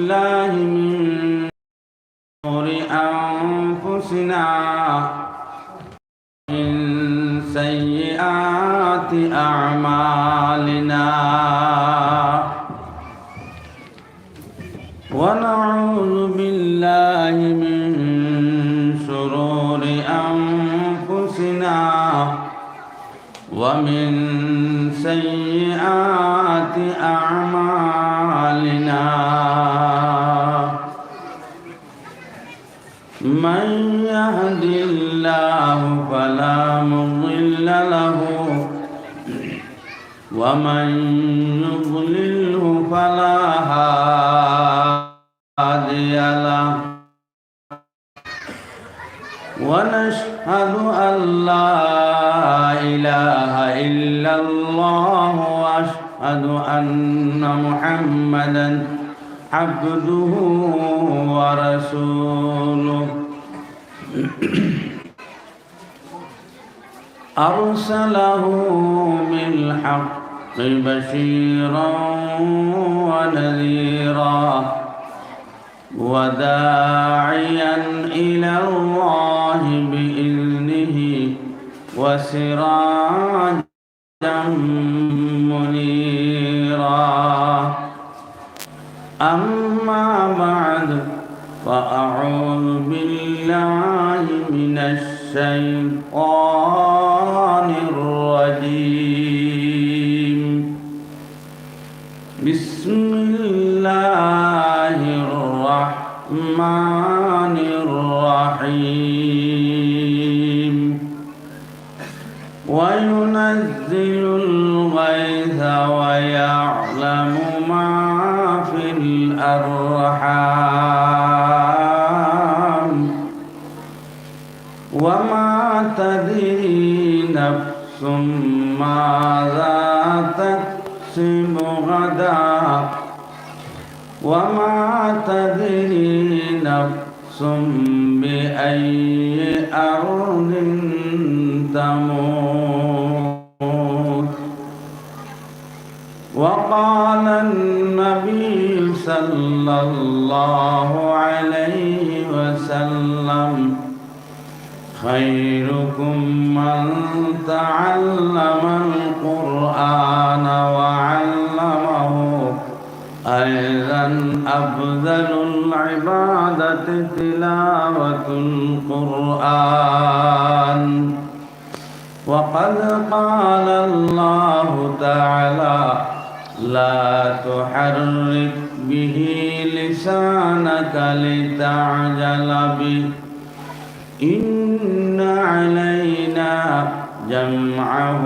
بالله من شرور أنفسنا من سيئات أعمالنا ونعوذ بالله من شرور أنفسنا ومن سيئات أعمالنا من يهد الله فلا مضل له ومن يضلله فلا هادي له ونشهد أن لا إله إلا الله وأشهد أن محمدا عبده ورسوله أرسله بالحق بشيرا ونذيرا وداعيا إلى الله بإذنه وسراجا منيرا أما بعد فأعوذ بالله من الشيطان الرجيم بسم الله الرحمن الرحيم وينزل الغيث ويعلم ما في الأرحام وما تدري نفس ماذا تكسب غدا وما تدري نفس بأي أرض تموت وقال النبي صلى الله عليه وسلم خيركم من تعلم القرآن وعلمه أيضا أفضل العبادة تلاوة القرآن وقد قال الله تعالى لا تحرك به لسانك لتعجل به إن علينا جمعه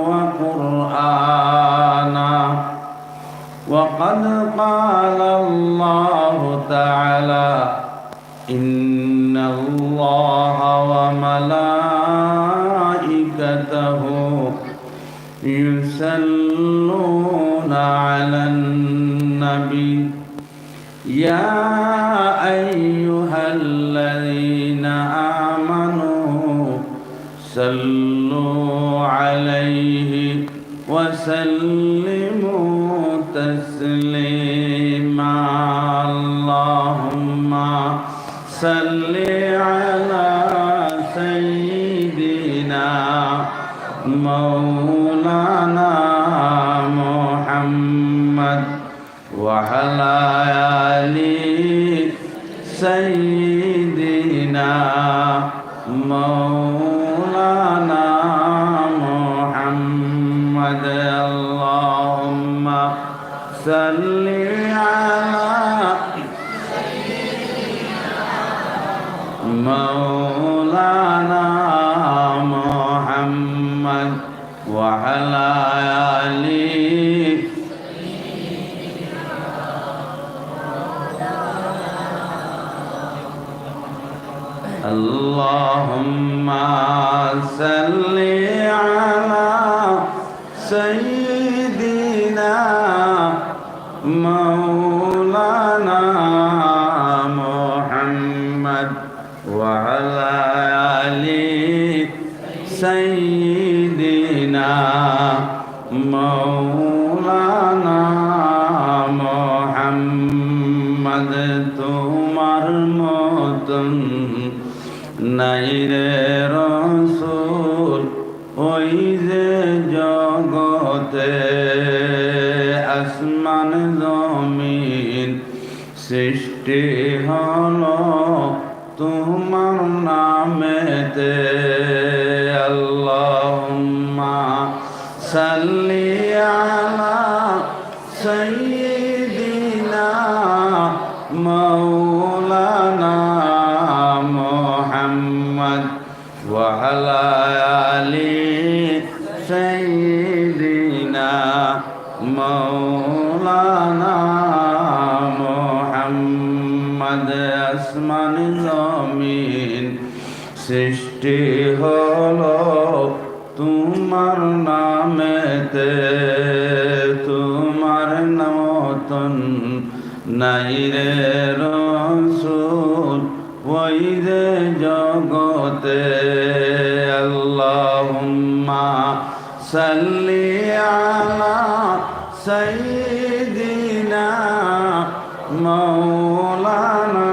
وقرآنه وقد قال الله تعالى إن الله وملائكته يصلون على النبي يا أيها الذين آمنوا صلوا عليه وسلموا تسليما اللهم صل على سيدنا مولانا محمد وعلى آل سيدنا مولانا محمد اللهم صل على مولانا محمد وعلى آل اللهم صل على سيدنا مولانا محمد وعلى آل سيدنا مولانا محمد মোহাম্মদ তোমার মতন নাই রে রসুল ওই যে জগতে আসমান জমিন সৃষ্টি হলো তোমার নামেতে আল্লাহুম্মা সাল্লি আলা সাইয়্যিদিনা মাওলানা মুহাম্মদ ওয়া আলা আলি সাইয়্যিদিনা মাওলানা মুহাম্মদ আসমান জমিন সৃষ্টি হলো তোমার নামেতে তোমার মতন নাই রে রসুল ওই যে জগতে আল্লাহুম্মা সাল্লি আলা সাইয়্যিদিনা মাওলানা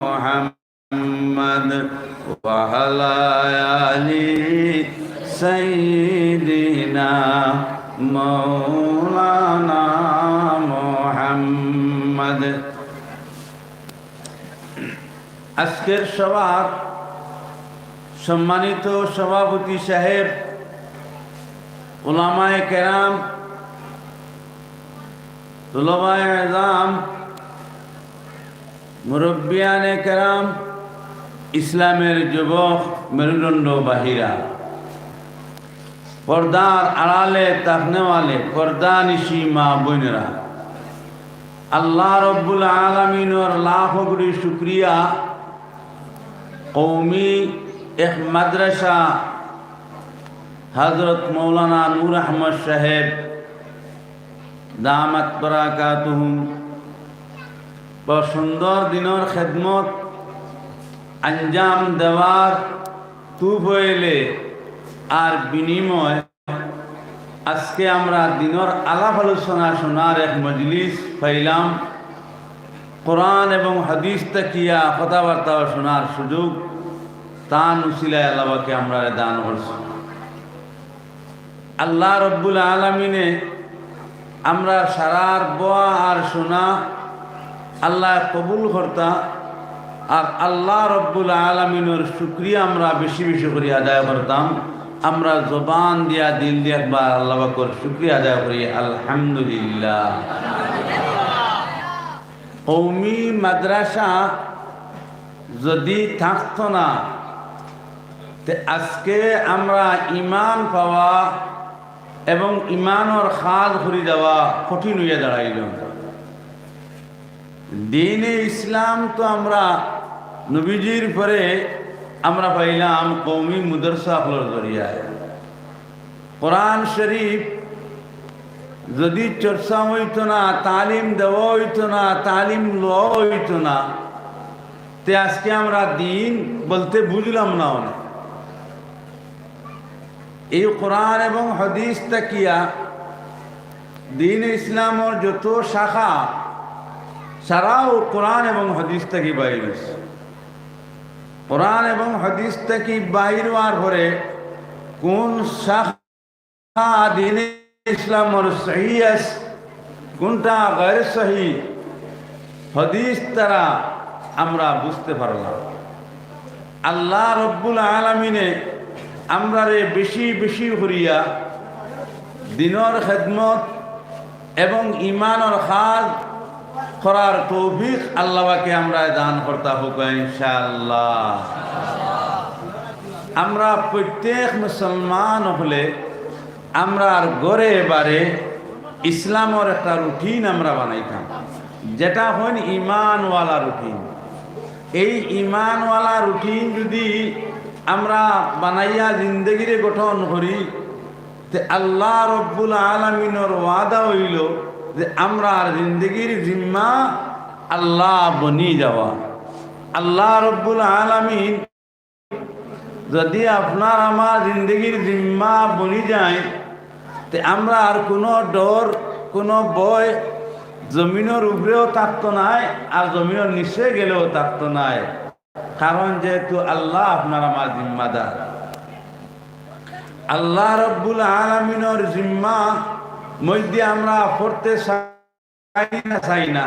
মুহাম্মদ ওয়া আলা আলি সাইয়্যিদিনা মাওলানা মুহাম্মদ। আজকের সভার সম্মানিত সভাপতি সাহেব, উলামায়ে কেরাম, তুলাবায়ে আযম, মুরব্বিয়ানে কেরাম, ইসলামের যুবক মেরুদণ্ড বাহিরা, পর্দার আড়ালে তাকনেওয়ালে পর্দানিশি মা বোনেরা, আল্লাহ রব্বুল আলামিনের লাখ কোটি শুকরিয়া। কৌমি এক মাদ্রাসা হযরত মৌলানা নূর আহমদ সাহেব দামাত বারাকাতুহুম সুন্দর দিনের খেদমত আঞ্জাম দেওয়ার তুফইলে আর বিনিময় আজকে আমরা দিনের আলাপ আলোচনা শোনার এক মজলিস পাইলাম। কোরআন এবং হাদিস তাকিয়া কথাবার্তা শোনার সুযোগ তান উসিলায় আল্লাহকে আমরা দান করছি। আল্লাহ রব্বুল আলামিনে আমরা সারার বোয়া আর শোনা আল্লাহ কবুল করতা, আর আল্লাহ রব্বুল আলামিনের শুকরিয়া আমরা বেশি বেশি করে আদায় করতাম। আমরা জবান দিয়া দিল দিয়া একবার আল্লাহ পাকের শুকরিয়া আদায় করি আলহামদুলিল্লাহ। কওমি মাদ্রাসা যদি থাকতো না তে আজকে আমরা ইমান পাওয়া এবং ইমানের খাজ করে দেওয়া কঠিন হইয়া দাঁড়াইল। দ্বীনে ইসলাম তো আমরা নবীজির পরে আমরা পাইলাম কওমি মাদ্রাসাগুলোর জরিয়ায়। কোরআন শরীফ যদি চর্চা হইতো না, তালিম দেওয়া হইতো না, তালিম লওয়া হইতো না, তে আজকে আমরা দিন বলতে বুঝলাম না অনেক। এই কোরআন এবং হাদিস তাকিয়া দ্বীন ইসলামের যত শাখা সারাও কোরআন এবং হাদিস তাকি বাইর হয়েছে। কোরআন এবং হাদিস তাকি বাইর হওয়ার পরে কোন শাখা দ্বীন ইসলামের সহি আছে কোনটা গैर সহি হাদিস তারা আমরা বুঝতে পারলাম। আল্লাহ রব্বুল আলামিনে আমরা রে বেশি বেশি করিয়া দিনের খেদমত এবং ইমানের খাজ করার তৌফিক আল্লাহকে আমরা দান করতে হোক ইনশাআল্লাহ। আমরা প্রত্যেক মুসলমান হলে আমরা ঘরে বারে ইসলামের একটা রুটিন আমরা বানাইতাম, যেটা হন ইমানওয়ালা রুটিন। এই ইমানওয়ালা রুটিন যদি আমরা বানাইয়া জিন্দগিরে গঠন করি তে আল্লাহ রব্বুল আলামিনের ওয়াদা হইল যে আমরা জিন্দগির জিম্মা আল্লাহ বনি যাওয়া। আল্লাহ রব্বুল আলামিন যদি আপনার আমার জিন্দগির জিম্মা বনি যায় তে আমরা আর কোনো ডর কোনো ভয় জমিনের উপরেও থাকতো নাই আর জমিনের নিচে গেলেও থাকতো নাই, কারণ যেহেতু আল্লাহ আপনার আমার জিম্মাদার। আল্লাহ রব্বুল আলামিনের জিম্মা মধ্যে আমরা পড়তে চাই না,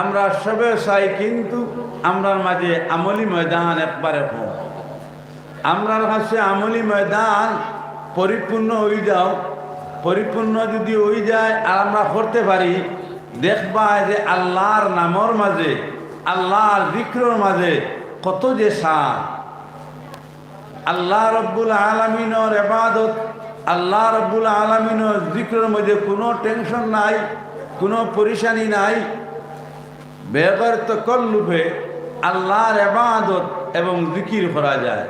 আমরা সবে চাই, কিন্তু আমরার মাঝে আমলি ময়দান একবারে কম। আমরার কাছে আমলি ময়দান পরিপূর্ণ হয়ে যাও, পরিপূর্ণ যদি হয়ে যায় আর আমরা করতে পারি, দেখবা যে আল্লাহর নামর মাঝে, আল্লাহর যিকরের মাঝে কত যে শান। আল্লাহ রব্বুল আলামিনের ইবাদত, আল্লাহ রব্বুল আলামিনের যিকরের মধ্যে কোনো টেনশন নাই, কোনো পরেশানি নাই। বেগর তাকাল্লুফে আল্লাহর ইবাদত এবং যিকির করা যায়।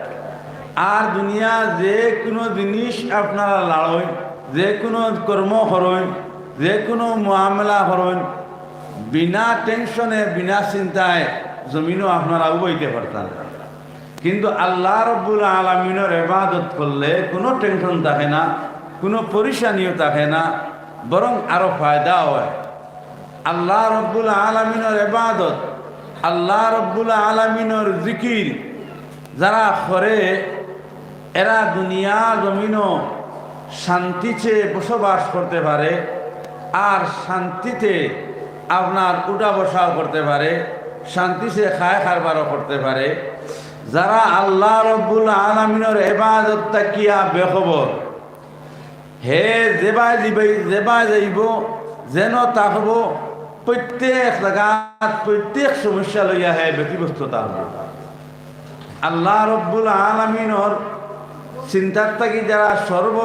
আর দুনিয়া যে কোনো জিনিস আপনারা লাড়েন, যে কোনো কর্ম করেন, যে কোনো মুআমালা করেন, বিনা টেনশনে বিনা চিন্তায় জমিনও আপনারা উবাইতে পারতেন। কিন্তু আল্লাহ রব্বুল আলামিনের ইবাদত করলে কোনো টেনশন থাকে না, কোনো পরেশানিও থাকে না, বরং আরো ফায়দা হয়। আল্লাহ রব্বুল আলামিনের ইবাদত, আল্লাহ রব্বুল আলামিনের যিকির যারা করে, এরা দুনিয়া জমিনও শান্তিতে বসবাস করতে পারে, আর শান্তিতে আপনার উঠা বসাও করতে পারে, শান্তিতে খায় খারবারও করতে পারে। যারা আল্লাহ রব্বুল আলামিনের ইবাদতটা কিয়া বেখবর, হে যেবাই যাইব যেন থাকব, প্রত্যেক জায়গাত প্রত্যেক সমস্যা লইয়া হে ব্যতিব্যস্ত থাকব। আল্লাহ রব্বুল আলামিনের চিন্তার থাকি যারা সর্ব,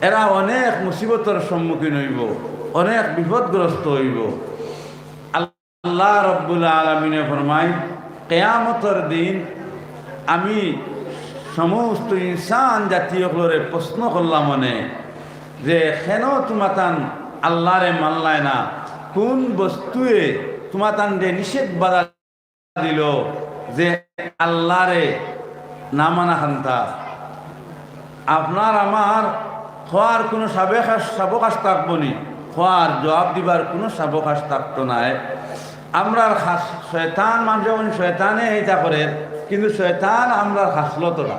এরা অনেক মুসিবতের সম্মুখীন হইব, অনেক বিপদগ্রস্ত হইব। আল্লাহ রব্বুল আলামিনে ফরমায়, কিয়ামতের দিন আমি সমস্ত ইনসান জাতীয়গুলোরে প্রশ্ন করলাম মনে, যে কেন তোমাতান আল্লাহরে মানলায় না, কোন বস্তুয়ে তোমাতান যে নিষেধ বাধা দিল যে আল্লাহরে না মানা খান্তা। আপনার আমার খোয়ার কোনো সাবকাশ থাকবো নি, খোয়ার জবাব দিবার কোনো সাবকাশ থাকতো নাই। আমরা শয়তান মানুষ যেমন শয়তানে এইটা করে, কিন্তু শয়তান আমরা খাসলত না।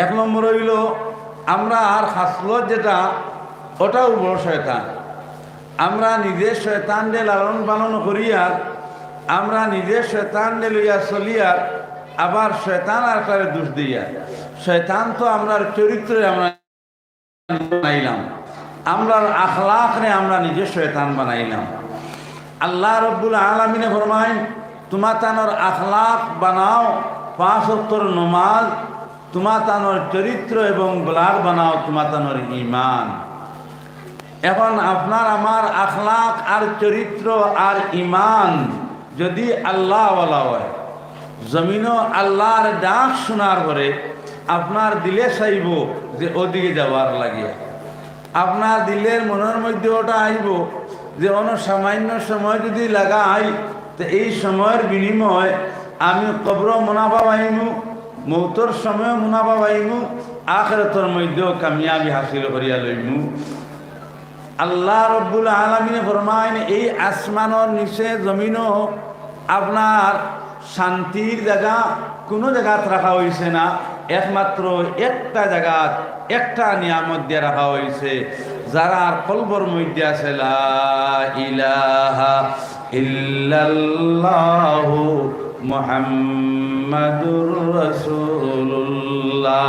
এক নম্বর হইল আমরা আর খাসলত যেটা, ওটাও বড় শয়তান। আমরা নিজের শয়তানকে লালন পালন করিয়া, আমরা নিজের শয়তানকে লইয়া চলিয়ার, আবার শয়তান আর কারে দোষ দিয়া। শয়তান তো আমরার চরিত্রে আমরা বানাইলাম, আমরার আখলাকরে আমরা নিজের শয়তান বানাইলাম। আল্লাহ রব্বুল আলামিনে ফরমায়, তোমাতানোর আখলাক বানাও 5 ওয়াক্তের নামাজ, তোমাতানোর চরিত্র এবং ব্লাগ বানাও তোমাতানোর ঈমান। এখন আপনার আমার আখলাক আর চরিত্র আর ঈমান যদি আল্লাহ ওয়ালা হয়, জমিনও আল্লাহর ডাক শোনার পরে আপনার দিলে চাইব যে ওদিকে যাওয়ার লাগে, আপনার দিলের মনের মধ্যে ওটা আইব যে অন্য সামান্য সময় যদি লাগাই, তো এই সময়ের বিনিময় আমি কবর মুনাফা পাইমু, মৌতর সময় মুনাফা পাইমু, আখিরাতের মধ্যেও কামিয়াবি হাসিল করিয়া লইমু। আল্লাহ রব্বুল আলামিনে ফরমায়, এই আসমানের নিচে জমিনও আপনার শান্তির জায়গা কোনো জায়গাত রাখা হয়েছে না, একমাত্র একটা জায়গাত একটা নিয়ামত দিয়ে রাখা হয়েছে, যারা কলবর মধ্যে আছে লা ইলাহা ইল্লাল্লাহু মুহাম্মাদুর রাসূলুল্লাহ।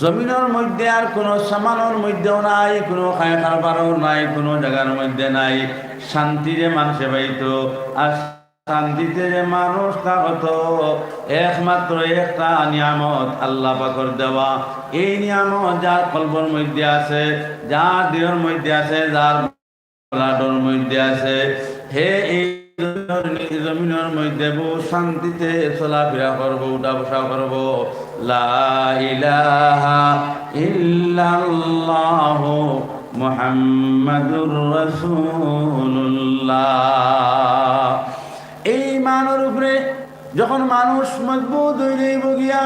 জমিনের মধ্যে আর কোনো সামানের মধ্যেও নাই, কোনো খায় খারবারও নাই, কোনো জায়গার মধ্যে নাই। শান্তিরে মানুষে পাইত, আর শান্তিতে যে মানুষ থাকত, একমাত্র একটা নিয়ামত আল্লাহ পাকের দেওয়া। এই নিয়ামত যার কলবর মধ্যে আছে, যার দেহের মধ্যে আছে, যার ব্লাডের মধ্যে আছে, হে এই জমিনের মধ্যে বহু শান্তিতে চলাফেরা করবো, উঠা বসা করবো। লা ইলাহা ইল্লাল্লাহু মুহাম্মাদুর রাসূলুল্লাহ। এই মানের উপরে যখন মানুষ মজবুত হয়ে যাইব গিয়া,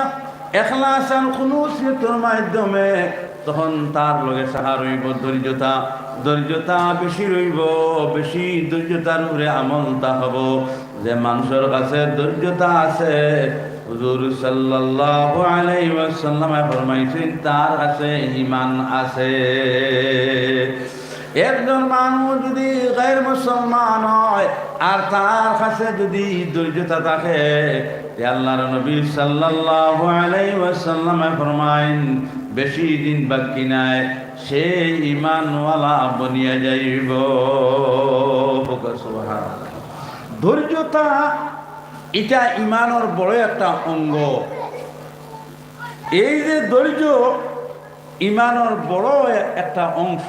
ইখলাস আর খুলুসের মাধ্যমে তখন তার লগে সাহা রইব ধৈর্যতা, ধৈর্যতা বেশি রইব, বেশি ধৈর্যতার উপরে আমলতা হব। যে মানুষের কাছে ধৈর্যতা আছে, হুজুর সাল্লাল্লাহু আলাইহি ওয়াসাল্লাম ফরমাইছেন তার কাছে ঈমান আছে। একজন মানুষ যদি গায়র মুসলমান হয় আর তার কাছে যদি ধৈর্যতা থাকে, আল্লাহর নবী সাল্লাল্লাহু আলাইহি ওয়াসাল্লাম ফরমাইন বেশি দিন বাকি নাই, সে ঈমানওয়ালা বনিয়া যাইব। সুবহানাল্লাহ। ধৈর্যতা এটা ঈমানের বড় একটা অঙ্গ। এই যে ধৈর্য ঈমানের বড় একটা অংশ।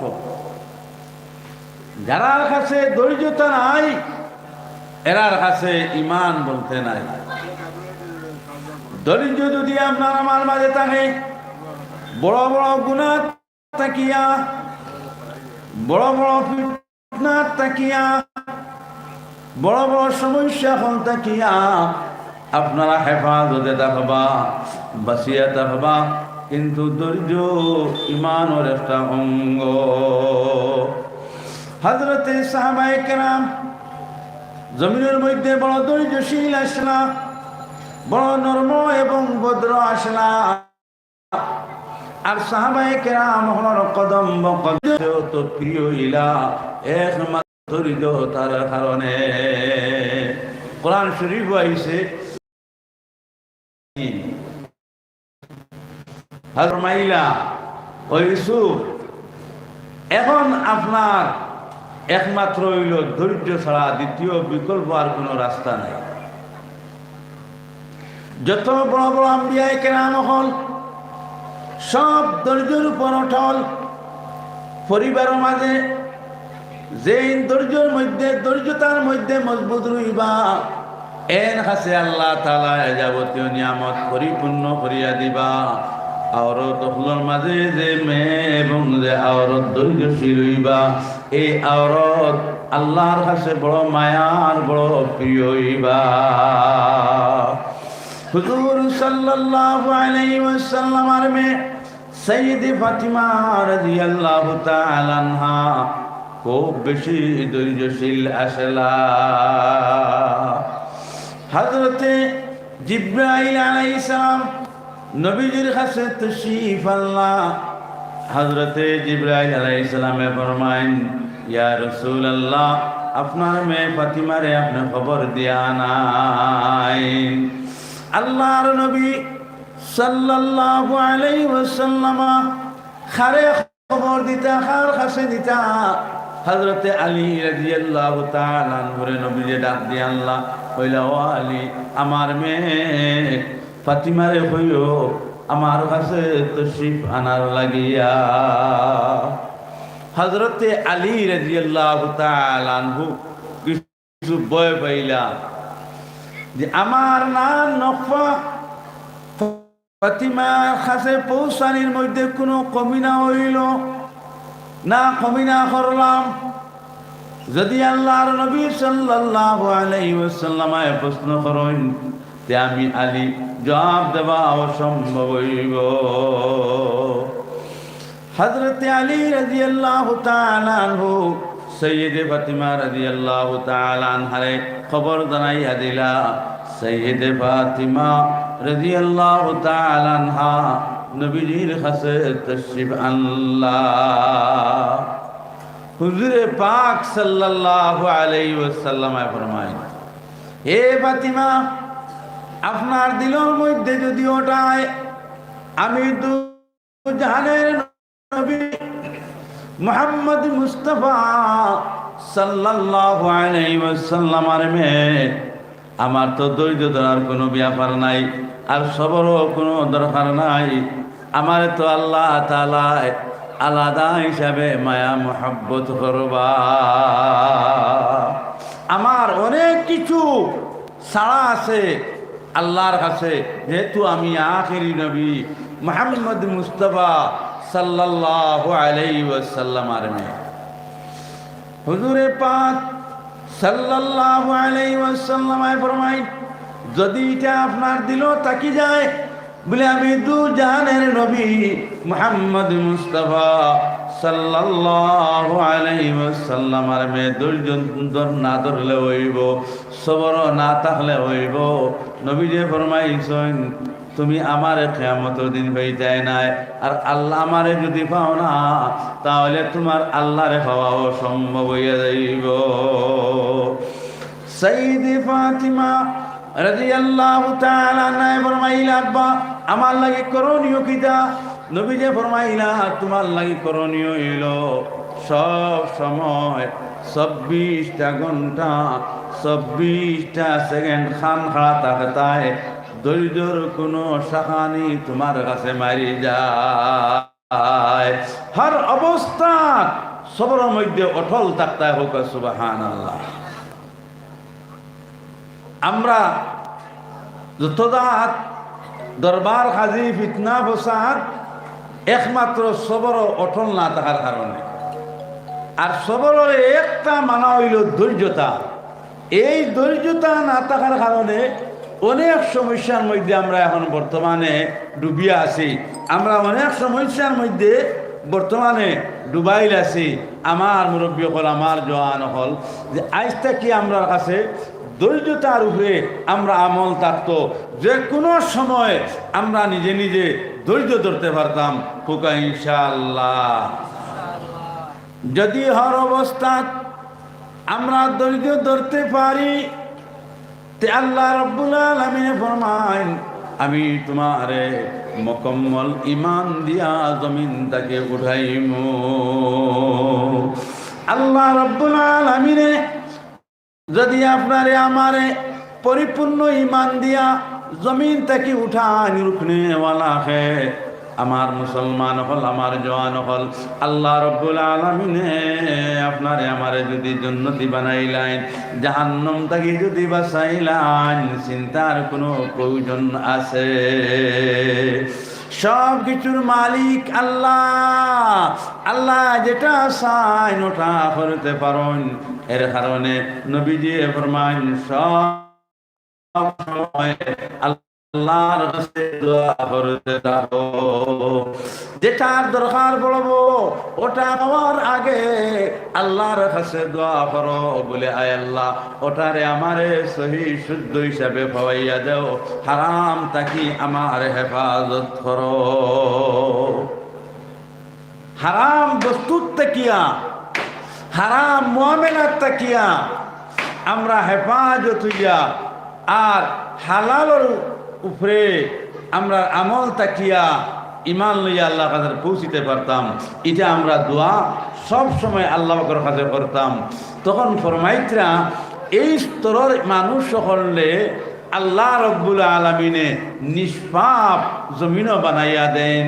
যারার কাছে ধৈর্যতা নাই এরার কাছে ঈমান বলতে নাই। ধৈর্য যদি আপনার আমার মাঝে থাকে, বড় বড় গুনাহ তাকিয়া, বড় বড় ফিতনা তাকিয়া, বড় বড় সমস্যা হল তাকিয়া আপনারা হেফাজতে থাকবা, বাঁচিয়া থাকবা। কিন্তু ধৈর্য ঈমানের একটা অঙ্গ। হযরতে সাহাবায়ে কেরাম জমিনের মধ্যে বড় ধৈর্যশীল আসলা, বড় নরম এবং ভদ্র আসলা। আর সাহাবায়ে কেরাম হল কদম বকদম তো প্রিয় ইলা একমাত্র ধৈর্য তার কারণে। কোরআন শরীফ আইছে হযরত মাইলা ও ইউসুফ, এখন আপনার একমাত্র হইল ধৈর্য ছাড়া দ্বিতীয় বিকল্প আর কোনো রাস্তা নাই। যত বড় বড় আম্বিয়া কেরাম হল সব ধৈর্যের উপর অটল। পরিবারের মাঝে যে ধৈর্যের মধ্যে ধৈর্যতার মধ্যে মজবুত রইবা, এর কাছে আল্লাহ তাআলা যাবতীয় নিয়ামত পরিপূর্ণ করিয়া দিবা। আওরত হলোর মাঝে যে মেয়ে এবং যে আওরত ধৈর্যশীল হইবা, এই আওরত আল্লাহর কাছে বড় মায়ার বড় প্রিয় হইবা। হুজুর সাল্লাল্লাহু আলাইহি ওয়াসাল্লামের মেয়ে সাইয়্যিদা ফাতিমা রাদিয়াল্লাহু তাআলা আনহা খুব বেশি ধৈর্যশীল আসলা। হযরতে জিবরাইল আলাইহিস সালাম নবীজির কাছে তশরীফ আনলা। হযরতে জিবরাইল আলাইহিস সালামে ফরমাইন, ইয়া রাসূলুল্লাহ, আপনার মেয়ে ফাতিমারে আপনি খবর দিয়া নাই। আল্লাহর নবী সাল্লাল্লাহু আলাইহি ওয়াসাল্লাম খারে খবর দিতা, খার কাছে দিতা। হযরতে আলী রাদিয়াল্লাহু তাআলা আনহুরে নবীজি ডাক দিয়া আল্লাহ কইলা, ও আলী, আমার মেয়ে ফাতিমারে কইও আমার কাছে তশরীফ আনার লাগিয়া। হযরতে আলী রাদিয়াল্লাহু তাআলা আনহু কিছু ভয় পাইলা যে আমার নাম নফা ফাতিমার কাছে পৌঁছানির মধ্যে কোনো কমি না হইল না, কমি না করলাম। যদি আল্লাহর নবী সাল্লাল্লাহু আলাইহি ওয়াসাল্লাম প্রশ্ন করেন তে আমি আলী জবাব দেওয়া অসম্ভব হইব। হযরতে আলী রাদিয়াল্লাহু তাআলা আনহু সাইয়্যিদা ফাতিমা রাদিয়াল্লাহু তাআলা আনহারে খবর জানাইয়া দিলা। সাইয়্যিদা ফাতিমা রাদিয়াল্লাহু তাআলা আনহা নবীজির কাছে তশরীফ আনলা। হুজুরে পাক সাল্লাল্লাহু আলাইহি ওয়াসাল্লাম ফরমায়, হে ফাতিমা, আপনার দিলের মধ্যে যদি ওটায় আমি দু জাহানের নবী মুহাম্মদ মুস্তাফা সাল্লাল্লাহু আলাইহি ওয়াসাল্লামের মেয়ে, আমার তো ধৈর্য ধরার কোনো ব্যাপার নাই, আর সবরও কোনো দরকার নাই। আমার তো আল্লাহ তাআলা আলাদা হিসাবে মায়া মোহাব্বত করবা। আমার অনেক কিছু ছাড়া আছে আল্লাহর কাছে, যেহেতু আমি আখিরি নবী মুহাম্মদ মুস্তাফা সাল্লাল্লাহু আলাইহি ওয়াসাল্লামের মেয়ে। হুজুরে পাক সাল্লাল্লাহু আলাইহি ওয়াসাল্লাম ফরমায়, যদি এটা আপনার দিল তাকি যায়, বলে আমি দু জাহানের নবী মুহাম্মদ মুস্তাফা সাল্লাল্লাহু আলাইহি ওয়াসাল্লামের মে ধৈর্য না ধরলে হইব, সবর না থাকলে হইব। নবীজি ফরমাইছেন তুমি আমারে কিয়ামতের দিন পাইতে নাই, আর আল্লাহ আমারে যদি পাও না তাহলে তোমার আল্লাহরে পাওয়াও সম্ভব হইয়া যাইব। সাইয়্যিদি ফাতিমা রাদিয়াল্লাহু তাআলা আনহা ফরমাইলা আব্বা আমার লাগি করণীয় কিতা? নবীজি ফরমাইলা তোমার লাগি করণীয় হইল সব সময় 24টা ঘন্টা 24টা সেকেন্ড খান খাড়া থাকতায় ধৈর্যর কোনো শাখানি তোমার কাছে মারি যায়। হর অবস্থা সবরের মধ্যে অটল থাকতায় হোক সুবহানাল্লাহ। আমরা যতদাত দরবার হাজি ফিতনা ফসাদ একমাত্র সবর অটল না থাকার কারণে। আর সবরের একটা মানা হইল ধৈর্যতা। এই ধৈর্যতা না থাকার কারণে অনেক সমস্যার মধ্যে আমরা এখন বর্তমানে ডুবিয়া আছি। আমরা অনেক সমস্যার মধ্যে বর্তমানে ডুবাইল আছি। আমার মুরব্বী হল, আমার জওয়ান হল, যে আজ থেকে আমরা কাছে ধৈর্যতার উপরে আমরা আমল থাকতো, যে কোনো সময় আমরা নিজে নিজে ধৈর্য ধরতে পারতাম হুকা ইনশাআল্লাহ। যদি হর অবস্থা আমরা ধৈর্য ধরতে পারি তে আল্লাহ রাব্বুল আলামিন ফরমায় আমি তোমারে মুকম্মল ঈমান দিয়া জমিন থেকে উঠাইমু। আল্লাহ রাব্বুল আলামিন যদি আপনারে আমারে পরিপূর্ণ ঈমান দিয়া জমিন থেকে উঠান রুকনে ওয়ালা হে, আমার মুসলমান হল, আমার জওয়ান হল, আল্লাহ রাব্বুল আলামিন আপনারে আমারে যদি জান্নাতি বানাইলেন, জাহান্নাম থেকে যদি বাঁচাইলেন, চিন্তার কোনো প্রয়োজন আছে? সব কিছুর মালিক আল্লাহ। আল্লাহ যেটা চান ওটা করতে পারেন। এর কারণে নবীজি ফরমান সব সময় আল্লাহর কাছে দোয়া করতে থাকো। যেটার দরকার পড়বো ওটা পাওয়ার আগে আল্লাহর কাছে দোয়া করো, বলে আয় আল্লাহ ওটারে আমারে সহি শুদ্ধ হিসাবে পাওয়াইয়া দাও, হারাম তাকি আমার হেফাজত করো। হারাম বস্তুর তাকিয়া, হারাম মুআমালাত তাকিয়া আমরা হেফাজত হইয়া, আর হালালের উপরে আমরা আমল তাকিয়া ইমান লইয়া আল্লাহর কাছে পৌঁছিতে পারতাম। এটা আমরা দোয়া সব সময় আল্লাহ পাকের কাছে করতাম। তখন ফরমাইতরা এই স্তরের মানুষ সকলে আল্লাহ রাব্বুল আলামিনে নিষ্পাপ জমিনও বানাইয়া দেন।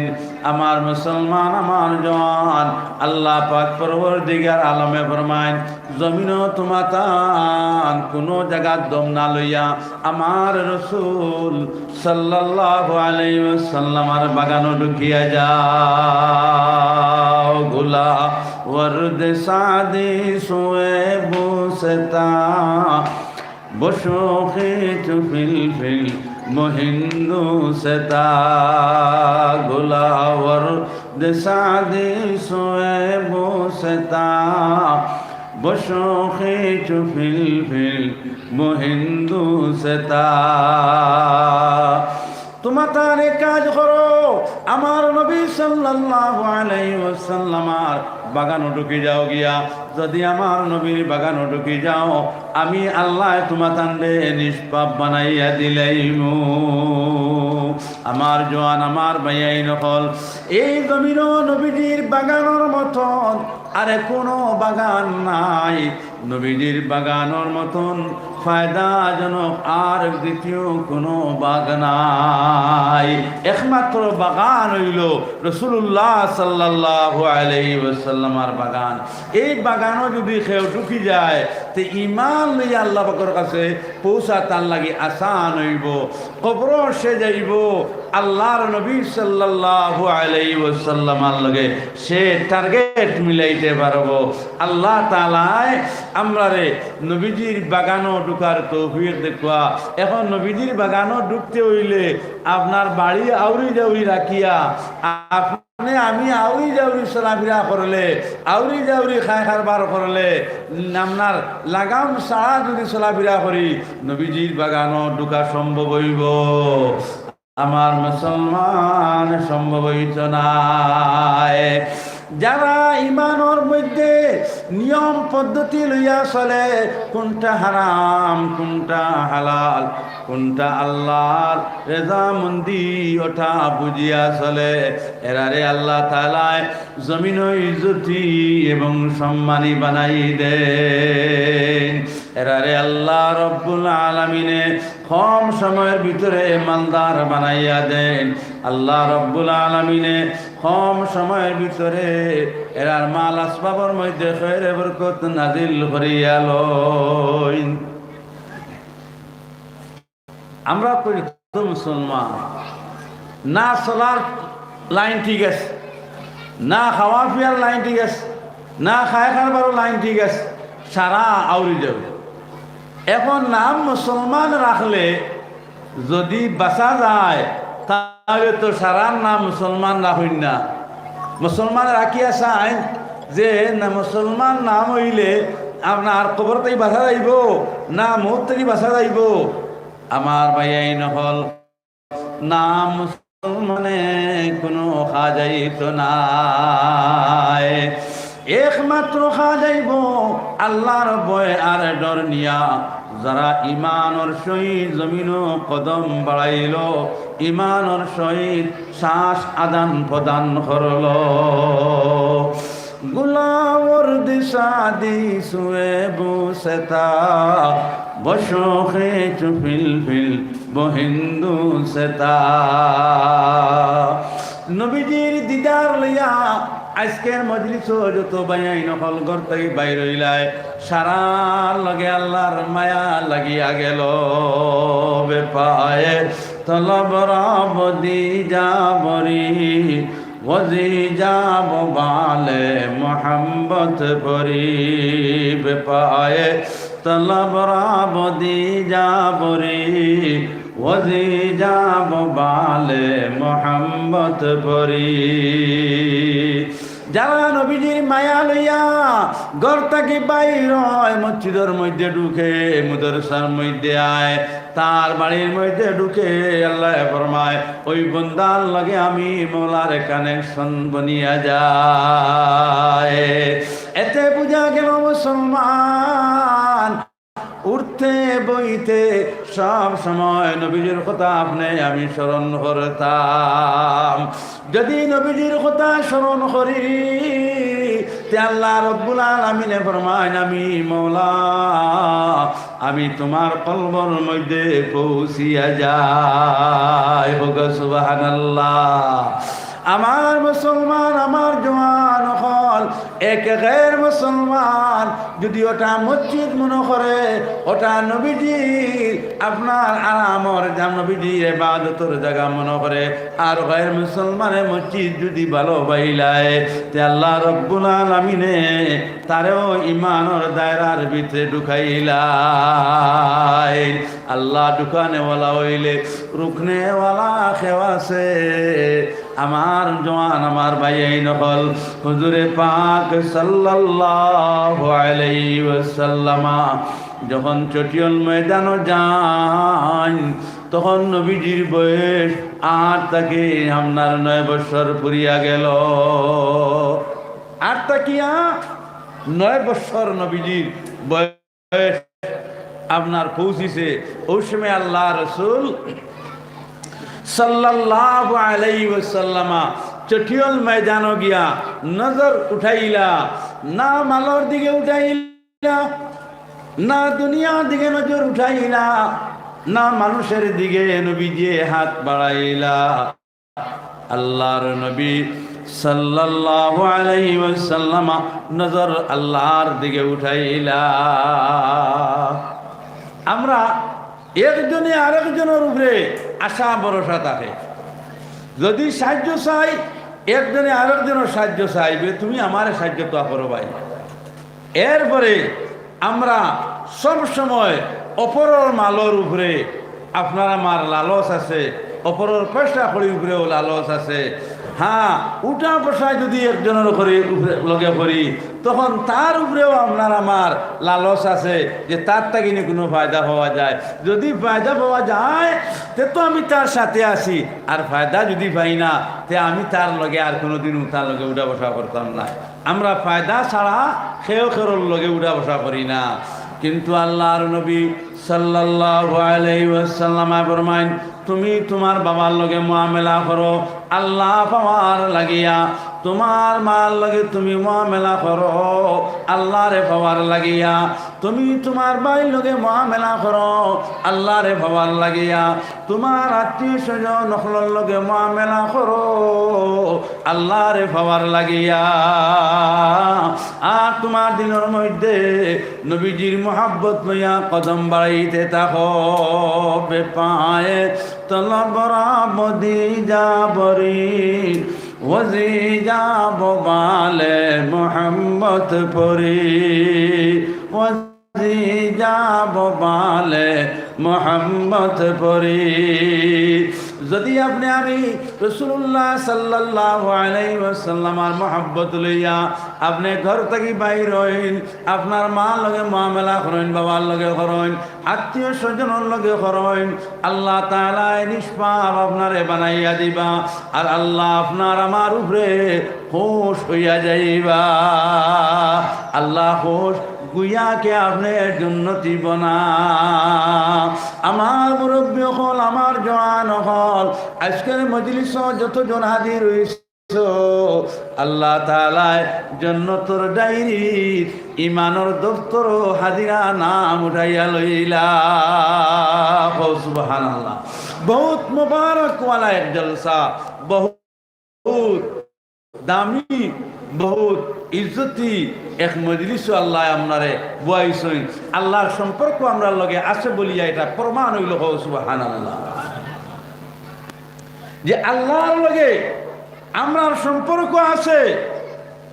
আমার মুসলমান, আমার জওয়ান, আল্লাহ পাক পরবর্তীকার আলমে ফরমায় জমিনও তোমাতান কোনো জায়গা দম না লইয়া আমার রাসূল সাল্লাল্লাহু আলাইহি ওয়াসাল্লামের বাগানও ঢুকিয়া যাও। গুলা ওয়ারদ সাদি সোয়ে বুসতা বশোখে চুফিল ফিল মহিন্দু সেতা। গোলাওয়ার দেশাদি সোয়ে বসতা বশোখে চুফিল ফিল মহিন্দু সেতা। তোমার তারে কাজ করো, আমার নবী সাল্লাল্লাহু আলাইহি ওয়াসাল্লামের বাগানও ঢুকে যাও গিয়া। যদি আমার নবীর বাগানও ঢুকে যাও, আমি আল্লাহ তোমার তান্ডে নিষ্পাপ বানাইয়া দিলাইমু। আমার জওয়ান, আমার ভাইয়াই নকল, এই জমিনও নবীজির বাগানের মতন আরে কোনো বাগান নাই। নবীজির বাগানের মতন ফায়দাজনক আর দ্বিতীয় কোনো বাগান নাই। একমাত্র বাগান হইল রাসূলুল্লাহ সাল্লাল্লাহু আলাইহি ওয়াসাল্লামের বাগান। এই বাগানও যদি কেউ ঢুকি যায় তে ঈমান লইয়া আল্লাহ পাকের কাছে পৌঁছা তার লাগি আসান হইব। কবর সে যাইব, আল্লাহর নবী সাল্লাল্লাহু আলাইহি ওয়াসাল্লামের লগে সে টার্গেট মিলাইতে পারবো। আল্লাহ তাআলায় আমরারে নবীজির বাগানও ঢুকার তৌফিক দেখবা। এখন নবীজির বাগানও ঢুকতে হইলে আপনার বাড়ি আউরি জাউরি রাখিয়া আপনি আমি আউরি জাউরি চলাফেরা করলে, আউরি জাউরি খাই খারবার করলে, আপনার লাগাম ছাড়া যদি চলাফেরা করি নবীজির বাগানও ঢুকা সম্ভব হইব? আমার মুসলমান সম্ভব হইত নাই। যারা ইমানের মধ্যে নিয়ম পদ্ধতি লইয়া চলে, কোনটা হারাম কোনটা হালাল, কোনটা আল্লাহর রেজামন্দি ওটা বুঝিয়া চলে, এরারে আল্লাহ তাআলা জমিন ইজ্জতি এবং সম্মানী বানাই দেন। এরারে আল্লাহ রব্বুল আলামিনে কম সময়ের ভিতরে মালদার বানাইয়া দেন। আল্লাহ রব্বুল আলামিনে কম সময়ের ভিতরে এরার মাল আসবাবর মধ্যে খৈরে বরকত নাজিল করিয়া লইন। আমরা করি তো মুসলমান, না চলার লাইন ঠিক আছে, না খাওয়া পিয়ার লাইন ঠিক আছে, না খায় খারবারও লাইন ঠিক আছে, সারা আউরি যাবে। এখন নাম মুসলমান রাখলে যদি বাঁচা যায় তাহলে তো সারার নাম মুসলমান রাখুন না। মুসলমান রাখিয়া চাই যে না মুসলমান নাম হইলে আপনার কবর তাই বাঁচা যাইব না মৌত তাই বাঁচা যাইব। আমার ভাইয়াই নহল নাম মুসলমানে কোনো খাজাইত নাই, একমাত্র খাজাইব আল্লাহর ভয় আর ডর নিয়া। যারা ইমানের সহিত জমিন কদম বাড়াইল, ইমানের সহিত শ্বাস আদান প্রদান করল, গুলামর দিশা দি সুয়ে বুসেতা বসে চুফিল ফিল বহিন্দু সেতা। নবীজির দিদার লইয়া আজকের মজলিস যত বায়াই নকল ঘর থেকে বাইর হইলাই, সারা লগে আল্লাহর মায়া লাগিয়া গেল। বেপায়ে তলব রাবদি যাবরি ওজি যাব বালে মোহাম্মত পরি। বেপায়ে তলব রাবদি যাবরি ওজি যাব বালে মোহাম্মত পরি। যারা নবীজির মায়া লইয়া ঘর থেকে বাইর হয়, মসজিদের মধ্যে ঢুকে, মাদ্রাসার মধ্যে আয়, তার বাড়ির মধ্যে ঢুকে, আল্লাহ ফরমায় ওই বন্দার লগে আমি মৌলার কানেকশন বনিয়া যায়। এতে বুঝা গেল মুসলমান উঠতে বইতে সব সময় নবীজির কথা আপনি আমি স্মরণ করতাম। যদি নবীজির কথা স্মরণ করি তে আল্লাহ রব্বুল আলামিনে ফরমায় আমি মওলা আমি তোমার কলবর মধ্যে পৌঁছিয়া যাই। সুবহানাল্লাহ। আমার মুসলমান, আমার জওয়ান হল এক গैर মুসলমান যদি ওটা মসজিদ মনে করে, ওটা নবীজির আপনার আরামর নবীজির ইবাদতের জায়গা মনে করে, আর গैर মুসলমানের মসজিদ যদি ভালো বাইলায় তে আল্লাহ রব্বুল আলামিনে তারেও ইমানের দায়রার ভিতরে ঢুকাইলাই। আল্লাহ ঢুকানেওয়ালা হইলে রুকনেওয়ালা খেওয়াছে। আমার জওয়ান, আমার ভাই নকল হুজুরে পাক সাল্লাল্লাহু আলাইহি ওয়াসাল্লাম যখন চটিয়ল ময়দানে যান তখন নবীজির বয়স 8 থেকে আপনার 9 বছর পুরিয়া গেল। 8 তাকিয়া 9 বছর নবীজির বয়স আপনার পৌঁছিছে। ওই সময় আল্লাহ রাসূল সাল্লাল্লাহু আলাইহি ওয়াসাল্লাম চটিয়ল ময়দানে গিয়া নজর উঠাইলা, না মালর দিকে উঠাইলা, না দুনিয়ার দিকে নজর উঠাইলা, না মানুষের দিকে নবীজি হাত বাড়াইলা। আল্লাহর নবী সাল্লাল্লাহু আলাইহি ওয়াসাল্লাম নজর আল্লাহর দিকে উঠাইলা। আমরা একজনে আরেকজনের উপরে আশা ভরসা থাকে, যদি সাহায্য চাই একজনে আরেকজনের সাহায্য চাইবে, তুমি আমার সাহায্য তো করো ভাই। এরপরে আমরা সব সময় অপরের মালের উপরে আপনার আমার লালচ আছে, অপরের পয়সা কড়ির উপরেও লালচ আছে। হ্যাঁ, উঠা বসায় যদি একজনের করে লগে করি, তখন তার উপরেও আপনার আমার লালচ আছে যে তার থেকে কোনো ফায়দা পাওয়া যায়। যদি ফায়দা পাওয়া যায় তে তো আমি তার সাথে আছি, আর ফায়দা যদি পাই না তে আমি তার লগে আর কোনোদিনও তার লগে উঠা বসা করতাম না। আমরা ফায়দা ছাড়া সেও খেরোর লগে উঠা বসা করি না। কিন্তু আল্লাহর নবী সাল্লাল্লাহু আলাইহি ওয়াসাল্লাম ফরমাইন, তুমি তোমার বাবার লগে মুআমেলা করো আল্লাহ পাওয়ার লাগিয়া, তোমার মার লগে তুমি মুআমেলা করো আল্লাহরে পাওয়ার লাগিয়া, তুমি তোমার ভাইয়ের লগে মুআমেলা করো আল্লাহরে পাওয়ার লাগিয়া, তোমার আত্মীয় স্বজন নখলর লগে মুআমেলা করো আল্লাহরে পাওয়ার লাগিয়া। আর তোমার দিনের মধ্যে নবীজির মোহাব্বত লইয়া কদম বাড়াইতে থাকো, বেপায়ে তলবরা বদি যাবরি ওজি যাব বালে মোহাম্মত পরি, ওজি যাব বালে মোহাম্মত পরি। যদি আপনি আমি রাসূলুল্লাহ সাল্লাল্লাহু আলাইহি ওয়াসাল্লামের মহব্বত লইয়া আপনি ঘর থেকে বাইর হইন, আপনার মা লগে মুআমেলা করেন, বাবার লগে করেন, আত্মীয় স্বজনের লগে করেন, আল্লাহ তাআলা নিষ্পাপ আপনারে বানাইয়া দিবা, আর আল্লাহ আপনার আমার উপরে খুশ হইয়া যাইবা। আল্লাহ খুশ গুয়াকে আপনি জন্নতি বনা। আমার মুরব্বী হল, আমার জওয়ান হল, আজকের মজলিস যতজন হাজির হয়েছে, আল্লাহ তাআলা জান্নাতের ডায়েরি ইমানের দফতর হাজিরা নাম উঠাইয়া লইলা। সুবহানাল্লাহ। বহুত মুবারক ওয়ালা এক জলসা, বহুত দামি, বহুত ইজ্জতি এক মজলিস আল্লাহ আপনারে বুয়াইছেন। আল্লাহর সম্পর্ক আমরা লগে আছে বলিয়া এটা প্রমাণ হইল। সুবহানাল্লাহ। যে আল্লাহর লগে আমরার সম্পর্ক আছে,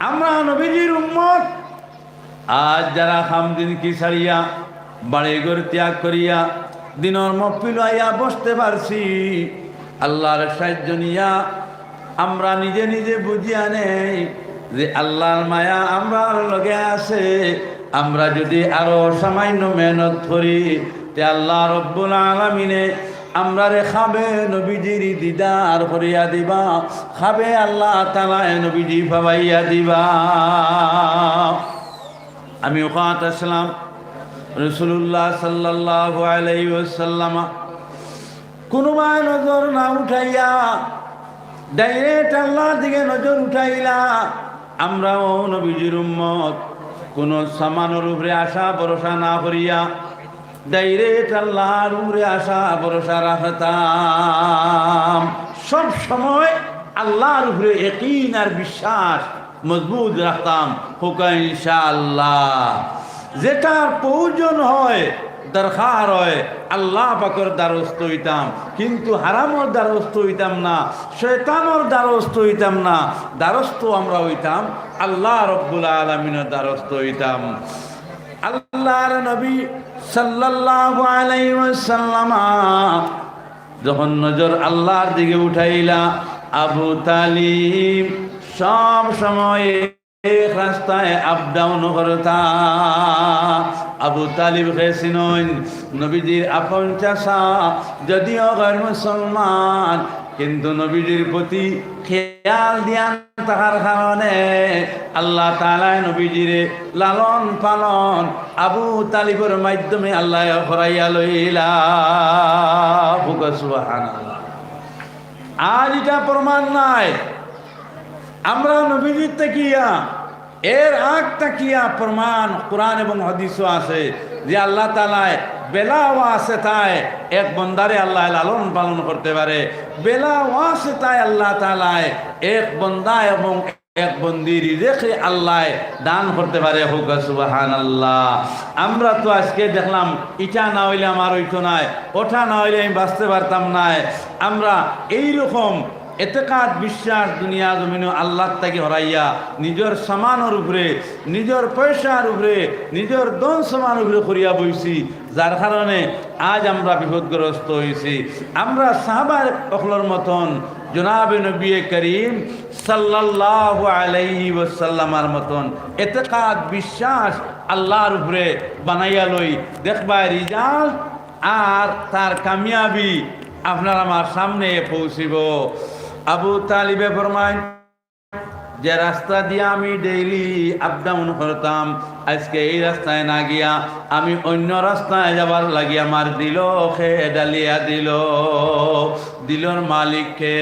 আমরা নবীজির উম্মত। আজ যারা খামদিন কি ছাড়িয়া বাড়িঘর ত্যাগ করিয়া দিনের মহফিল আইয়া বসতে পারছি, আল্লাহর সাহায্য নিয়া আমরা নিজে নিজে বুঝিয়া নেই যে আল্লাহর মায়া আমরার লগে আছে। আমরা যদি আরো সামান্য মেহনত করি তে আল্লাহ রব্বুল আলামিনে আমরা রে খাবে নবীজির দিদার করিয়া দিবা, খাবে আল্লাহ তাআলা নবীজি পাবাইয়া দিবা। আমি ওখানে আসলাম, রাসূলুল্লাহ সাল্লাল্লাহু আলাইহি ওয়াসাল্লাম কোনোবাই নজর না উঠাইয়া ডাইরেক্ট আল্লাহর দিকে নজর উঠাইলা। আমরাও নবীজির উম্মত, কোন সামানের উপরে আশা ভরসা না করিয়া ডাইরেক্ট আল্লাহর উপরে আশা ভরসা রাখতাম। সব সময় আল্লাহর উপরে ইয়াকিন আর বিশ্বাস মজবুত রাখতাম। হোকা ইনশাআল্লাহ। যেটা প্রয়োজন হয়, দরকার হয়, আল্লাহ পাকের দ্বারস্থ হইতাম, কিন্তু হারামর দ্বারস্থ হইতাম না, শয়তানের দ্বারস্থ হইতাম না। দ্বারস্থ আমরা হইতাম আল্লাহ রব্বুল আলামিনের দ্বারস্থ হইতাম। আল্লাহর নবী সাল্লাল্লাহু আলাইহি ওয়াসাল্লাম যখন নজর আল্লাহর দিকে উঠাইলা, আবু তালিব সব সময় এক রাস্তায় আপ ডাউন করতা। আবু তালিব খেয়েছিলেন নবীজির আপন চাচা, যদিও গैर মুসলমান, কিন্তু নবীজির প্রতি খেয়াল দিয়া থাকার কারণে আল্লাহ তাআলা নবীজিরে লালন পালন আবু তালিবের মাধ্যমে আল্লাহ করাইয়া লইলা। সুবহানাল্লাহ। আজ এটা প্রমাণ নাই, আমরা নবীজির তাকিয়া এর আগ তাকিয়া প্রমাণ কোরআন এবং হাদিসও আছে যে আল্লাহ তাআলা বেলা ওয়াসে তাই এক বন্দারে আল্লাহ লালন পালন করতে পারে, বেলা ওয়াসে তাই আল্লাহ তাআলা এক বন্দা এবং এক বন্দির রেখে আল্লাহ দান করতে পারে। হোক সুবহানাল্লাহ। আমরা তো আজকে দেখলাম ইটা না হইলে আমার হইতো নাই, ওঠা না হইলে আমি বাঁচতে পারতাম না। আমরা এইরকম এতেকাদ বিশ্বাস দুনিয়া জমিন আল্লাহ তাকে হরাইয়া নিজের সামানের উপরে, নিজের পয়সার উপরে, নিজের দন সমান উপরে করিয়া বইছি, যার কারণে আজ আমরা বিপদগ্রস্ত হয়েছি। আমরা সাহাবার অখলর মতন জনাবে নবী করিম সাল্লাল্লাহু আলাইহি ওয়াসাল্লামার মতন এতেকাদ বিশ্বাস আল্লাহর উপরে বানাইয়া লই, দেখবা রিজাল্ট আর তার কামিয়াবি আপনার আমার সামনে পৌঁছিব। আবু তালিবে ফরমায়, যে রাস্তা দিয়ে আমি ডেইলি আপ ডাউন করতাম, আজকে এই রাস্তায় না গিয়া আমি অন্য রাস্তায় যাবার লাগি আমার দিল খে ডালিয়া দিল। দিলর মালিককে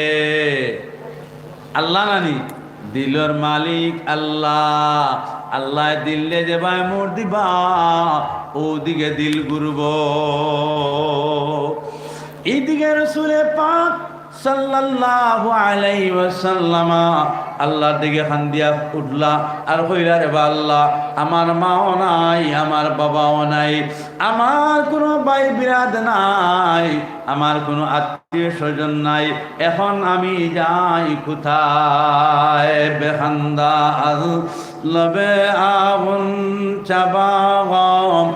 আল্লাহ নানি, দিলর মালিক আল্লাহ। আল্লাহ দিলে যে ভাই মোর দিবা, ওদিকে দিল ঘুরব। এইদিকে রসুলে পাক সাল্লাল্লাহু আলাইহি ওয়াসাল্লাম আল্লাহর দিকে খান্দিয়া উঠলা আর কইলা, রে আল্লাহ, আমার মাও নাই, আমার বাবাও নাই, আমার কোনো ভাই বিরাদ নাই, আমার কোনো আত্মীয় স্বজন নাই, এখন আমি যাই কোথায়? বেখান্দা লবে আগুন চাবাগম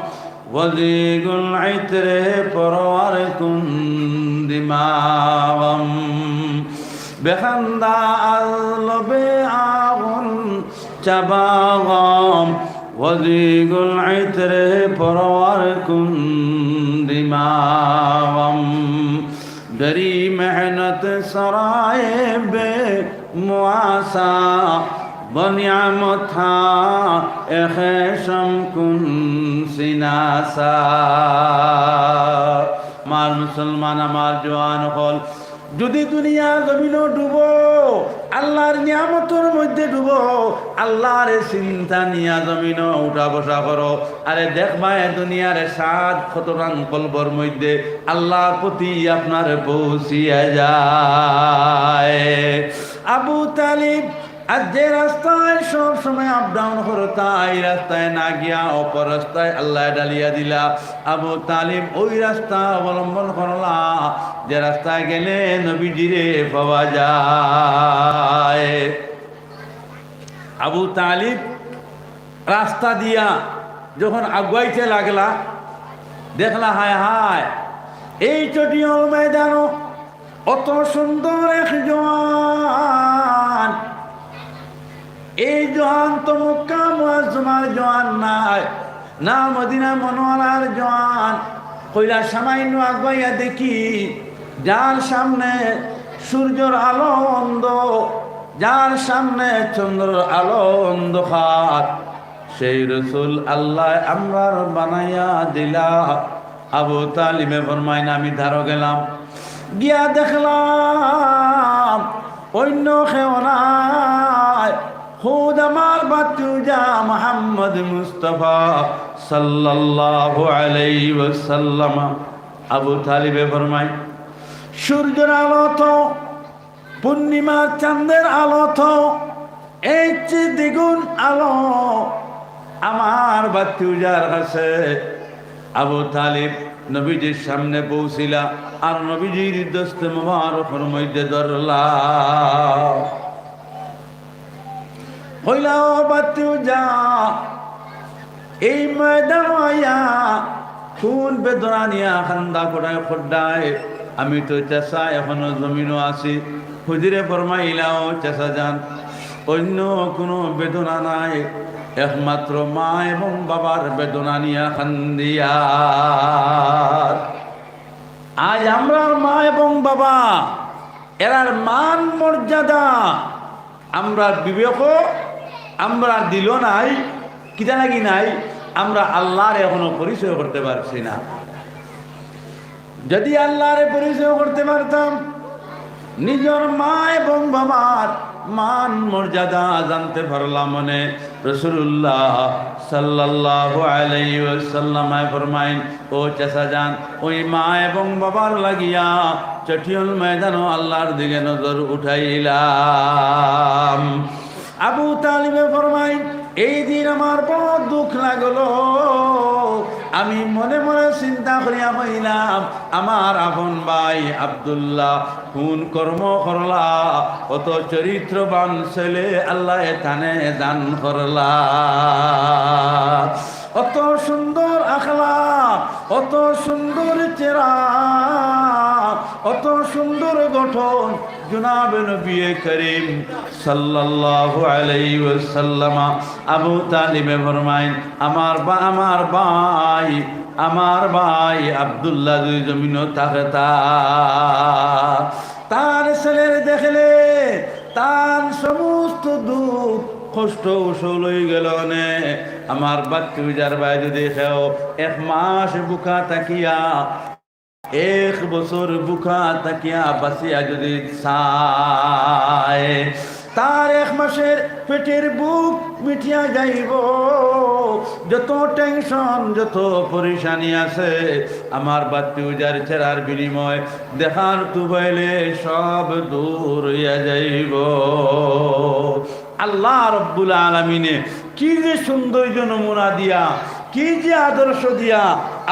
ওয়াজিগুল আইতরে পরওয়ার কুন দিমাগম। বেখান্দা লবে আগুন চাবাগম ওয়াজিগুল আইতরে পরওয়ার কুন দিমাগম। डरी मेहनत सराए बे मुआसा बनियामत था एखेशम कुन सिनासा। मार मुसलमान আমার জওয়ান হল, যদি দুনিয়া জমিন ডুবো, আল্লাহর নিয়ামতের মধ্যে ডুবো, আল্লাহর চিন্তা নিয়া জমিন উঠা বসা করো, আরে দেখবা দুনিয়ার সাত খতরান কলবর মধ্যে আল্লাহর প্রতি আপনার পৌঁছিয়া যায়। আবু তালিব আজ যে রাস্তায় সব সময় আপ ডাউন করতা, এই রাস্তায় না গিয়া অপর রাস্তায় আল্লাহ ডালিয়া দিলা। আবু তালিব ওই রাস্তা অবলম্বন করলা যে রাস্তায় গেলে নবীজিরে পাওয়া যায়। আবু তালিব রাস্তা দিয়া যখন আগুয়াইতে লাগলা, দেখলা হায় হায় এই চটিয়ল ময়দানও অত সুন্দর এক জওয়ান, এই জওয়ান তো মক্কা মুআজ্জমার জওয়ান নাই, না মদিনা মনোয়ারার জওয়ান। কইলা সামান্য আগুয়াইয়া দেখি, যার সামনে সূর্যের আলো অন্ধ, যার সামনে চন্দ্রের আলো অন্ধকার, সেই রসুল আল্লাহ আমরার বানাইয়া দিলা। আবু তালিবে ফরমায়, না আমি ধারো গেলাম, গিয়া দেখলাম অন্য কেউ নাই, খুদ আমার বাতুজা মুহাম্মদ মুস্তাফা সাল্লাল্লাহু আলাইহি ওয়াসাল্লাম। আবু তালিবে ফরমায়, সূর্যের আলো তো, পূর্ণিমার চাঁদের আলো তো এই চেয়ে দ্বিগুণ আলো আমার বাতুজার কাছে। আবু তালিব নবীজির সামনে পৌঁছিলা আর নবীজির দস্তে মুবারকের মধ্যে ধরলা। হইলা ও বাতুজা, এই ময়দান আয়া খুন বেদনা নিয়া খান্দা কোটায় খোড্ডায়, আমি তো চেষা এখনো জমিনও আছি। হুজুরে ফরমাইলা, ও চেষা যান, অন্য কোনো বেদনা নাই, একমাত্র মা এবং বাবার বেদনা নিয়া খান্দিয়া। আজ আমরা মা এবং বাবা এরার মান মর্যাদা আমরা বিবেক আমরা দিল নাই, কিতা নাকি নাই, আমরা আল্লাহর এখনো পরিচয় করতে পারছি না। যদি আল্লাহরে পরিচয় করতে পারতাম, নিজের মা এবং বাবার মান মর্যাদা জানতে পারলাম মনে। রাসূলুল্লাহ সাল্লাল্লাহু আলাইহি ওয়াসাল্লাম ফরমাইন, ও চাচা যান, ওই মা এবং বাবার লাগিয়া চটিয়ল ময়দানও আল্লাহর দিকে নজর উঠাইলাম। আবু তালিবে ফরমাইন, এই দিন আমার বড় দুঃখ লাগলো, আমি মনে মনে চিন্তা করিয়া কইলাম আমার আপন ভাই আব্দুল্লাহ কোন কর্ম করলা, অত চরিত্রবান ছেলে আল্লাহ তানে দান করলা, অত সুন্দর আখলাক, অত সুন্দর চেহারা, অত সুন্দর গঠন জনাবে নবী করিম সাল্লাল্লাহু আলাইহি ওয়াসাল্লাম। আবু তালিব ফরমাইন আমার ভাই আব্দুল্লাহ যদি জমিনও থাকতা, তার ছেলের দেখলে তার সমস্ত দুঃখ কষ্ট উসল গেল নে। আমার বাচ্চা ভাই যদি খেও 1 মাস বুকা তাকিয়া, 1 বছর বুকা তাকিয়া বাসিয়া যদি চায়, তার 1 মাসের পেটের বুক মিটিয়া যাইব। যত টেনশন যত পরেশানি আছে আমার বাচ্চা চেহারার বিনিময় দেখার তুবাইলে সব দূর হইয়া যাইব। আল্লাহ রব্বুল আলামিনে কি যে সৌন্দর্য নমুনা দিয়া, কি যে আদর্শ দিয়া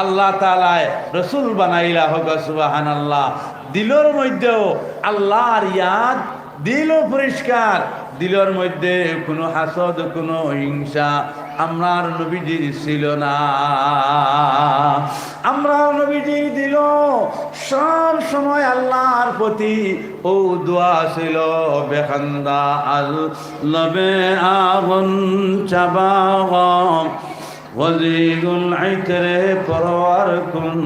আল্লাহ তাআলা রাসূল বানাইলা, হোক সুবহানাল্লাহ। দিলের মধ্যেও আল্লাহর ইয়াদ, দিলও পরিষ্কার, দিলের মধ্যে কোনো হাসদ কোনো হিংসা আমরার নবীজির ছিল না। আমরা নবীজির দিল সব সময় আল্লাহর প্রতি ও দোয়া ছিল বেখান্দা আল লবে আগুন চাবাগম ওয়াজিগুল আইতরে পরওয়ার কুন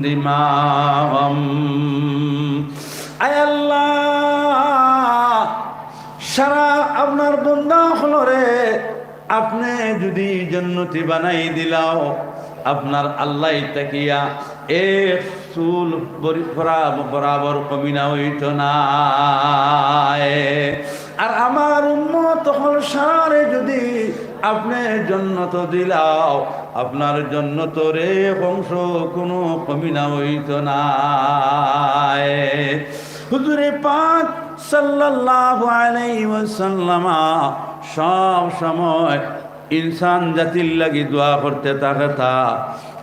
দিমাগম। আয় আল্লাহ, সারা আপনার বন্দা হলরে আপনি যদি জান্নাতি বানাই দিলাও, আপনার আল্লাহ তাকিয়া এক চুল বরাবর কমিনা হইত না। আর আমার উম্মত হল সারে যদি আপনি জান্নাত দিলাও, আপনার জান্নাতরে অংশ কোনো কমিনা হইত না। হুজুরে পাক সাল্লাল্লাহু আলাইহি ওয়াসাল্লাম সব সময় ইনসান জাতির লাগি দোয়া করতে থাকতা।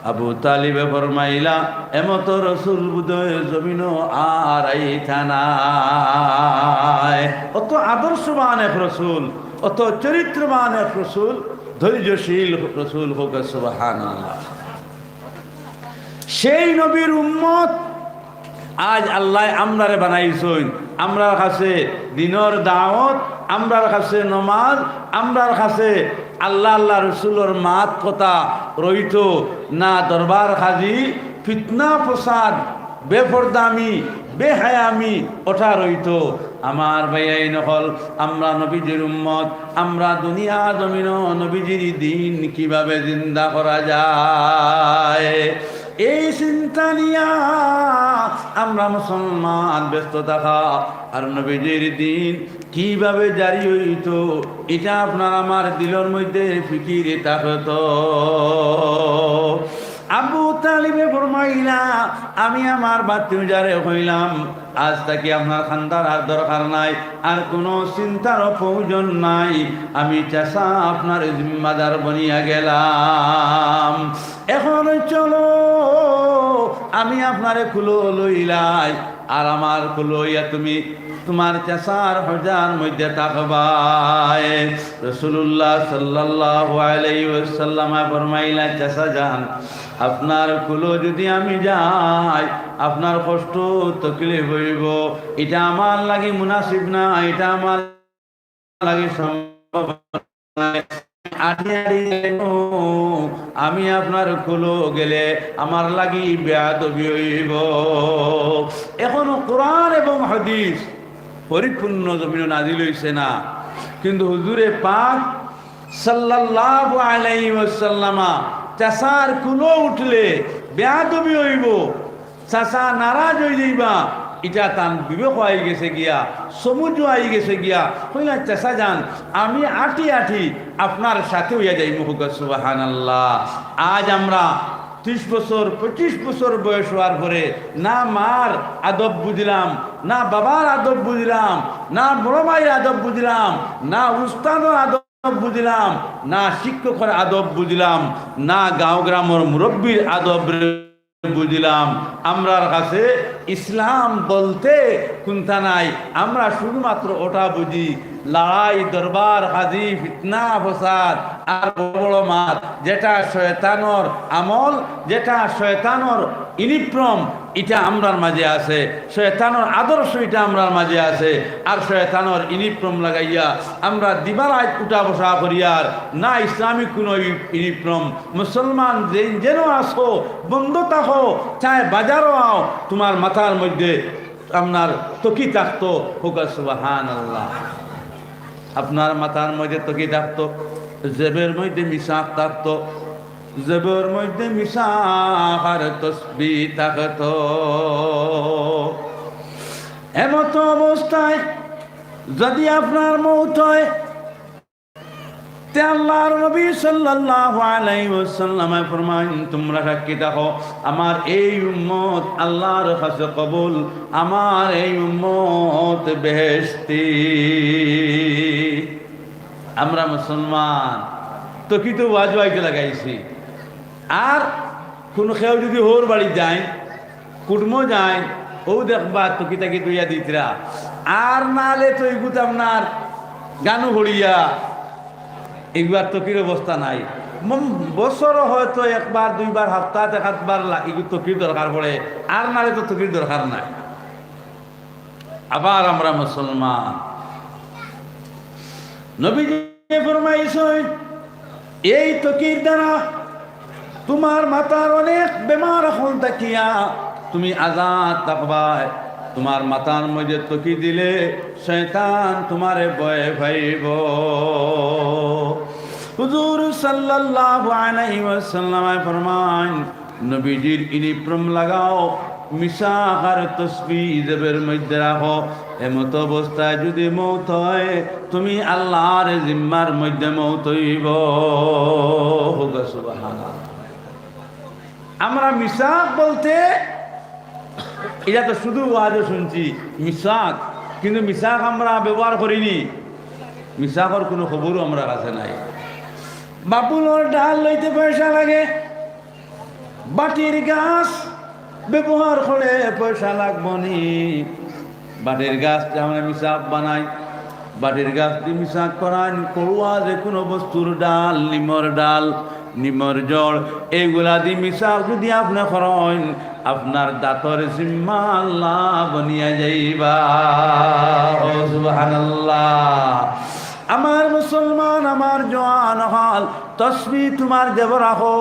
আবু তালিবে ফরমাইলা এমত রসুল বুধয় জমিনও আর আইতা নাই। অত আদর্শবান এক রসুল, অত চরিত্রবান এক রসুল, ধৈর্যশীল রসুল, হোক সুবহানাল্লাহ। সেই নবীর উম্মত আজ আল্লাহ আমরারে বানাইছেন। আমরার কাছে দিনের দাওয়াত, আমরার কাছে নমাজ, আমরার কাছে আল্লাহ আল্লাহ রসুলের মাত কথা রইত না। দরবার হাজি ফিতনা প্রসাদ বেফরদামি বেহায়ামি ওঠা রইত। আমার ভাইয়াই নকল আমরা নবীজির উম্মত, আমরা দুনিয়া জমিন নবীজির দিন কিভাবে জিন্দা করা যায় এই চিন্তা নিয়া আমরা মুসলমান ব্যস্ত থাকা। আর নবীজির দিন কিভাবে জারি হইত এটা আপনার আমার দিলের মধ্যে ফিকিরে থাকত। আবু তালিবে ফরমাইলা আমি আমার বাচ্চারে হইলাম আজ তাকে আপনার খান্দার আর দরকার নাই, আর কোনো চিন্তারও প্রয়োজন নাই। আমি চাষা আপনার জিম্মাদার বনিয়া গেলাম। এখন চলো আমি আপনারে খুলো লইলাই, আর আমার খুলো ইয়া তুমি তোমার চাষার হজার মধ্যে থাকবাই। রাসূলুল্লাহ সাল্লাল্লাহু আলাইহি ওয়াসাল্লাম ফরমাইলা চাষা যান, আপনার কুলো যদি আমি যাই আপনার কষ্ট তকলিফ হইব, এটা আমার লাগি মুনাসিব না, এটা আমার লাগি সম্ভব নয়। আমি আপনার কুলো গেলে আমার লাগি বেয়াদবি হইব। এখনো কোরআন এবং হাদিস পরিপূর্ণ জমিন নাজিল হইছে না, কিন্তু হুজুরে পাক সাল্লাল্লাহু আলাইহি ওয়াসাল্লাম চাষার কুলো উঠলে বেয়াদবি হইব, চাষা নারাজ হয়ে যাইবা, এটা তান বিবেক হয়ে গেছে গিয়া, সমুদ্র হয়ে গেছে গিয়া। হইলা চাষা যান আমি আটি আটি আপনার সাথে হইয়া যাই। মুহুক সুবহানাল্লাহ। আজ আমরা 30 বছর 25 বছর বয়স হওয়ার পরে না মার আদব বুঝলাম, না বাবার আদব বুঝলাম, না বড় ভাইয়ের আদব বুঝলাম, না উস্তাদের আদব বুঝলাম না, শিক্ষকের আদব বুঝলাম না, গাঁও গ্রামের মুরব্বীর আদব বুঝলাম। আমরার কাছে ইসলাম বলতে কোনটা নাই, আমরা শুধুমাত্র ওটা বুঝি লড়াই দরবার হাজি ফিতনা ফসাদ আর বড় মাত, যেটা শয়তানর আমল, যেটা শয়তানর ইউনিফর্ম, এটা আমরার মাঝে আছে, শয়তানর আদর্শ এটা আমরার মাঝে আছে। আর শয়তানর ইউনিফর্ম লাগাইয়া আমরা দিবারাত উঠা বসা করিয়ার না, ইসলামিক কোনো ইউনিফর্ম। মুসলমান যেন আসো, বন্ধ থাকো, চায় বাজারও আও, তোমার মাথার মধ্যে আপনার তকি থাকতো, হোক সুবহানাল্লাহ। আপনার মাথার মধ্যে তকি থাকতো, জেবের মধ্যে মিশাক থাকতো, জেবের মধ্যে মিশাক আর তসবিহ থাকতো। এমত অবস্থায় যদি আপনার মৌত হয়, তে আল্লাহর নবী সাল্লাল্লাহু আলাইহি ওয়াসাল্লাম ফরমান, তোমরা সাক্ষী থাকো আমার এই উম্মত আল্লাহর কাছে কবুল, আমার এই উম্মত বেহেশতি। আমরা মুসলমান তো কিন্তু ওয়াজ ওয়াইতে লাগাইছি। আর কোন কেউ যদি হোর বাড়ি যায়, কুটুমো যায়, ও দেখবা তো কি তাকে তুইয়া দিতরা। আর নালে তো এগুলো আপনার গানু ভরিয়া একবার তকির অবস্থা নাই। বছর হয়তো একবার দুইবার সপ্তাহে একবার তকির দরকার পড়ে, আর নালে তো তকির দরকার নাই। আবার আমরা মুসলমান, নবীজি ফরমাইছেন এই তকির দ্বারা তোমার মাথার অনেক বেমার এখন তাকিয়া তুমি আজাদ থাকবা। তোমার মাথার মধ্যে তকি দিলে শয়তান তোমারে ভয় পাইব। হুজুর সাল্লাল্লাহু আলাইহি ওয়াসাল্লাম ফরমান, নবীজির ইউনিফর্ম লাগাও, মিশাক আর তসবিহ জেবের মধ্যে রাখো। এমত অবস্থায় যদি মৌত হয়, তুমি আল্লাহর জিম্মার মধ্যে মৌত হইব। সুবহানাল্লাহ। আমরা মিশাক বলতে এটা তো শুধু ওয়াজও শুনছি মিশাক, কিন্তু মিশাক আমরা ব্যবহার করিনি, মিশাকর কোনো খবরও আমরা কাছে নাই। বাপুলোর ডাল লইতে পয়সা লাগে, বাটির গাছ ব্যবহার করে পয়সা লাগবনি। বাটির গাছ আমরা মিশাক বানাই, বাটির গাছ দিয়ে মিশাক করান। করুয়া যে কোনো বস্তুর ডাল, নিমর ডাল, নিমর জল, এইগুলা দিয়ে মিশাক যদি আপনি করেন, আপনার দাঁতর জিম্মা আল্লাহ বনিয়া যাইবা। সুবহানাল্লাহ। আমার মুসলমান, আমার জওয়ান হল তসবিহ তোমার দেব রাখো।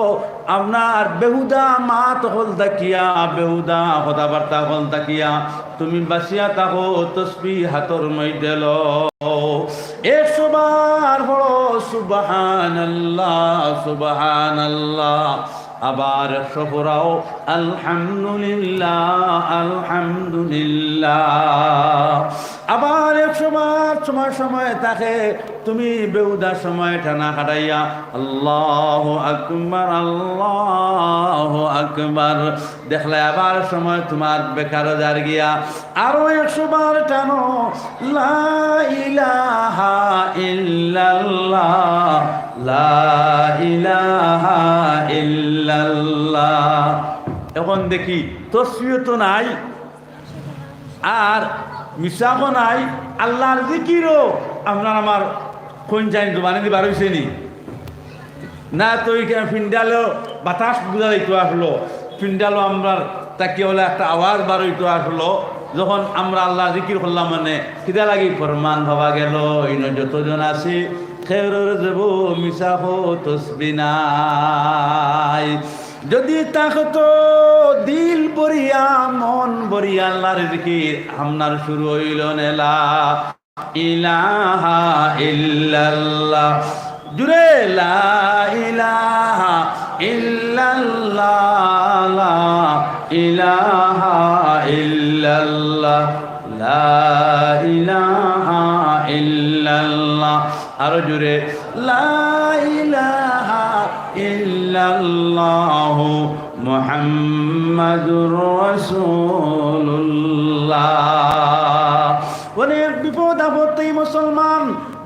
আপনার বেহুদা মাত হল তাকিয়া, বেহুদা কথাবার্তা হল তাকিয়া তুমি বাসিয়া থাকো, তসবিহ হাতর মধ্যে লও। 100 বার বলো সুবহানাল্লাহ, সুবহানাল্লাহ। আবার 100 পড়াও আলহামদুলিল্লাহ, আলহামদুলিল্লাহ। আবার 100 বার সময় সময় থাকে তুমি বেহুদা সময় টানা কাটাইয়া আল্লাহু আকবার, আল্লাহু আকবার দেখলে আবার সময় তোমার বেকার যার গিয়া আরো 100 বার টানো লা ইলাহা ইল্লাল্লাহ, লা ইলাহা ইল্লাল্লাহ। এখন দেখি তসবিহ তো নাই আর মিশাকও নাই, আল্লাহর জিকিরও আপনার আমার কোন চাই দোকানে দিয়ে বার হয়েছে নি না? তো ফিন্ডালেও বাতাস বুঝা দিতে আসলো, ফিন্ডালও আমরা তাকে হলে একটা আওয়াজ বার হইতে আসলো। যখন আমরা আল্লাহ জিকির করলাম মানে কিদা লাগি ফরমান ভাবা গেল, ইন যতজন আছি খেরর যাব মিশাহ তসবিহ নাই। যদি তাকতো দিল বরিয়া মন বরিয়া আল্লাহর জিকির আপনার শুরু হইল নেলা ইলাহা ইল্লাল্লাহ, জুড়ে লা ইলাহা ইল্লাল্লাহ, লা ইলাহা ইল্লাল্লাহ, লা ইলাহা ইল্লাল্লাহ। আরো জুড়ে লা ইলাহা ইল্লাল্লাহ মুহাম্মাদুর রাসূলুল্লাহ। অনেক বিপদ আপত্তি মুসলমান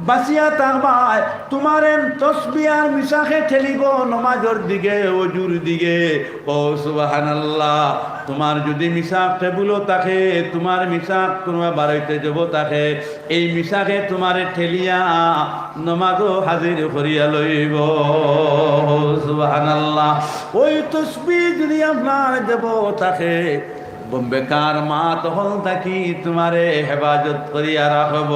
বাঁচিয়া থাকবাই, তোমার তসবিহ আর মিশাকে ঠেলিব নমাজের দিকে, ওজুর দিকে। ও সুবহানাল্লাহ, তোমার যদি মিশাক টেবুলও থাকে, তোমার মিশাক তোমার বাড়িতে যাব থাকে, এই মিশাকে তোমার ঠেলিয়া নমাজও হাজির করিয়া লইব। সুবহানাল্লাহ। ওই তসবিহ যদি আপনার যাব থাকে, বেকার মা তখন থাকি তোমারে হেফাজত করিয়া রাখব।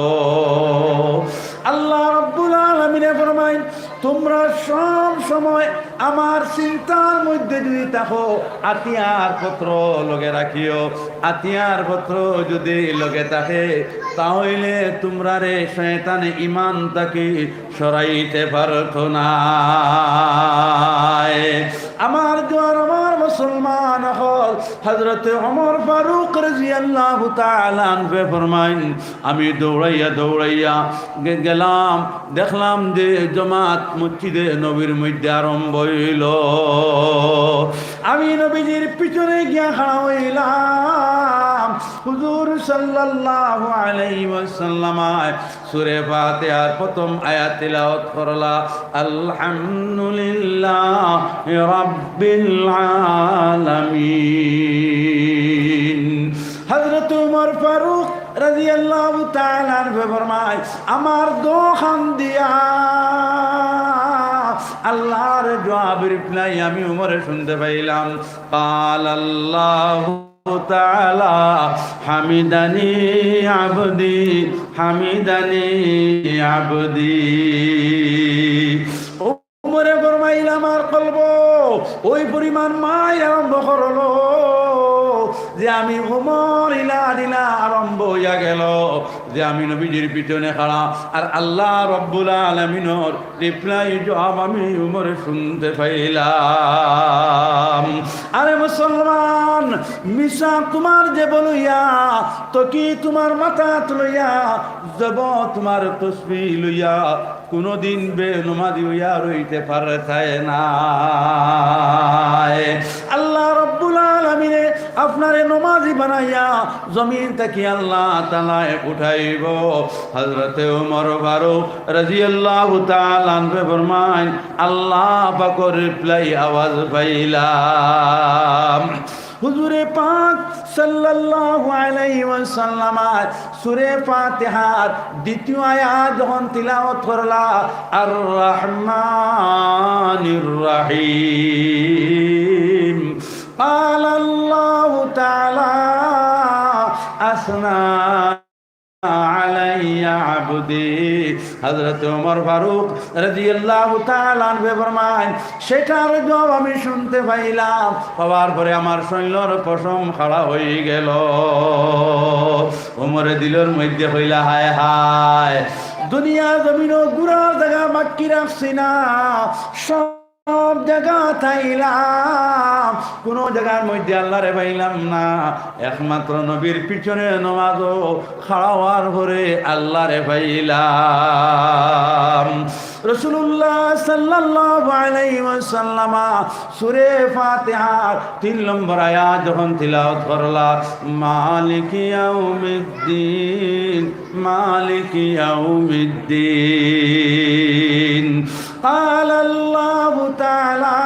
আল্লাহ রাব্বুল আলামিনে ফরমাইন, তোমরা সব সময় আমার চিন্তার মধ্যে যদি থাকো, আতিয়ার পত্র লগে রাখিও। আতিয়ার পত্র যদি লগে থাকে, তাহলে তোমরা রে শয়তানে ইমান তাকে সরাইতে পারতো না। আমার জোয়ার আমার মুসলমান হল, হযরতে ওমর ফারুক রাদিয়াল্লাহু তাআলা আনহু ফরমাইন, আমি দৌড়াইয়া গেলাম, দেখলাম যে জামাত মসজিদে নবীর মধ্যে আরম্ভ হইল। আমি নবীজির পিছনে গিয়া খাড়া হইলাম। হুজুর সাল্লাল্লাহু আলাইহি ওয়াসাল্লাম সূরা ফাতিহার প্রথম আয়াত তিলাওয়াত করলা, আলহামদুলিল্লাহি রাব্বিল আলামিন। হযরত ওমর ফারুক রাদিয়াল্লাহু তাআলা আনহু ফরমায়, আমার দোহান দিয়া আল্লাহর জবাব রিপ্লাই আমি ওমরে শুনতে পাইলাম। قال الله تعالى حمدني عبدي حمدني عبدي। ওমরে ফরমাইলাম, আমার কলব ওই পরিমাণ মাই আরম্ভ করলো যে আমি ওমর ইলা দিলা আরম্ভ হইয়া গেল, যে আমি নবীজির পিছনে খাড়া, আর আল্লাহ রব্বুল আলামিনের রিপ্লাই জবাব আমি ওমরে শুনতে পাইলাম। আরে মুসলমান, মিশা তোমার যে বলইয়া তো কি তোমার মাথা তুলইয়া যাব, তোমার তসবিহ লইয়া কোনদিন বেনমাজি হইয়া রইতে পারে না। আল্লাহ রব্বুল আলামিনে আপনারে নমাজি বানাইয়া জমিন থেকে আল্লাহ তাআলা উঠাইব। হযরতে ওমর ফারুক রাদিয়াল্লাহু তাআলা আনহু ফরমান, আল্লাহ পাকের রিপ্লাই আওয়াজ পাইলাম। হুজুরে পাক সাল্লাল্লাহু আলাইহি ওয়াসাল্লাম সূরা ফাতিহার দ্বিতীয় আয়াত যখন তিলাওয়াত করলা, আর রহমানির রহিম, قال الله تعالى أثنى علي عبدي। হযরত ওমর ফারুক রাদিয়াল্লাহু তাআলা আনহু ফরমায়, সেটার জবাব আমি শুনতে পাইলাম। পাওয়ার পরে আমার শৈলর পশম খাড়া হয়ে গেল। ওমরে দিলের মধ্যে হইলা, হায় হায়, দুনিয়া জমিন গুড়ার জায়গা বাকি রাখছি না, সব জায়গা থাইলাম, কোন জায়গার মধ্যে আল্লাহ রে পাইলাম না। একমাত্র নবীর পিছনে নামাজও খাওয়ার পরে আল্লাহ রে পাইলাম। রাসূলুল্লাহ সাল্লাল্লাহু আলাইহি ওয়াসাল্লাম সূরা ফাতিহার 3 নম্বর আয়াত যখন তিলাওয়াত করলা, মালিকি ইয়াউমিদ্দিন মালিকি ইয়াউমিদ্দিন, قال الله تعالى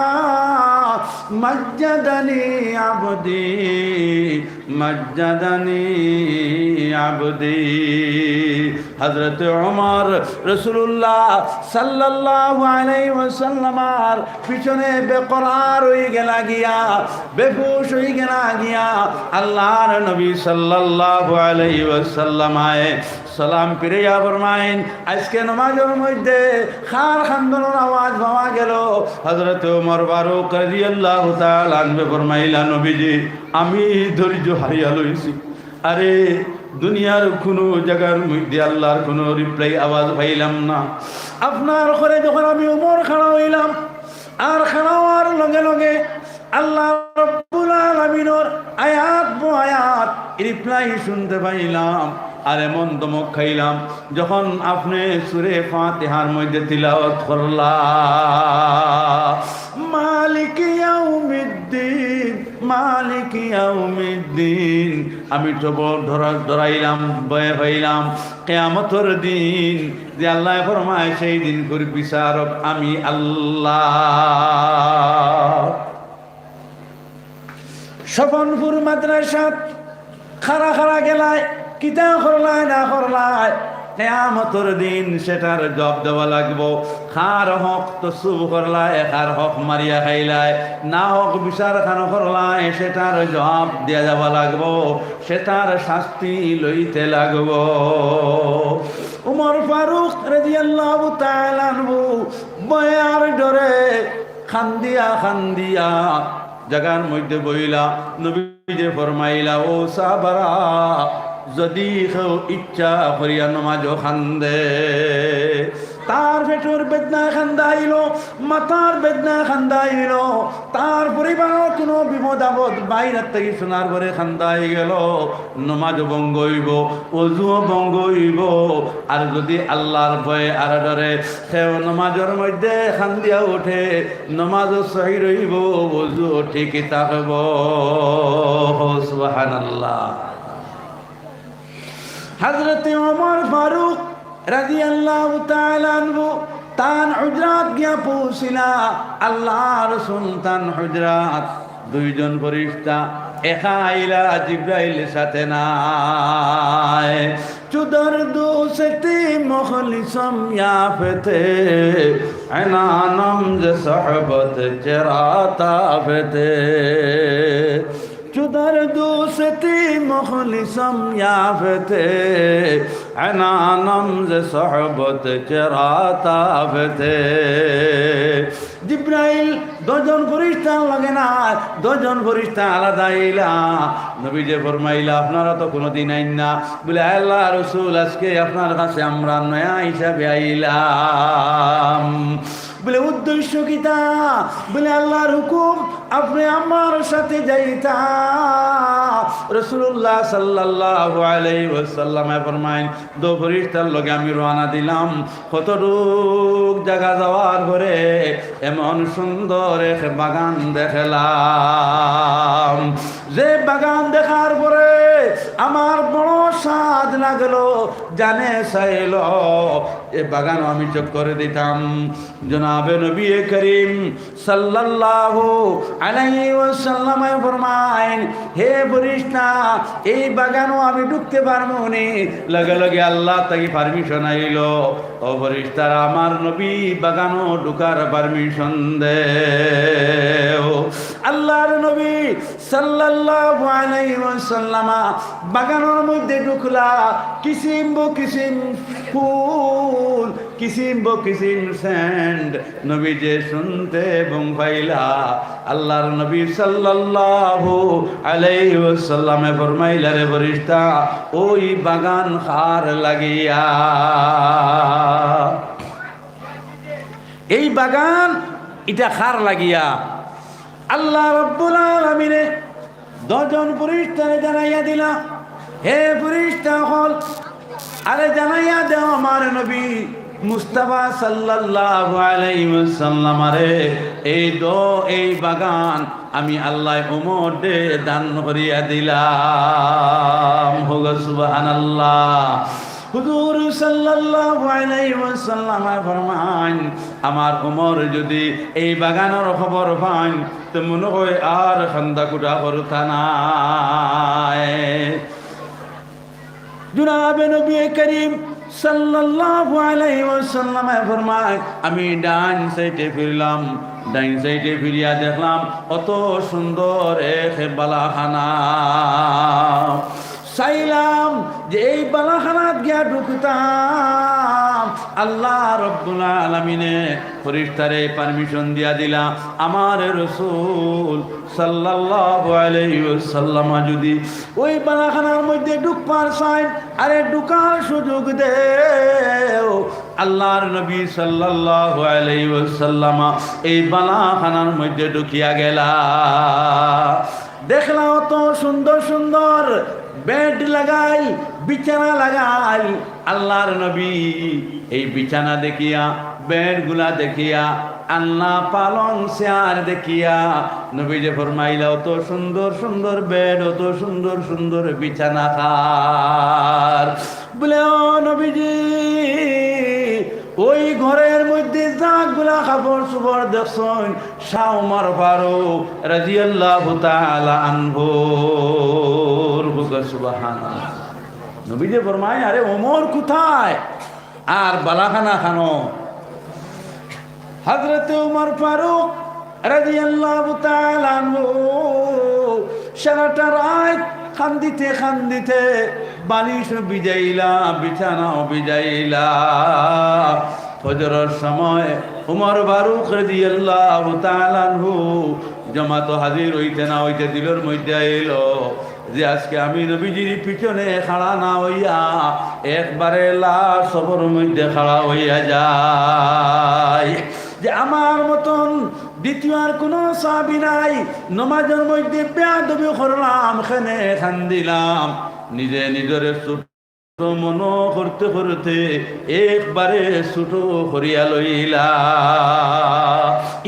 مجدني عبدي مجدني عبدي। হযরত ওমর রাসূলুল্লাহ সাল্লাল্লাহু আলাইহি ওয়াসাল্লামের পিছনে বেকরার হয়ে গেলা গিয়া, বেহুশ হয়ে গেলা গিয়া আল্লাহর নবী সাল্লাল্লাহু আলাইহি ওয়াসাল্লাম সালাম ফিরিয়া ফরমাইন, আজকে নামাজের মধ্যে খার খান্দনের আওয়াজ পাওয়া গেল। হযরত ওমর ফারুক রাদিয়াল্লাহু তাআলা আনহু ফরমাইলা, নবীজি আমি ধৈর্য হারিয়া লইছি। আরে দুনিয়ার কোনো জায়গার মধ্যে আল্লাহর কোনো রিপ্লাই আওয়াজ পাইলাম না। আপনার ঘরে যখন আমি ওমর খাড়া হইলাম, আর খাড়া হওয়ার লগে লগে আল্লাহ রাব্বুল আলামিনের আয়াত আয়াত রিপ্লাই শুনতে পাইলাম। আর এমন দমক খাইলাম যখন আপনি সূরা ফাতিহার মধ্যে তিলাওয়াত করলা, মালিকি ইয়াউমিদ্দিন মালিকি ইয়াউমিদ্দিন, আমি তো ধরাইলাম, ভয় হইলাম কিয়ামতের দিন যে আল্লাহ ফরমায় সেই দিন করে বিচারক আমি আল্লাহ। স্বপনপুর মাদ্রাসা খারা খারা গেলায় কিতা করলায় না করলায় কিয়ামতের দিন সেটার জবাব দেওয়া লাগবো। খার হক তো সুব করলায়, খার হক মারিয়া খাইলায়, না হক বিচার খান করলায় সেটার জবাব দিয়া যাওয়া লাগবো, সেটার শাস্তি লইতে লাগবো। উমর ফারুক রাদিয়াল্লাহু তাআলা আনহু বয়ার ডরে খান্দিয়া খান্দিয়া জাগার মধ্যে বইলা নবীজি ফরমাইলা, ও সাহাবারা যদি কেউ ইচ্ছা করিয়া নমাজ খান্দে, তার পেটের বেদনা খান্দাইল, মাথার বেদনা খান্দাইল, তার পরিবারের কোনো বিপদ আপদ বাইরের থেকে শোনার পরে খান্দাই গেল, নমাজ ভঙ্গ হইব, অজুও ভঙ্গ হইব। আর যদি আল্লাহর ভয়ে আর ডরে সেও নমাজের মধ্যে খান্দিয়া ওঠে, নমাজও সহি রইব, অজুও ঠিকই থাকব। সুবহানাল্লাহ। হযরত ওমর ফারুক রাদিয়াল্লাহু তাআলা আনহু তান হুজরাত গিয়া পৌঁছিলা। আল্লাহ রাসূল তান হুজরাত দুইজন ফেরেশতা একা আইলা, জিবরাইল সাথে নাই। চুদর দুসতি মুখলিসম ইয়াফতে আনানম যে সহবত চরাতা ফতে, চুদর দুসতি মুখলিসম ইয়াফতে আনানম যে সহবত চরাতা ফতে। জিবরাইল দুজন ফেরেশতা লাগে না, দুজন ফেরেশতা আলাদা আইলা। নবীজি ফরমাইলা, আপনারা তো কোনোদিন আইন না। বলে আল্লাহ রাসূল আজকে আপনার কাছে আমরা নয়া হিসাবে আইলাম। বলে উদ্দেশ্য কিতা? বলে আল্লাহর হুকুম, আপনি আমার সাথে যাইতা। রাসূলুল্লাহ সাল্লাল্লাহু আলাইহি ওয়াসাল্লাম ফরমাইন, দো ফেরেশতার লগে আমি রওনা দিলাম। কতটুক জায়গা যাওয়ার পরে এমন সুন্দর এক বাগান দেখলাম, যে বাগান দেখার পরে আমার বড় স্বাদ লাগলো, জানে চাইল এ বাগান আমি চোখ করে দিতাম। জনাবে নবী করিম সাল্লাল্লাহু আলাইহি ওয়াসাল্লাম ফরমাইন, হে ফেরেশতা, এই বাগানও আমি ঢুকতে পারবো নি। লগে লগে আল্লাহ তাকে পারমিশন আইল, ও ফেরেশতারা আমার নবী বাগানও ঢুকার পারমিশন দে। আল্লাহর নবী সাল্লাল্লাহু আলাইহি ওয়াসাল্লাম বাগানের মধ্যে ঢুকলা। কিসিম বো কিসিম ফুল, কিসিম বো কিসিম সেন্ট নবী যে শুনতে এবং পাইলা। আল্লাহর নবী সাল্লাল্লাহু আলাইহি ওয়াসাল্লামে ফরমাইলা, রে ফেরেশতা, ওই বাগান খার লাগিয়া, এই বাগান এটা খার লাগিয়া আল্লাহ রাব্বুল আলামিনে দুজন ফেরেশতারে জানাইয়া দিলা, হে ফেরেশতা হল, আরে জানাইয়া দাও আমার নবী মুস্তাফা সাল্লাল্লাহু আলাইহি ওয়াসাল্লাম রে, এই বাগান আমি আল্লাহ ওমর দে দান করিয়া দিলাম। হোক সুবহানাল্লাহ। হুজুর সাল্লাল্লাহু আলাইহি ওয়াসাল্লাম ফরমান, আমার ওমর যদি এই বাগানের খবর পান তো মনে হয় আর খান্দা কুটা করতা না। জনাবে নবী করিম সাল্লাল্লাহু আলাইহি ওয়াসাল্লাম ফরমান, আমি ডান সাইডে ফিরলাম, ডাইন সাইডে ফিরিয়া দেখলাম অত সুন্দর এক বালাখানা। চাইলাম যে এই বালাখানাত গিয়া ঢুকতাম, আল্লাহ রব্বুল আলামিনে ফেরেশতারে পারমিশন দিয়া দিলা। আমার রাসূল সাল্লাল্লাহু আলাইহি ওয়াসাল্লাম যদি ওই বালাখানার মধ্যে ঢুকবার চাই, আরে ঢুকার সুযোগ দেও। আল্লাহর নবী সাল্লাল্লাহু আলাইহি ওয়াসাল্লাম এই বালাখানার মধ্যে ঢুকিয়া গেলা। দেখলা অত সুন্দর সুন্দর বেড লাগাই, বিছানা লাগাই। আল্লাহর নবী এই বিছানা দেখিয়া, বেড গুলা দেখিয়া আল্লাহ পালং চেয়ার দেখিয়া নবীজি ফরমাইলা অত সুন্দর সুন্দর বেড, অত সুন্দর সুন্দর বিছানা খার। বলে ও নবীজি, ওই ঘরের মধ্যে যাগুলা কাপড় চোপড় দেখছেন শাহ ওমর ফারুক রাদিয়াল্লাহু তাআলা আনহু। সুবহানাল্লাহ। নবীজি ফরমায়, আরে ওমর কোথায় আর বালাখানা খানো? হযরত ওমর ফারুক রাদিয়াল্লাহু তাআলা আনহু সারাটা রাত কান্দিতে কান্দিতে বালিশ বিজাইলা, বিছানাও বিজাইলা। ফজরের সময় ওমর ফারুক রাদিয়াল্লাহু তাআলা আনহু জামাত হাজির হইতে না হইতে দিলের মধ্যে এলো যে আজকে আমি নবীজির পিছনে খাড়া না হইয়া একবারে লাশ সবর মধ্যে খাড়া হইয়া যায়। যে আমার মতন দ্বিতীয় আর কোনো সাহাবী নাই, নমাজের মধ্যে বেয়াদবি করলাম, খানে খান দিলাম, নিজে নিজের ছোট মনো করতে করতে একবারে ছোট করিয়া লইলা।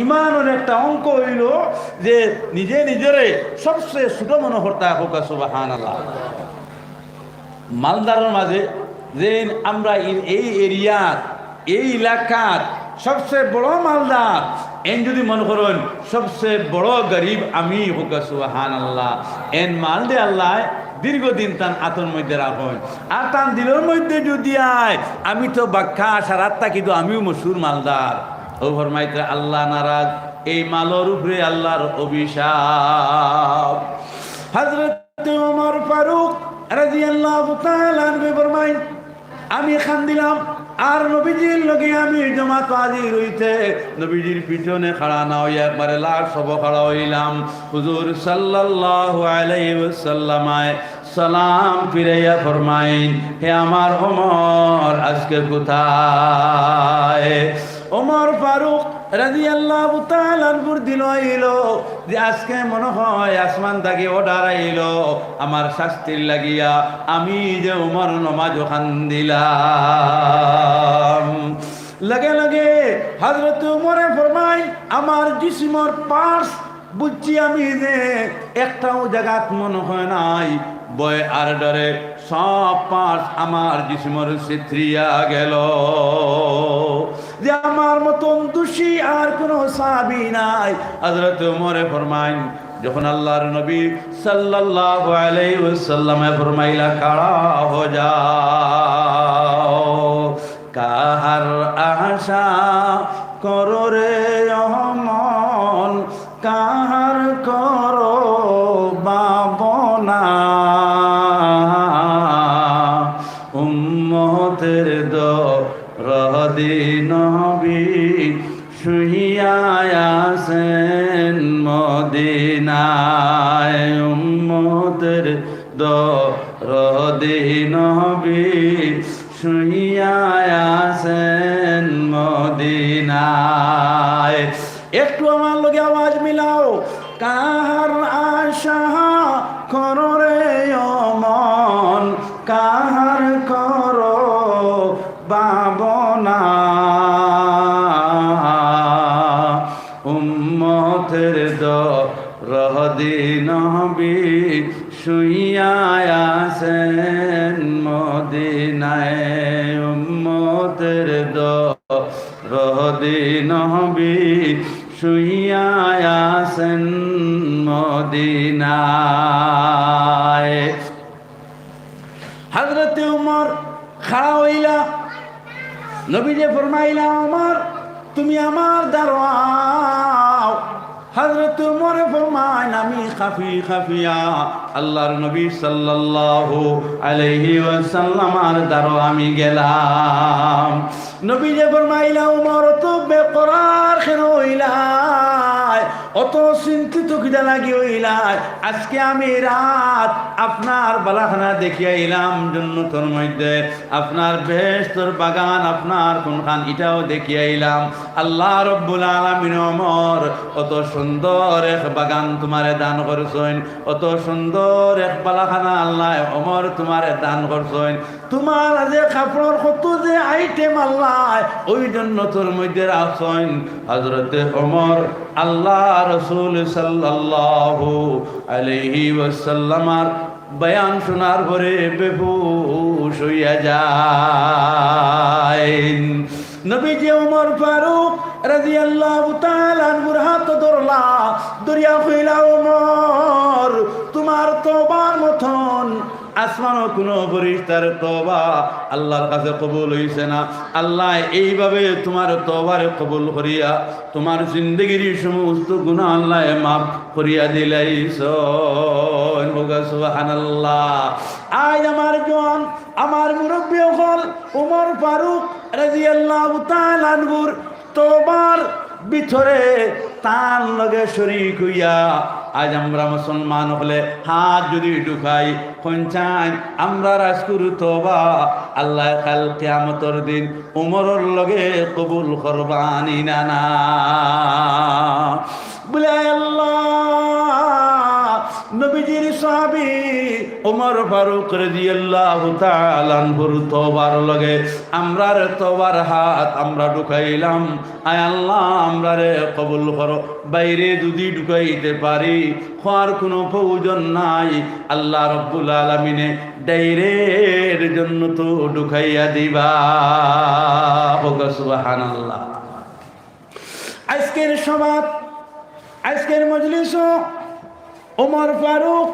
ইমানের একটা অঙ্ক হইল যে নিজে নিজেরে সবচেয়ে ছোট মনে করতে হোক। সুবহানাল্লাহ। মালদারের মাঝে যে আমরা এই এরিয়ার এই এলাকার সবচেয়ে বড় মালদার, এন যদি মনে করেন সবচেয়ে বড় গরিব আমি হোক। সুবহানাল্লাহ। এন মাল দে আল্লাহ দীর্ঘদিন তান আতর মধ্যে রাখেন, আর তান দিলের মধ্যে যদি আয় আমি তো বাক্কা সারাত্তা, কিন্তু আমিও মশুর মালদার। ও ফরমাইতে আল্লাহ নারাজ, এই মালর উপরে আল্লাহর অভিশাপ। হযরত ওমর ফারুক রাদিয়াল্লাহু তাআলা আনহু ফরমাই, আমি খান দিলাম আর নবীজির লগে আমি জামাত হাজির হইতে নবীজির পিছনে খাড়া না হইয়া একবারে লাশ সব খাড়া হইলাম। হুজুর সাল্লাল্লাহু আলাইহি ওয়াসাল্লামায় সালাম ফিরাইয়া ফরমাইন, হে আমার ওমর আজকে কোথায়? ওমর ফারুক রাদিয়াল্লাহু তাআলা আনহুর দিল আইলো যে আজকে মনে হয় আসমান থেকে অর্ডার আইলো আমার শাস্তির লাগিয়া, আমি যে ওমর নমাজ খান দিলাম। লগে লগে হযরত ওমরে ফরমাই, আমার জিসমর পার্স বুঝছি আমি যে একটাও জায়গাত মনে হয় নাই, বয় আর ডরে সব পার্স আমার জিসমর ছিত্রিয়া গেল। যে আমার মতন দোষী আর কোনো সাহাবী নাই। হযরত ওমরে ফরমাইন, যখন আল্লাহর নবী সাল্লাল্লাহু আলাইহি ওয়াসাল্লাম ফরমাইলা কাড়া হো যাও, কাহার আশা করো রে অমন, কাহার করো বাবনা, উম্মতের দরদি নবী শুইয়া আছেন মদিনায়, উম্মতের দরদি নবী শুইয়া আছেন মদিনায়। একটু আমার লগে আওয়াজ মিলাও, কাহার আশা করো রে অমন, কাহার করো বাবনা, উম্মতের দরদি নবী শুইয়া আছেন মদিনায়, উম্মতের দরদি নবী শুইয়া আছেন মদিনায়। হযরত ওমর খাড়া হইলা, নবীজি ফরমাইলা, ওমর তুমি আমার দাঁড়াও। হযরত ওমর ফরমান, আমি খাফি খাফিয়া আল্লাহর নবী সাল্লাল্লাহু আলাইহি ওয়াসাল্লামের দ্বারা আমি গেলাম। নবীজি ফরমাইলা, ওমর তো বেকরার কেন হইলাই, অত চিন্তিত কিটা লাগি হইলাই? আজকে আমি রাত আপনার বালাখানা দেখিয়া এলাম জান্নাতের মধ্যে, আপনার বেহেশতের বাগান আপনার কোনখান এটাও দেখিয়া এলাম। আল্লাহ রব্বুল আলামিন ওমর অত সুন্দর এক বাগান তোমারে দান করছেন, অত সুন্দর এক বালাখানা আল্লাহ ওমর তোমারে দান করছেন। তোমার যে কাপড়ের কত যে আইটেম আল্লাহ ওই জন্য তোর মধ্যে রাখছেন হযরতে ওমর আল্লাহ রাসূল সাল্লাল্লাহু আলাইহি ওয়াসাল্লামার বয়ান শোনার পরে বেহুশ হইয়া যায়। নবীজি ওমর ফারুক রাদিয়াল্লাহু তাআলা আনহুর হাত ধরলা, দরিয়া কইলা ওমর তোমার তওবার মতন আসমানও কোনো ফেরেশতার তওবা আল্লাহর কাছে কবুল হইছে না। আল্লাহ এইভাবে তোমার তওবার কবুল করিয়া তোমার জিন্দেগির সমস্ত গুনাহ আল্লাহ মাফ করিয়া দিলাইছ। সুবহানাল্লাহ। আজ আমার জন আমার মুরব্বী হল ওমর ফারুক রাদিয়াল্লাহু তাআলা আনহুর তওবার ভিতরে তার লগে শরীক হইয়া আজ আমরা মুসলমান হলে হাত যদি ঢুকাই পঞ্চান আমরা রাজকুর তওবা আল্লাহ কাল কিয়ামতের দিন ওমরের লগে কবুল করবানি না না বলে আল্লাহ। নবীজির সাহাবী ওমর ফারুক রাদিয়াল্লাহু তাআলা আনহুর তওবার লগে আমরার তওবার হাত আমরা ঢুকাইলাম। আয় আল্লাহ আমরারে কবুল করো। বাইরে যদি ঢুকাইতে পারি খাওয়ার কোনো প্রয়োজন নাই, আল্লাহ রব্বুল আলামিনে ডাইরের জন্য তো ঢুকাইয়া দিবা। সুবহানাল্লাহ। আজকের সভা আজকের মজলিস ওমর ফারুক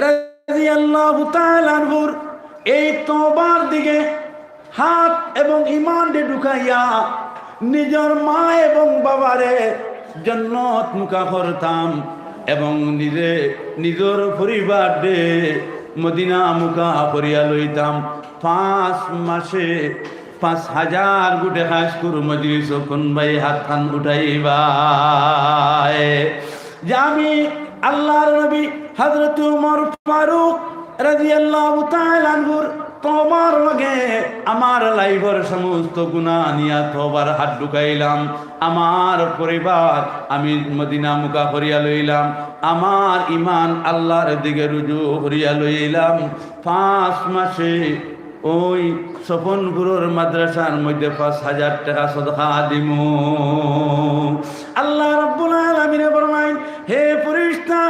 রাদিয়াল্লাহু তাআলা আনহুর এই তওবার দিকে হাত এবং ঈমান দিয়ে ঢুকাইয়া নিজের মা এবং বাবারে জান্নাত মুখা করতাম এবং নিজের পরিবার দে মদিনা মুখা করিয়া লইতাম। 5 মাসে 5000 গুটে হাস করু মজলিস কোন ভাই হাত খান উঠাইবা যে আমি আল্লাহর নবী হযরত ওমর ফারুক রাদিয়াল্লাহু তাআলা আনহুর তওবার লগে আমার লাইফের সমস্ত গুনাহ নিয়া তওবার হাত ঢুকাইলাম। আমার পরিবার আমি মদিনা মুখা করিয়া লইলাম। আমার ঈমান আল্লাহর দিকে রুজু করিয়া লইলাম। 5 মাসে ওই স্বপনপুরের মাদ্রাসার মধ্যে 5000 টাকা সদকা দিমু। আল্লাহ রাব্বুল আলামিন ফরমায় হে ফেরেশতা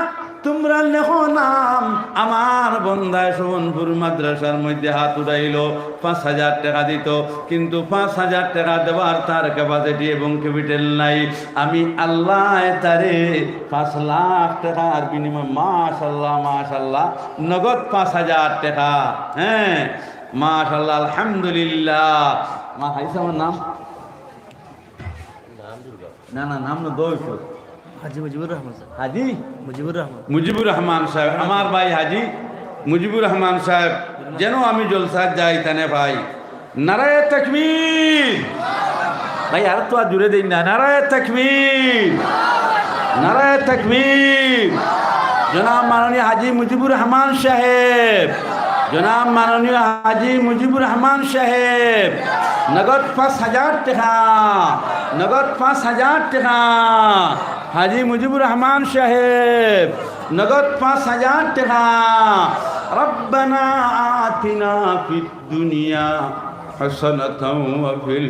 তোমরা লেখো নাম আমার বন্দায় স্বপনপুর মাদ্রাসার মধ্যে হাত উঠাইল 5000 টাকা দিত, কিন্তু 5000 টাকা দেওয়ার তার ক্যাপাসিটি এবং ক্যাপিটাল নাই। আমি আল্লাহ তারে 5 লাখ টাকার বিনিময়ে মাশাআল্লাহ মাশাআল্লাহ নগদ 5000 টাকা। হ্যাঁ মাশাআল্লাহ আলহামদুলিল্লাহ। মা হাইসা আমার নাম না না নাম না দোষ হাজি মুজিবুর রহমান সাহেব। হাজি মুজিবুর রহমান সাহেব আমার ভাই হাজি মুজিবুর রহমান সাহেব যেন আমি জলসা যাই তানে ভাই। নারায়ে তাকবীর ভাই আর তো জুড়ে দেই না। নারায়ে তাকবীর নারায়ে তাকবীর। জনাব মাননীয় হাজি মুজিবুর রহমান সাহেব জনাব মাননীয় হাজি মুজিবুর রহমান সাহেব নগদ 5000 টাকা নগদ 5000 টাকা। হাজি মুজিবুর রহমান সাহেব নগদ 5000 টাকা। রব্বানা আতিনা ফিদ দুনিয়া হাসানাতাও ওয়া ফিল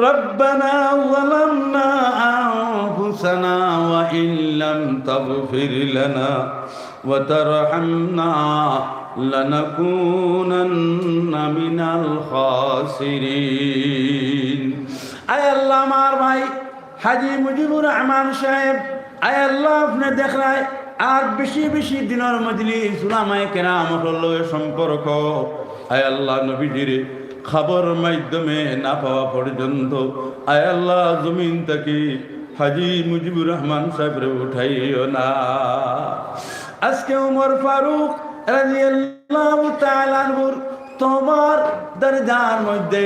ربنا ظلمنا أنفسنا وإن لم تغفر لنا وترحمنا لنكونن من الخاسرين। আয় আল্লাহ আমার ভাই হাজি মুজিবুর রহমান সাহেব আয় আল্লাহ আপনি দেখলাই আর বেশি বেশি দিনের মজলিস উলামায়ে কেরামের লগে সম্পর্ক আয় আল্লাহ নবীজির খবর মাধ্যমে না পাওয়া পর্যন্ত আয় আল্লাহ জমিন থেকে হাজি মুজিবুর রহমান সাহেবরে উঠাইও না। আজকে ওমর ফারুক রাদিয়াল্লাহু তাআলা আনহুর তওবার দরজার মধ্যে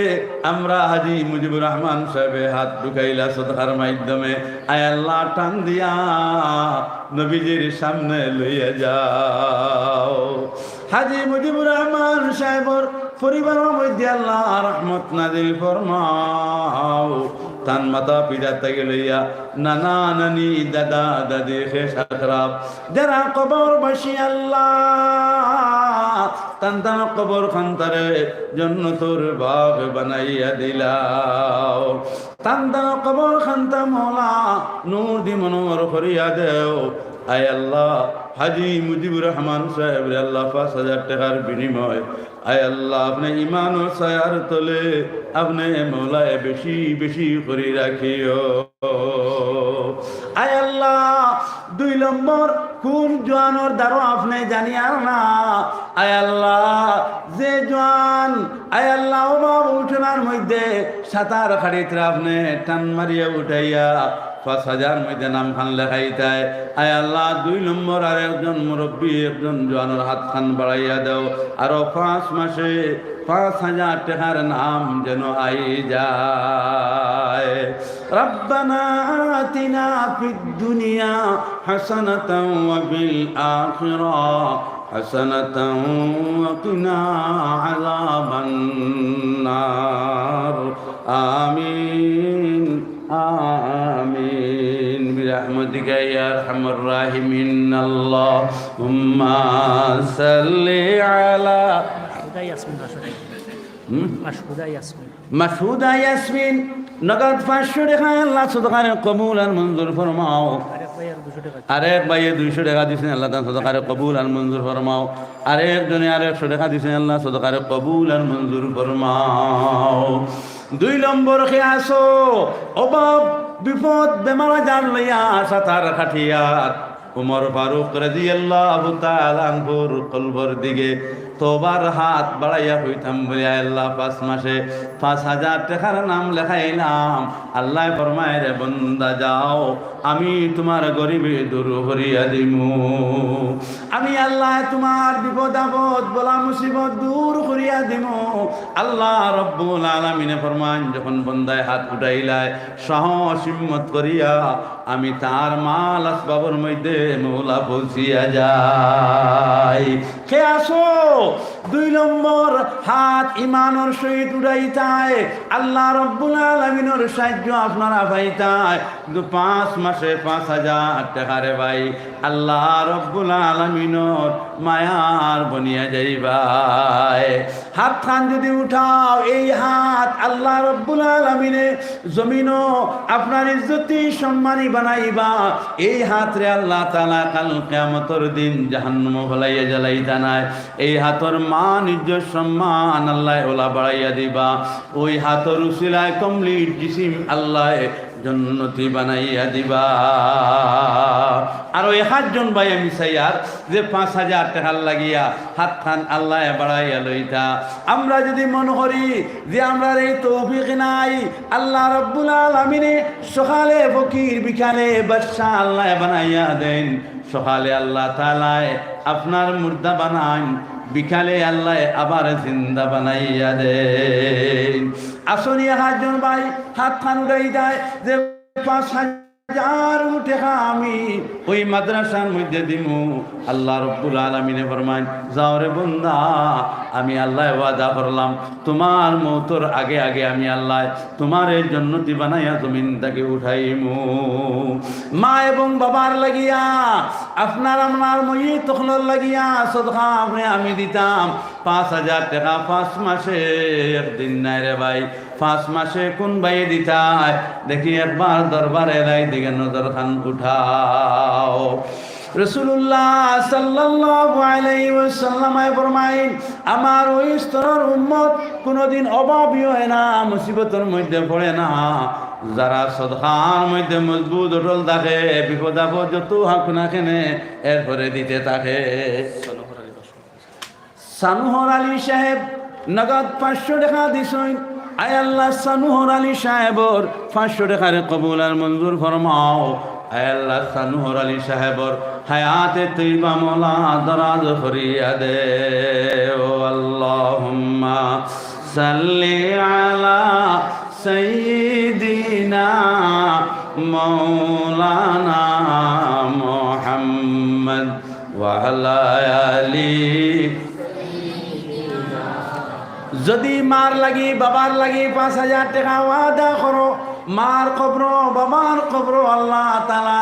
আমরা হাজি মুজিবুর রহমান সাহেবের হাত ঢুকাইলা সদকার মাধ্যমে আয় আল্লাহ টান দিয়া নবীজির সামনে লইয়া যাও। হাজি মুজিবুর রহমান সাহেবের পরিবারের মধ্যে আল্লাহ রহমত নাজিল ফরমাও। তান মাতা পিতা থেকে লইয়া নানা নানি দাদা দাদি খেস আকরাব যারা কবরবাসী আল্লাহ তান তান কবর খান্তারে জান্নাতুর বাগ বানাইয়া দিলাও তান তান কবর খান্তা মওলা নূর দি মনোর করিয়া দেও আয় আল্লাহ হাজি মুজিবুর রহমান সাহেব রে আল্লাহ 5000 টাকার বিনিময় আয় আল্লাহ আপনি ইমান ও সায়ার তলে আপনি মওলায় বেশি বেশি করে রাখিও আয় আল্লাহ 2 নম্বর কোন জওয়ানোর দ্বারা আপনি জানিয়ার না আয় আল্লাহ যে জওয়ান আয় আল্লাহ অভাব উঠনার মধ্যে সাঁতার খাড়িতে আপনি টান মারিয়া উঠাইয়া 5000 মধ্যে নাম খান লেখাইতায় আয় আল্লাহ 2 নম্বর আর একজন মুরব্বী একজন জওয়ানোর হাত খান বাড়াইয়া দাও আরো 5 মাসে 5000 টাকার নাম যেন আই যায় রব্বানা আতিনা ফিদ দুনিয়া হাসানাতাও ওয়া ফিল আখিরাহ হাসানাতাও ওয়া কিনা আযাবান নার আমিন آمين برحمتك يا أرحم الراحمين اللهم صل على مشهودة ياسمين نقد فاشو دخان الله صدقان قبول المنظور فرماو আরেক ভাইয়ে 200 টাকা দিয়েছেন আল্লাহ তাআলা সদকারে কবুল আর মঞ্জুর ফরমাও আরেক জনে আরেক 100 টাকা দিয়েছেন আল্লাহ সদকারে কবুল আর মঞ্জুর ফরমাও 2 নম্বর কে আসো অভাব বিপদ বেমার জান লইয়া সাতার খাটিয়াত উমর ফারুক রাদিয়াল্লাহু তাআলা আনহুর কলবর দিকে তোবার হাত বাড়াইয়া হইতাম বলে আল্লাহ 5 মাসে 5000 টাকার নাম লেখাইলাম আল্লাহ ফরমায় রে বান্দা যাও আমি তোমার গরিবে দূর করিয়া দিমু আমি আল্লাহ তোমার বিপদ আপদ বলা মুসিবত দূর করিয়া দিমু আল্লাহ রব্বুল আলামিন ফরমান যখন বান্দায় হাত উঠাইলায় সাহস হিম্মত করিয়া আমি তার মাল আসবাবের মধ্যে মওলা পৌঁছিয়া যাই কে আসো 2 নম্বর হাত ইমানের সহিত উড়াইতায় আল্লাহ রব্বুল আলামিনের সাহায্য আপনারা পাইতায় 5 মাসে 5000 টাকা রে ভাই আল্লাহ রব্বুল আলামিনের মায়ার বনিয়া যাইবাই হাত খান যদি উঠাও এই হাত আল্লাহ রব্বুল আলামিনে জমিনও আপনার ইজ্জতি সম্মানী বানাইবা এই হাত রে আল্লাহ তাআলা কাল কিয়ামতের দিন জাহান্নাম ফলাইয়া জ্বালাইতা নাই এই হাতর মান ইজ্জত সম্মান আল্লাহ ওলা বাড়াইয়া দিবা ওই হাতর উসিলায় কমপ্লিট জিসিম আল্লাহ জন্নতি বানাইয়া দিবা আর ওই 7 জন ভাই আমি চাইয়ার যে 5000 টাকা লাগিয়া হাত খান আল্লাহ বাড়াইয়া লইতা আমরা যদি মনে করি যে আমরা এই তৌফিক নাই আল্লাহ রব্বুল আলামিনে সকালে ফকির বিকালে বাদশা আল্লাহ বানাইয়া দেন সকালে আল্লাহ তাআলা আপনার মুর্দা বানান বিকালে আল্লাহ আবার জিন্দা বানাইয়া দেন আসনি 7 জন ভাই হাত খান উড়াই যায় যে 5000 টাকা আমি ওই মাদ্রাসার মধ্যে দিমু আল্লাহ রব্বুল আলামিনে ফরমান যাও রে বান্দা আমি আল্লাহ ওয়াদা করলাম তোমার মওতর আগে আগে আমি আল্লাহ তোমার এই জান্নাতি বানাইয়া জমিন থেকে উঠাইমু মা এবং বাবার লাগিয়া আপনার আমার মইত তখনর লাগিয়া সদকা আমি দিতাম 5000 টাকা 5 মাসে একদিন নাই রে ভাই 5 মাসে কোন ভাই দিতায় দেখি একবার দরবারে লাই দিকে নজর খান উঠাও রাসূলুল্লাহ সাল্লাল্লাহু আলাইহি ওয়াসাল্লাম ফরমায়েন আমার ওই স্তরের উম্মত কোনদিন অভাবী হয় না মুসিবতের মধ্যে পড়ে না যারা সদকার মধ্যে মজবুত অটল থাকে বিপদ আপদ যত হাক না কেনে এরপরে দিতে থাকে সানুহর আলী সাহেব নগদ 500 টাকা দিছেন আয় আল্লাহ সানুহর আলী সাহেবর 500 টাকার কবুল আর মঞ্জুর ফরমাও আয় আল্লাহ সানুহর আলী সাহেবর হায়াতে তৈবা মওলা দরাজ করিয়া দে ও আল্লাহুম্মা সাল্লি আলা সাইয়্যিদিনা মাওলানা মুহাম্মদ ওয়া আলা আলি যদি মার লাগি বাবার লাগি 5000 টাকা ওয়াদা করো মার কবর বাবার কবর আল্লাহ তাআলা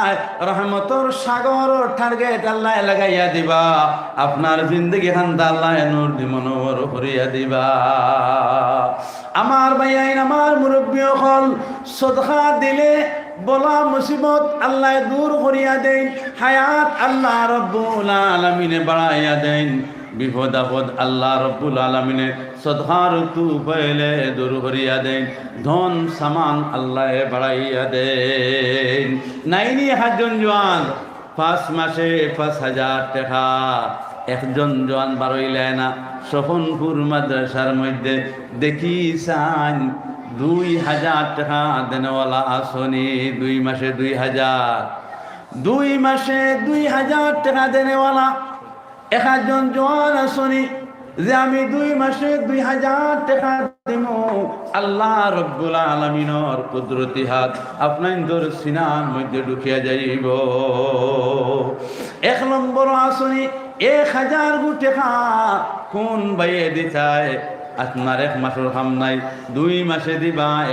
রহমতর সাগর টার্গেট আল্লাহ লাগাইয়া দিবা আপনার জিন্দগি খান আল্লাহ নূর দি মনোহর করিয়া দিবা আমার ভাইয়াইন আমার মুরব্বী হল সদকা দিলে বলা মুসিবত আল্লাহ দূর করিয়া দেন হায়াত আল্লাহ রব্বুল আলামিনে বাড়াইয়া দেন বিপদ আপদ আল্লাহ রব্বুল আলামিনে সদকার তু পাইলে দূর করিয়া দেন ধন সামান আল্লাহ বাড়াইয়া দেন নাইনি হাজন জওয়ান 5 মাসে 5,000 টাকা একজন জওয়ান বারইলে না সফনপুর মাদ্রাসার মধ্যে দেখি চান 2,000 টাকা দেনওয়ালা আসনি 2 মাসে 2,000 2 মাসে 2,000 টাকা দেনেওয়ালা একজন জওয়ান আসনি যে আমি 2 মাসে 2,000 টাকা দিব আল্লাহ রব্বুল আলামিনের কুদরতি হাত আপনার সিনার মধ্যে ঢুকিয়া যাইব 1 নম্বর আসনি 1,000 টাকা কোন বাইয়ে দিতায় আপনার 1 মাসের কাম নাই 2 মাসে দিবাই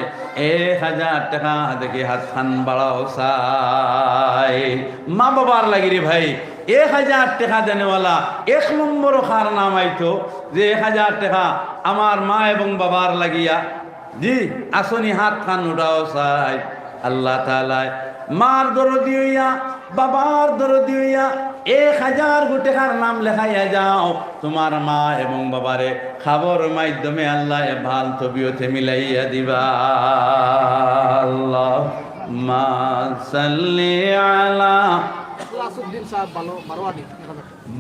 1,000 টাকা দেখি হাত খান বাড়াও চাই মা বাবার লাগি রে ভাই 1,000 টাকা দেনেওয়ালা 1 নম্বর খার নাম আইতো যে 1,000 টাকা আমার মা এবং বাবার লাগিয়া জি আসনি হাত খান উঠাও চাই আল্লাহ তাআলা মার দরদি হইয়া বাবার দরদি হইয়া 1,000 টাকার নাম লেখাইয়া যাও তোমার মা এবং বাবারে খাবার মাধ্যমে আল্লাহ ভাল তবিয়তে মিলাইয়া দিবা আল্লাহ মা সাল্লি আলা ইখলাসউদ্দিন সাহেব বারোয়ালি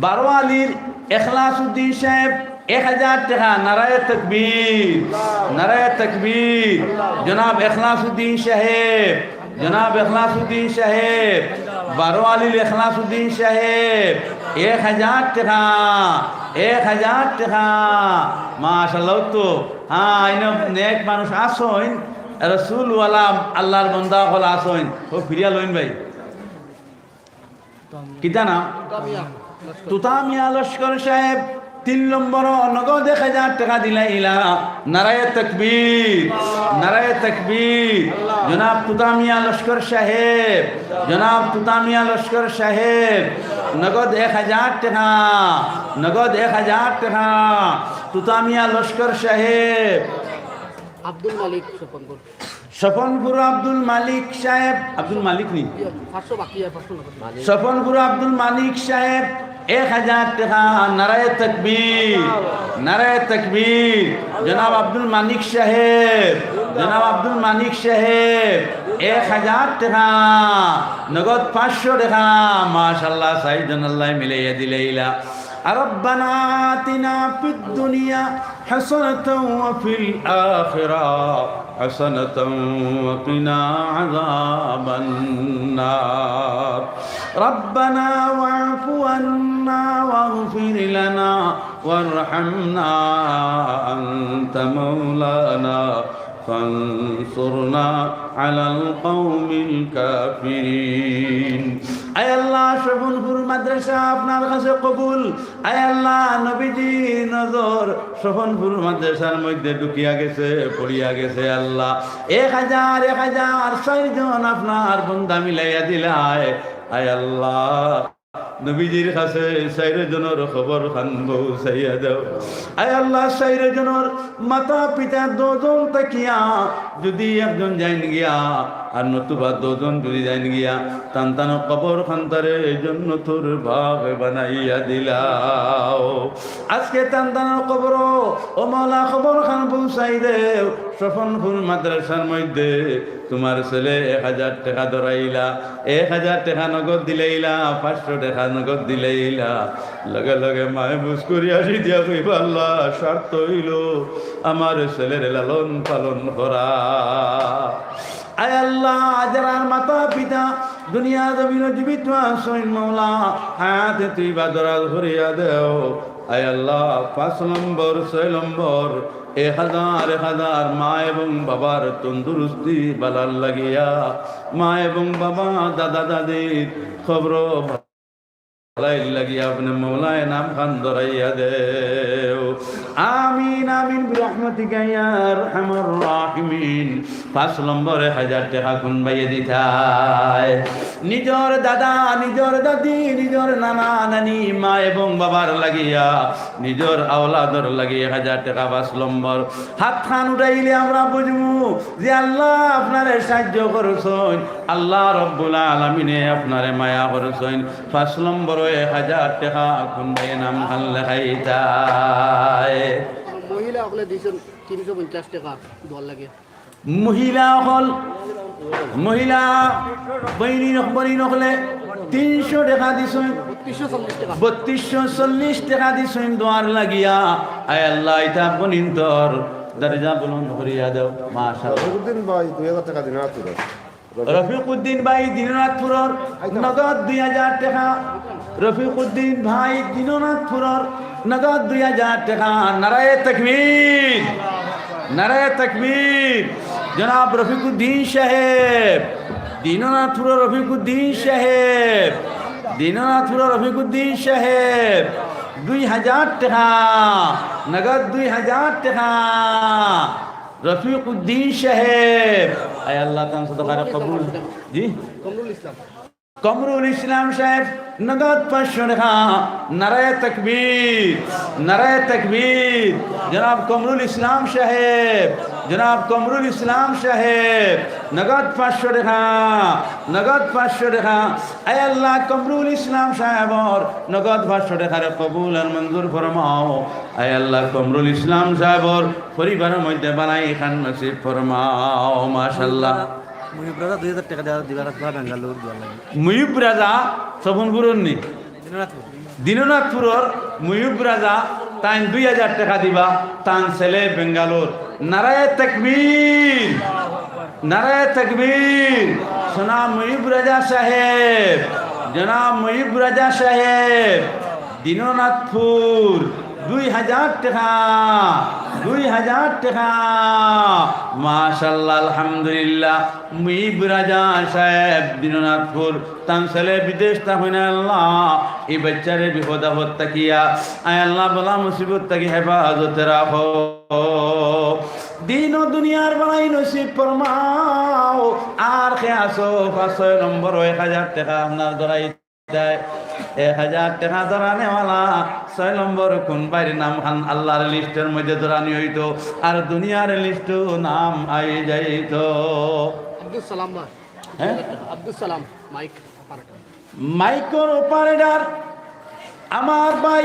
বারোয়ালির ইখলাসউদ্দিন সাহেব 1,000 টাকা নারায়ে তাকবীর নারায়ে তাকবীর জনাব ইখলাসউদ্দিন সাহেব জনাব ইখলাসউদ্দিন সাহেব বারোয়ালির ইখলাসউদ্দিন সাহেব 1,000 টাকা 1,000 টাকা মাশাআল্লাহ তো হ্যাঁ ইনো নেক মানুষ আসইন রাসূল ওয়ালা আল্লাহর বান্দা হল আসইন ও ফিরিয়া লইন ভাই কিতা নাম তুতামিয়া লস্কর সাহেব 3 নম্বর নগদ 1,000 টাকা দিলাইলা নারায়ে তাকবীর নারায়ে তাকবীর জনাব তুতামিয়া লস্কর সাহেব জনাব তুতামিয়া লস্কর সাহেব নগদ 1,000 টাকা নগদ 1,000 টাকা তুতামিয়া লস্কর সাহেব আব্দুল মালিক সফনপুর সফনপুর আব্দুল মালিক সাহেব আব্দুল মালিক নি 500 বাকি আছে 500 সফনপুর আব্দুল মালিক সাহেব 1,000 টাকা নারায়ে তাকবীর নারায়ে তাকবীর জনাব আব্দুল মালিক সাহেব জনাব আব্দুল মালিক সাহেব 1,000 টাকা নগদ 500 টাকা মাশাআল্লাহ সাইয়েদান আল্লাহ মিলাইয়া দিলাইলা ربنا آتنا في الدنيا حسنة وفي الآخرة حسنة وقنا عذاب النار ربنا واعف عنا واغفر لنا وارحمنا أنت مولانا فانصرنا على القوم الكافرين আয় আল্লাহ সফনপুর মাদ্রাসা আপনার কাছে কবুল আয় আল্লাহ নবীজি নজর সফনপুর মাদ্রাসার মধ্যে ঢুকিয়া গেছে পড়িয়া গেছে আল্লাহ 1,000 জন আপনার বন্ধা মিলাইয়া দিলায় আয় আল্লাহ নবীজির কাছে 4 জনের খবর খান পৌঁছাইয়া দাও আয় আল্লাহ 4 জনের মাতা পিতা 2 জন তাকিয়া যদি একজন যাইন গিয়া আর নতুবা 2 জন যদি যাইন গিয়া তান কবর খান্তারে এই জন্য তোর ভাগ বানাইয়া দিলাও আজকে তান কবর ও মাওলা খবর খান পৌঁছাই দেও সফনপুর মাদ্রাসার মধ্যে তোমার ছেলে 1,000 টাকা ধরাইলা 1,000 টাকা নগদ দিলাইলা 500 টাকা নগদ দিলাইলা লগে লগে মায় বুঝ করি আসি দিয়া কইবা আল্লাহ স্বার্থ হইল আমার ছেলের লালন পালন করা আয় আল্লাহ যারা মাতা পিতা দুনিয়া জমিন জীবিত আছেন মাওলা হায়াতে তুই বাদরাল করিয়া দেও আয় আল্লাহ 5 নম্বর 6 নম্বর 1,000 মা এবং বাবার তন্দুরুস্তি বালার লাগিয়া মা এবং বাবা দাদা দাদির খবর লাগি আপনি মৌলায় নাম খান ধরাইয়া দেও আমিন আমিন বিরহমাতিকা ইয়া আরহামার রাহিমিন 5 নম্বরে 1000 টাকা কোন বাইয়ে দিতায় নিজর দাদা নিজর দাদি নিজর নানা নানি মা এবং বাবার লাগিয়া নিজর আওলাদর লাগিয়ে 1000 টাকা 5 নম্বর হাত খান উঠাইলে আমরা বুঝবো যে আল্লাহ আপনারে সাহায্য করছেন আল্লাহ রব্বুল আলামিনে আপনারে মায়া করছেন 5 নম্বর 1000 টাকা কোন বাইয়ে নাম খান লেখাইতায় মহিলা সকলে দিয়েছেন 350 টাকা দল লাগে মহিলা হল মহিলা বইনি নকলে 300 টাকা দিছেন 3240 টাকা 3240 টাকা দিছেন দোয়ার লাগিয়া আয় আল্লাহ এটা বনিন্তর দরজা বুলন্দ করিয়া দাও মাশাআল্লাহ রফিকুদ্দিন ভাই 2000 টাকা দিন আতুর রফিকুদ্দিন ভাই দিননাথপুরর নগদ 2000 টাকা রফিকুদ্দিন ভাই দিননাথপুরর নগদ 2000 টাকা নারায়ে তাকবীর নারায়ে তাকবীর জনাব রফিকুদ্দিন সাহেব দিননাথপুর রফিকুদ্দিন সাহেব দিননাথপুর রফিকুদ্দিন সাহেব 2000 টাকা নগদ 2000 টাকা রফিকুদ্দিন সাহেব আয় আল্লাহ তাআলা সদকার কবুল জি কমরুল ইসলাম কমরুল ইসলাম সাহেব নগদ 500 টাকা নারায়ে তাকবীর নারায়ে তাকবীর জনাব কমরুল ইসলাম সাহেব জনাব কমরুল ইসলাম সাহেব নগদ 500 টাকা নগদ 500 টাকা আয় আল্লাহ কমরুল ইসলাম সাহেবর নগদ 500 টাকার কবুল আর মঞ্জুর ফরমাও আয় আল্লাহ কমরুল ইসলাম সাহেবর পরিবারের মধ্যে বানাই খান নসিব ফরমাও মাশাআল্লাহ মুহিব রাজা 2000 টাকা দেওয়া দিবার আসবা বেঙ্গালুর দোয়া লাগে মুহিব রাজা সবনপুরের নি দিননাথপুরের মুহিব রাজা তাই 2000 টাকা দিবা তান ছেলে বেঙ্গালোর নারায়ে তাকবীর নারায়ে তাকবীর সোনা মুহিব রাজা সাহেব জনাব মুহিব রাজা সাহেব দিননাথপুর 2000 টাকা 2000 টাকা মাশাআল্লাহ আলহামদুলিল্লাহ মুহিব রাজা সাহেব দিননাথপুর তান ছেলে বিদেশ তা হইনা আল্লাহ এই বাচ্চারে বিপদ আপদ তাকিয়া আয় আল্লাহ বলা মুসিবত তাকি হেফাজতে রাখো দিন ও দুনিয়ার বানাই নসিব ফরমাও আর কে আসো 5 নম্বর 1000 টাকা আপনার দরাই 1000 টাকা ধরানেওয়ালা 6 নম্বর কোন বাইরে নাম খান আল্লাহর লিস্টের মধ্যে ধরানি হইতো আর দুনিয়ার লিস্ট নাম আই যাইতো আব্দুল সালাম ভাই হ্যাঁ Abdul Salam mic operator micro operator আমার ভাই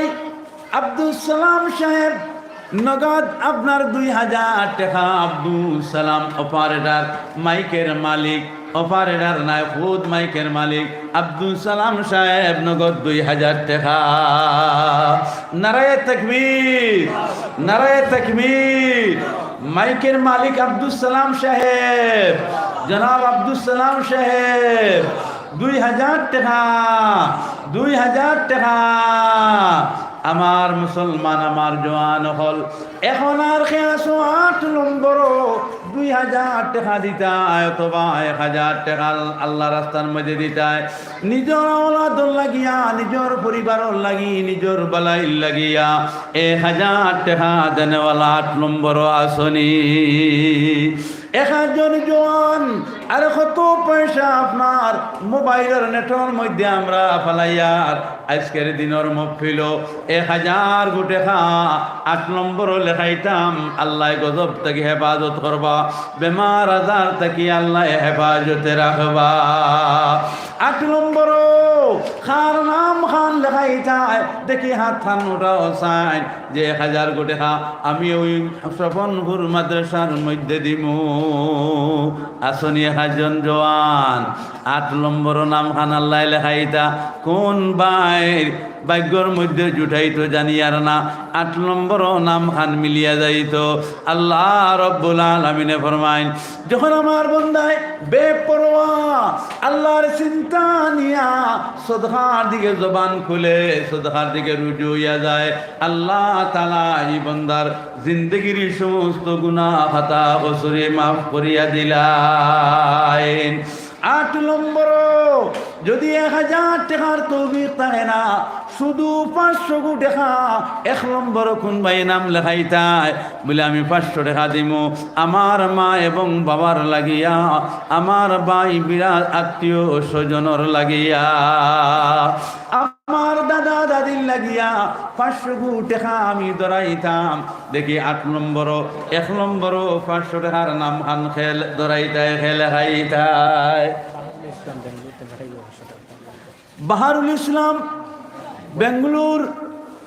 আব্দুল সালাম সাহেব নগদ আপনার 2000 টাকা আব্দুল সালাম অপারেটর মাইকের মালিক অপারেটর নাই খুদ মাইকের মালিক আব্দুল সালাম সাহেব নগদ 2000 টাকা নারায়ে তাকবীর নারায়ে তাকবীর মাইকের মালিক আব্দুল সালাম সাহেব জনাব আব্দুল সালাম সাহেব 2000 টাকা 2000 টাকা আমার মুসলমান আমার জওয়ান হল এখন আর খেয়াছো 8 নম্বর 2000 টাকা দিতায় অথবা 1000 টাকা আল্লাহ রাস্তার মধ্যে দিতায় নিজের আওলাদর লাগিয়া নিজের পরিবারের লাগি নিজের বালাই লাগিয়া 1000 টাকা দেনেওয়ালা 8 নম্বর আসনি একজন জওয়ান আর কত পয়সা আপনার মোবাইলের নেটের মধ্যে আমরা ফালাইয়ার আজকের দিনের মফিল 1000 গোটে 8 নম্বর লেখাইতাম আল্লাহ গজব থেকে হেফাজত করবা বেমার আজার থেকে আল্লাহ হেফাজতে রাখবা 8 নম্বর খার নাম খান লেখাইতায় দেখি হাত খান ওটাও চাই যে 1000 গোটে আমি ওই সফনপুর মাদ্রাসার মধ্যে দিমু আসনি একজন জওয়ান 8 নম্বর নাম খান আল্লাহ লেখাইতা কোন বাইর ভাগ্যর মধ্যে জুটাইতো জানি আর না 8 নম্বর নাম খান মিলিয়া যাইতো আল্লাহ রব্বুল আলামিনে ফরমাইন যখন আমার বান্দায় বেপরোয়া আল্লাহর চিন্তা নিয়া সদকার দিকে জবান খুলে সদকার দিকে রুজু হইয়া যায় আল্লাহ তাআলা এই বান্দার জিন্দেগির সমস্ত গুনাহ খাতা কসুরে মাফ করিয়া দিলেন 8 নম্বর যদি 1000 টাকার তৌফিক থাকে না শুধু 500 টাকা 1 নম্বর কোন ভাই নাম লেখাইতায় বলে আমি 500 টাকা দিব আমার মা এবং বাবার লাগিয়া, আমার ভাই বিরাট আত্মীয় স্বজনর লাগিয়া, আমার দাদা দাদির লাগিয়া 500 টাকা আমি ধরাইতাম। দেখি 8 নম্বর 1 নম্বর 500 টাকার নাম খান খেল ধরাইতায় খেলে খাইতায়। বাহারুল ইসলাম বেঙ্গালুর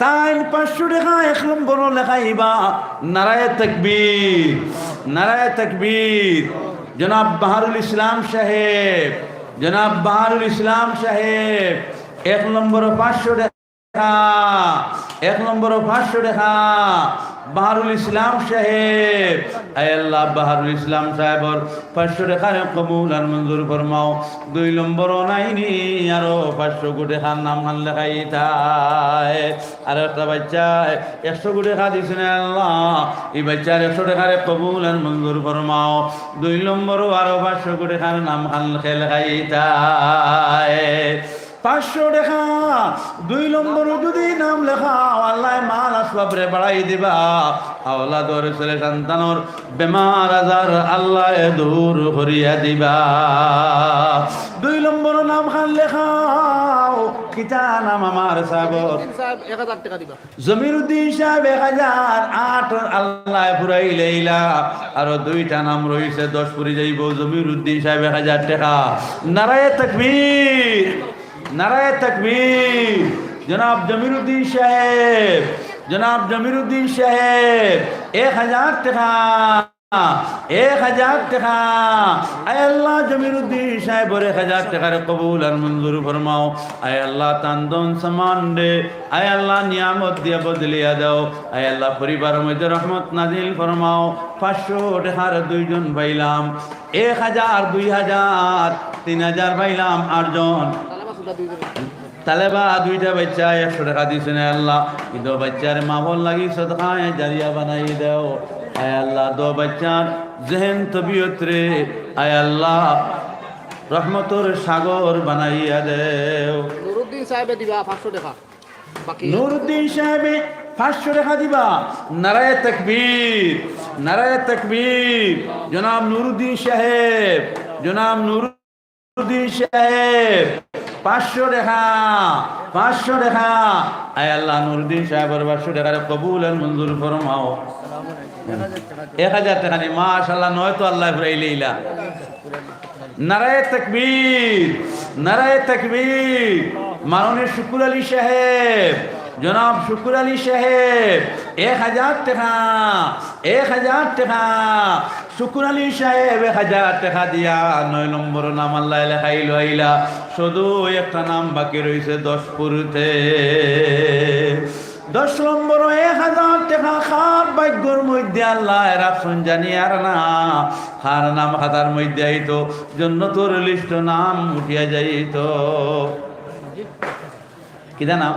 তাই 500 টাকা 1 নম্বর লেখাইবা। নারায়ে তাকবীর, নারায়ে তাকবীর। জনাব বাহারুল ইসলাম সাহেব, জনাব বাহারুল ইসলাম সাহেব 1 নম্বর 500 টাকা, 1 নম্বর 500 টাকা বাহারুল ইসলাম সাহেব। আয় আল্লাহ বাহারুল ইসলাম সাহেবর 500 টাকার কবুল আর মঞ্জুর ফরমাও। 2 নম্বর নাইনি আরো 500 টাকার নাম হান লেখাইতায়। আর একটা বাচ্চা 100 টাকা দিছেন আল্লাহ, এই বাচ্চার 100 টাকার কবুল আর মঞ্জুর ফরমাও। 2 নম্বর আরো 500 টাকার নাম হান লেখাইতায়। 500 টাকা 2 নম্বর যদি নাম লেখাও আল্লাহ মাল আসবাবরে বাড়াই দিবা। আওলাদর ছেলে সন্তানর বেমার আজার আল্লাহ দূর করিয়া দিবা। 2 নম্বর নাম খান লেখাও কিতা নাম আমার সাহেবর? সাহেব 1000 টাকা দিবা। জমিরুদ্দিন সাহেব 1008 আল্লাহ ফুরাই লইলা। আরো 2টা নাম রয়েছে 10 পুরি যাইব। জমিরুদ্দিন সাহেব 1000 টাকা। নারায়ে তাকবীর, নারায়ে তাকবীর। জনাব জমিরুদ্দিন সাহেব, জনাব জমিরুদ্দিন সাহেব 1000 টাকা, 1000 টাকা। আয় আল্লাহ জমিরুদ্দিন সাহেবর 1000 টাকার কবুল আর মঞ্জুর ফরমাও। আয় আল্লাহ তান্দন সামান দে, আয় আল্লাহ নিয়ামত দিয়া বদলিয়া দাও। আয় আল্লাহ পরিবার মধ্যে রহমত নাজিল ফরমাও। 500 টাকার 2 জন পাইলাম, 1000, 2000, 3000 পাইলাম 8 জন। তালেবা 2টা বাচ্চা 100 টাকা দিছেন আল্লাহ। কিন্তু বাচ্চার মা বল লাগি সদকায়ে জারিয়া বানাই দাও। আয় আল্লাহ 2 বাচ্চার জেহেন তবিয়ত রে আয় আল্লাহ রহমতর সাগর বানাইয়া দেও। নুরুদ্দিন সাহেবে দিবা 500 টাকা। বাকি নুরুদ্দিন সাহেবে 500 টাকা দিবা। নারায়ে তাকবীর, নারায়ে তাকবীর। জনাব নুরুদ্দিন সাহেব, জনাব নুরুদ্দিন সাহেব 500 টাকা, 500 টাকা। আয় আল্লাহ নুরুদ্দিন সাহেবের 500 টাকার কবুল আর মঞ্জুর ফরমাও। 1000 টাকা নি মাশাআল্লাহ নয় তো আল্লাহ ফুরাই লইলা। নারায়ে তাকবীর, নারায়ে তাকবীর। মাননীয় শুকুর আলী সাহেব, জনাব শুকুর আলী সাহেব 1000 টাকা, 1000 টাকা। শুকুর আলী সাহেব 1000 টাকা দিয়া 9 নম্বর নাম আল্লাহ লেখাইল আইলা। শুধু একটা নাম বাকি রয়েছে 10 পুরুতে। 10 নম্বর 1000 টাকা খার ভাগ্যর মধ্যে আল্লাহ রাখুন জানি আর না। খার নাম খাতার মধ্যে আইতো জান্নাতুর লিস্ট নাম উঠিয়া যাইতো। কিদা নাম?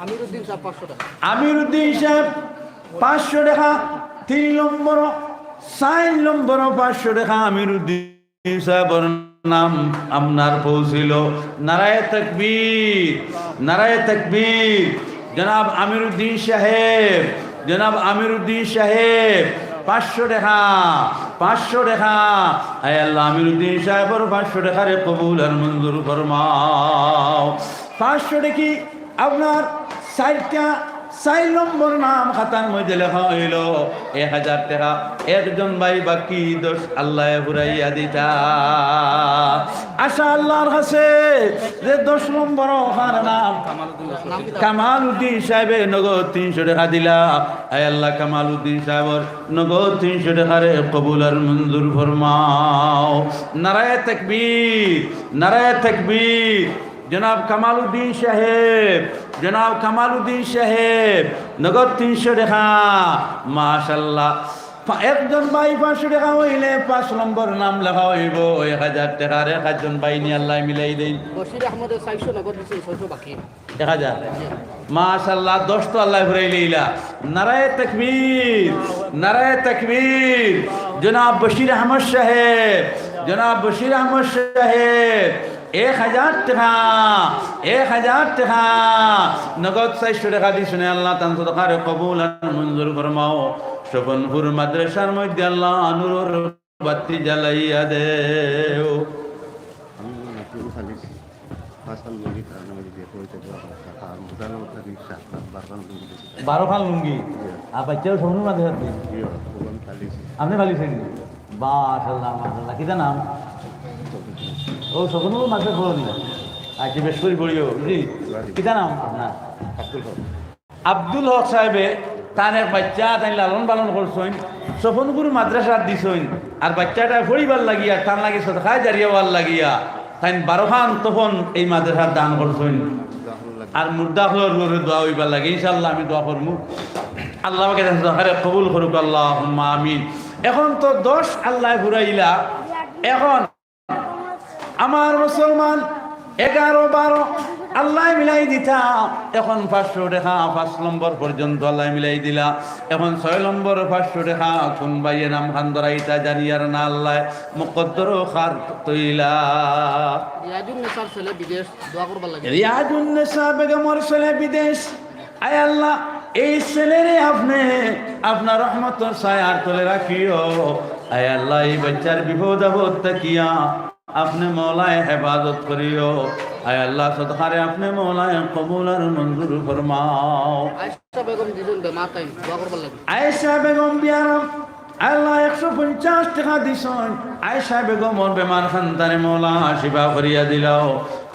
আমিরুদ্দিন সাহেব 500 টাকা। আমিরুদ্দিন সাহেব 500 টাকা। 3 নম্বর 4 নম্বর 500 টাকা আমিরুদ্দিন সাহেবের নাম আপনার পৌঁছিল। নারায়ে তাকবীর, নারায়ে তাকবীর। জনাব আমিরুদ্দিন সাহেব, জনাব আমিরুদ্দিন সাহেব 500 টাকা, 500 টাকা। আয় আল্লাহ আমিরুদ্দিন সাহেবের 500 টাকার কবুল আর মঞ্জুর ফরমাও। 500 টাকি আপনার 4 নম্বর নাম খাতার মধ্যে লেখা হইল 1000 টাকা। 1 জন ভাই বাকি 10 আল্লাহ ফুরাইয়া দিতা। আশা আল্লাহর কাছে যে 10 নম্বর ওখানে নাম কামালউদ্দিন সাহেবে নগদ 300 টাকা দিলা। আয় আল্লাহ কামালউদ্দিন সাহেবর নগদ 300 টাকারে কবুল আর মঞ্জুর ফরমাও। নারায়ে তাকবীর, নারায়ে তাকবীর। জনাব কামালউদ্দিন সাহেব, জনাব কামালউদ্দিন সাহেব নগদ 300 টাকা। মাশাআল্লাহ। 1 জন ভাই 500 টাকা হইলে 5 নম্বর নাম লেখা হইব 1000 টাকার। 1 জন ভাই নি আল্লাহ মিলাই দেই। বশির আহমদের 400 নগদ দিছে, 600 বাকি। 1000 মাশাআল্লাহ। 10 তো আল্লাহ ফুরাই লইলা। নারায়ে তাকবীর, নারায়ে তাকবীর। জনাব বশির আহমদ সাহেব, জনাব বশির আহমদ সাহেব 1000 টাকা 1000 টাকা নগদ 400 টাকা দিয়ে শুনে আল্লাহ তান সদকার কবুল আর মঞ্জুর ফরমাও স্বপনপুর মাদ্রাসার মধ্যে আল্লাহ নূরের বাতি জ্বালাইয়া দেও বারো খান লুঙ্গি আর বাচ্চাও স্বপ্ন মাঝে হাতে আপনি ভালিছেন বাসাল্লাহ মাসাল্লাহ কিতা নাম ও স্বপ্ন মাঝে খোলো দিল আজকে বেশ করি পড়িও বুঝলি কিতা নাম না আব্দুল হক সাহেবে তার এক বাচ্চা তাই লালন পালন করছেন স্বপনপুর মাদ্রাসার দিছেন আর বাচ্চাটা পরিবার লাগিয়া তার লাগে সদকায় জারিয়া হওয়ার লাগিয়া তাই 12 খান তখন এই মাদ্রাসার দান করছেন আর মুর্দা হলোর গরু দোয়া হইবার লাগে ইনশাআল্লাহ আমি দোয়া করবো আল্লাহ আমাকে কবুল করুক আল্লাহুম্মা আমিন। এখন তো 10 আল্লাহ ঘুরাইলা এখন আমার মুসলমান 11-12 আল্লাহ মিলাই দিতা এখন 500 টাকা 5 নম্বর পর্যন্ত আল্লাহ মিলাই দিলা এখন 6 নম্বর 500 টাকা কোন ভাইয়ের নাম খান ধরাইতা জানি আর না আল্লাহ মুকদ্দর খার তৈলা রিয়াজুন্নেসার ছেলে বিদেশ দোয়া করবার লাগে রিয়াজুন্নেসা বেগমর ছেলে বিদেশ আয় আল্লাহ এই ছেলেরে আপনি আপনার রহমতের ছায়ার তলে রাখিও আয় আল্লাহ এই বাচ্চার বিপদ আপদ তাকিয়া আপনি মৌলায় হেফাজত করিও আয় আল্লাহ সদকারে আপনি মৌলায় কবুল আর মঞ্জুর ফরমাও। আয়েশা বেগম দিছেন বেমার টাইম দোয়া করবার লাগে আয়েশা বেগম বিয়ারাম আল্লাহ 150 টাকা দিছেন আয়েশা বেগমর বেমার খানতারে মৌলা শিফা করিয়া দিলাও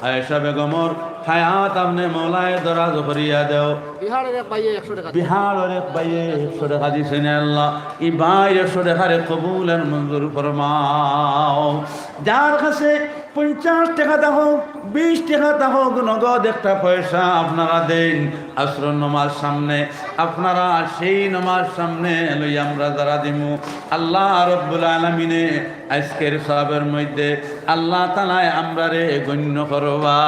আয়েশা বেগমর হায়াত আপনি মৌলায় দরাজ করিয়া দেও বিহারের এক ভাইয়ে 100 টাকা বিহারের এক ভাইয়ে 100 টাকা দিছেন আল্লাহ এই ভাই 100 টাকারে কবুল আর মঞ্জুর ফরমাও। যার কাছে 50 টাকা দাও 20 টাকা দাও নগদ একটা পয়সা আপনারা দেন আসর নামাজ সামনে আপনারা সেই নামাজ সামনে লই আমরা যারা দিমু আল্লাহ রাব্বুল আলামিনে আজকের সওয়াবের মধ্যে আল্লাহ তাআলা আমরারে গণ্য করবা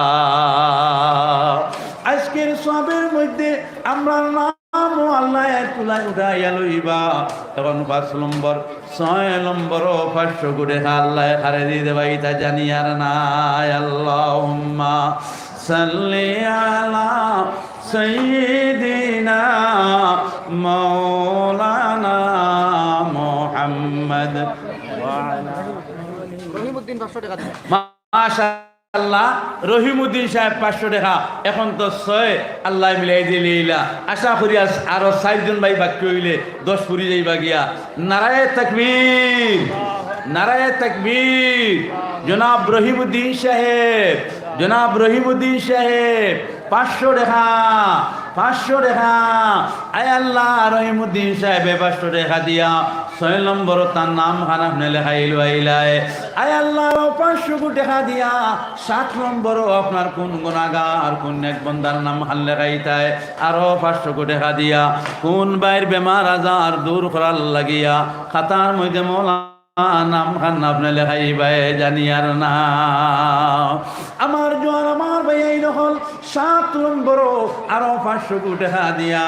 আজকের সওয়াবের মধ্যে আমরা নাম আল্লাহ তুলাই উঠাইয়া লইবা তখন 5 নম্বর 6 নম্বর 500 করে আল্লাহ হারে দিয়ে দেবাই তা জানি আর না আল্লাহুম্মা সাল্লি আলা সাইয়্যিদিনা মাওলানা মুহাম্মদ ওয়া আলা রহিমউদ্দিন 500 টাকা দিছেন মাশাআল্লাহ রহিমউদ্দিন সাহেব 500 টাকা এখন তো 6 আল্লাহ মিলাই দিলেইলা আশা করি আরো 4 জন ভাই বাকি হইলে 10 পুরি যাইবা গিয়া নারায়ে তাকবীর নারায়ে তাকবীর জনাব রহিমউদ্দিন সাহেব জনাব রহিমউদ্দিন সাহেব 500 টাকা 500 টাকা আয় আল্লাহ রহিমউদ্দিন সাহেব 500 টাকা দিয়া 6 নম্বর তার নাম খান আপনি লেখাইল আইলায় আয় আল্লাহ 500 টাকা দিয়া 7 নম্বর আপনার কোন গুনাহগার কোন এক বান্দার নাম খান লেখাইতায় আরো 500 টাকা দিয়া কোন বাইর বেমার আজার দূর করার লাগিয়া খাতার মধ্যে মোলা নাম খান আপনি লেখাইবাই জানি আর না আমার জোয়ার আমার ভাই এই রকম 7 নম্বর আরো 500 টাকা দিয়া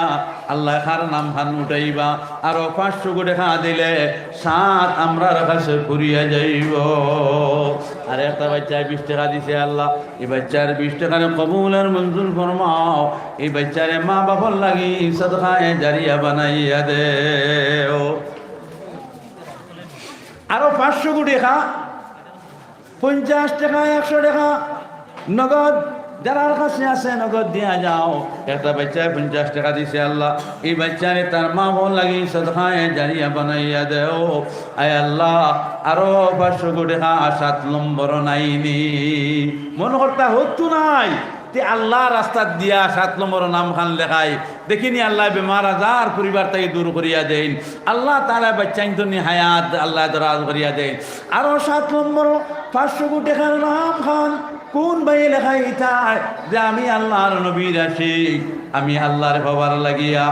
আল্লাহ খার নাম খান উঠাইবা আরো 500 টাকা দিলে 7 আমরার কাছে ফুরিয়া যাইব। আর একটা বাচ্চা 20 টাকা দিছে আল্লাহ এই বাচ্চার 20 টাকার কবুল আর মঞ্জুর ফরমাও এই বাচ্চারে মা বাবার লাগি সদকায়ে জারিয়া বানাইয়া দেও আরো 500 টাকা 50 টাকা 100 টাকা নগদ যার কাছে আছে নগদ দিয়া যাও একটা বাচ্চা 50 টাকা দিছে আল্লাহ এই বাচ্চারে তার মা বোন লাগি সদকায়ে জারিয়া বানাইয়া দেও আয় আল্লাহ আরো 500 টাকা 7 নম্বর নাইনি মন করতা হতো নাই তে আল্লাহ রাস্তা দিয়া 7 নম্বর নাম খান লেখাই দেখিনি আল্লাহ বেমার আজার পরিবার থেকে দূর করিয়া দেন আল্লাহ তাআলা বাচ্চাইন্তনি হায়াত আল্লাহ দরাজ করিয়া দেন আরো 7 নম্বর 500 টাকার নাম খান কোন ভাই লেখাই তাই যে আমি আল্লাহর নবীর আশিক আমি আল্লাহর বাবার লাগিয়া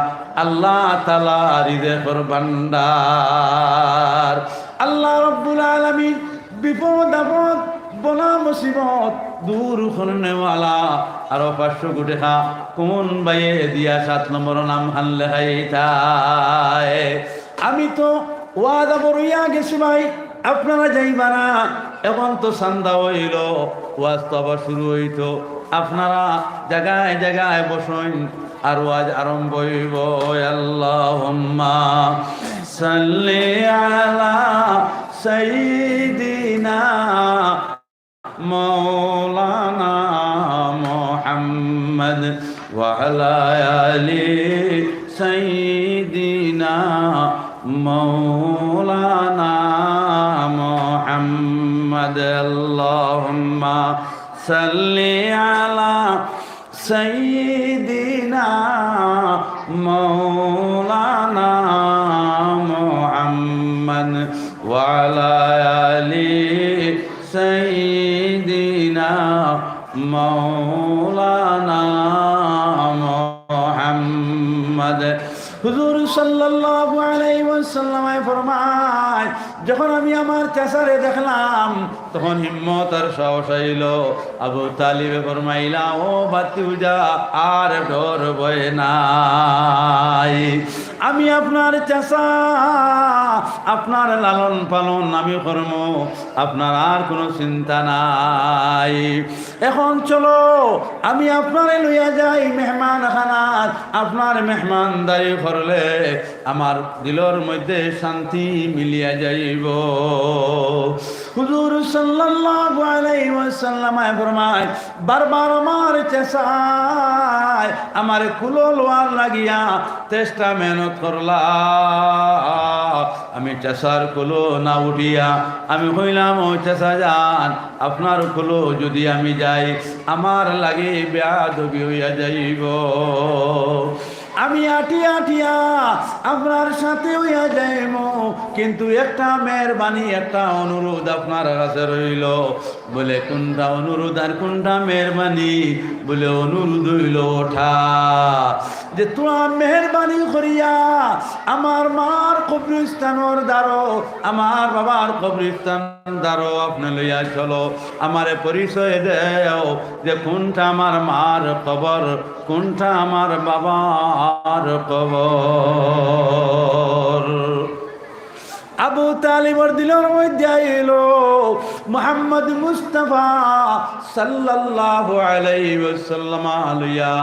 আল্লাহ তাআলা রিজেকের ভান্ডার আল্লাহ রাব্বুল আলামিন বিপদ আপদ বলা মুসিবত দূর করনেওয়ালা আরো 500 টাকা কোন ভাইয়ে দিয়া 7 নম্বর নাম খান লেখাই তাই আমি তো ওয়াদা বড়িয়া গেছি ভাই আপনারা যাইবা না, এখন তো সন্ধ্যা হইল, ওয়াজ তো আবার শুরু হইতো, আপনারা জায়গায় জায়গায় বসুন আর ওয়াজ আরম্ভ হইব। আল্লাহুম্মা সাল্লি আলা সাইয়্যিদিনা মাওলানা মুহাম্মদ ওয়া আলা আলি সাইয়্যিদিনা মাওলানা মুহাম্মদ। আল্লাহুম্মা সাল্লি আলা সাইয়্যিদিনা মাওলানা মুহাম্মদ ওয়া আলা আলি সাইয়্যিদিনা মাওলানা মুহাম্মদ। হুজুর সাল্লাল্লাহু আলাইহি ওয়াসাল্লাম ফরমায়, যখন আমি আমার চাচারে দেখলাম তখন হিম্মত আর সাহস আইল। আবু তালিব ফরমাইলা, ও ভাতিজা, আর ডর ভয় নাই, আমি আপনার চাচা, আপনার লালন পালন আমি করব, আপনার আর কোনো চিন্তা নাই। এখন চলো আমি আপনারে লইয়া যাই মেহমান খানাত, আপনার মেহমানদারি করলে আমার দিলর মধ্যে শান্তি মিলিয়া যাইব। হুজুর সাল্লাল্লাহু আলাইহি ওয়াসাল্লাম ফরমায়, বারবার আমার চেষ্টায় আমার কুলো লোয়ার লাগিয়া চেষ্টা মেহনত করলা, আমি চেষ্টার কুলো না উঠিয়া আমি কইলাম, ও চেষ্টা যান, আপনার কুলো যদি আমি যাই আমার লাগে বেয়াদবি হইয়া যাইব, আমি আটিয়া আটিয়া আপনার সাথে হইয়া যাইব, কিন্তু একটা মেহরবানি, একটা অনুরোধ আপনার কাছে রইল। বলে কোনটা অনুরোধ আর কোনটা মেহরবানি? বলে অনুরোধ হইল ওঠা, যে তোরা মেহরবানি করিয়া আমার মার কবরস্থানের দ্বারো, আমার বাবার কবরস্থান দ্বারো আপনি লইয়া চলো, আমারে পরিচয় দেও যে কোনটা আমার মার কবর, কোনটা আমার বাবার কবর। আবু তালিবর দিলের মধ্যে আইল মুহাম্মদ মুস্তাফা সাল্লাল্লাহু আলাইহি ওয়াসাল্লাম আলিয়া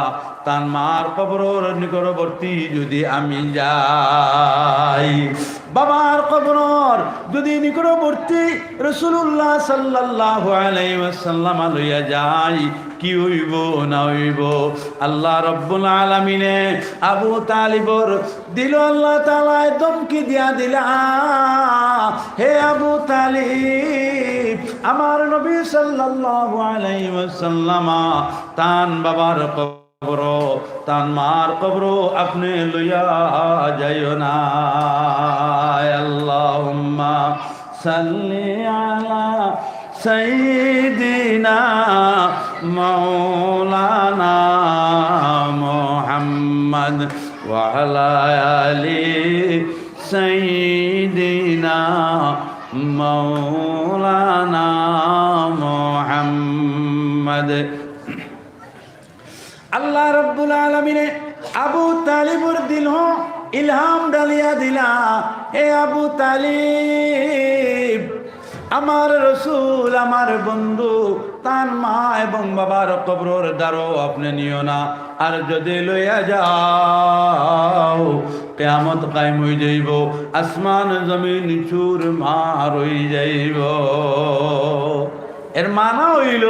তার মার কবরের নিকটবর্তী যদি আমি যাই, বাবার কবর যদি নিকটবর্তী রাসূলুল্লাহ সাল্লাল্লাহু আলাইহি ওয়াসাল্লাম লইয়া যাই, কি হইব না হইব? আল্লাহ রাব্বুল আলামিনে আবু তালিবর দিল আল্লাহ তাআলা ধমকি দিয়া দিলা, হে আবু তালিব, আমার নবী সাল্লাল্লাহু আলাইহি ওয়াসাল্লাম তান বাবার কবর, তান মার কবর আপনি লইয়া যাইও না। আল্লাহুম্মা সাল্লি আলা সাইয়্যিদিনা মাওলানা মুহাম্মদ ওয়া আলা আলি সাইয়্যিদিনা মাওলানা মুহাম্মদ। আল্লাহ রাব্বুল আলামিন আবু তালিবর দিল ইলহাম ডালিয়া দিলা, এ আবু তালিব, আমার রসুল, আমার বন্ধু, তার মা এবং বাবার কবরের দ্বারও আপনি নিও না, আর যদি লইয়া যাও কিয়ামত কায়েম হয়ে যাইব, আসমান জমিন চুর মার হয়ে যাইব। এর মানা হইল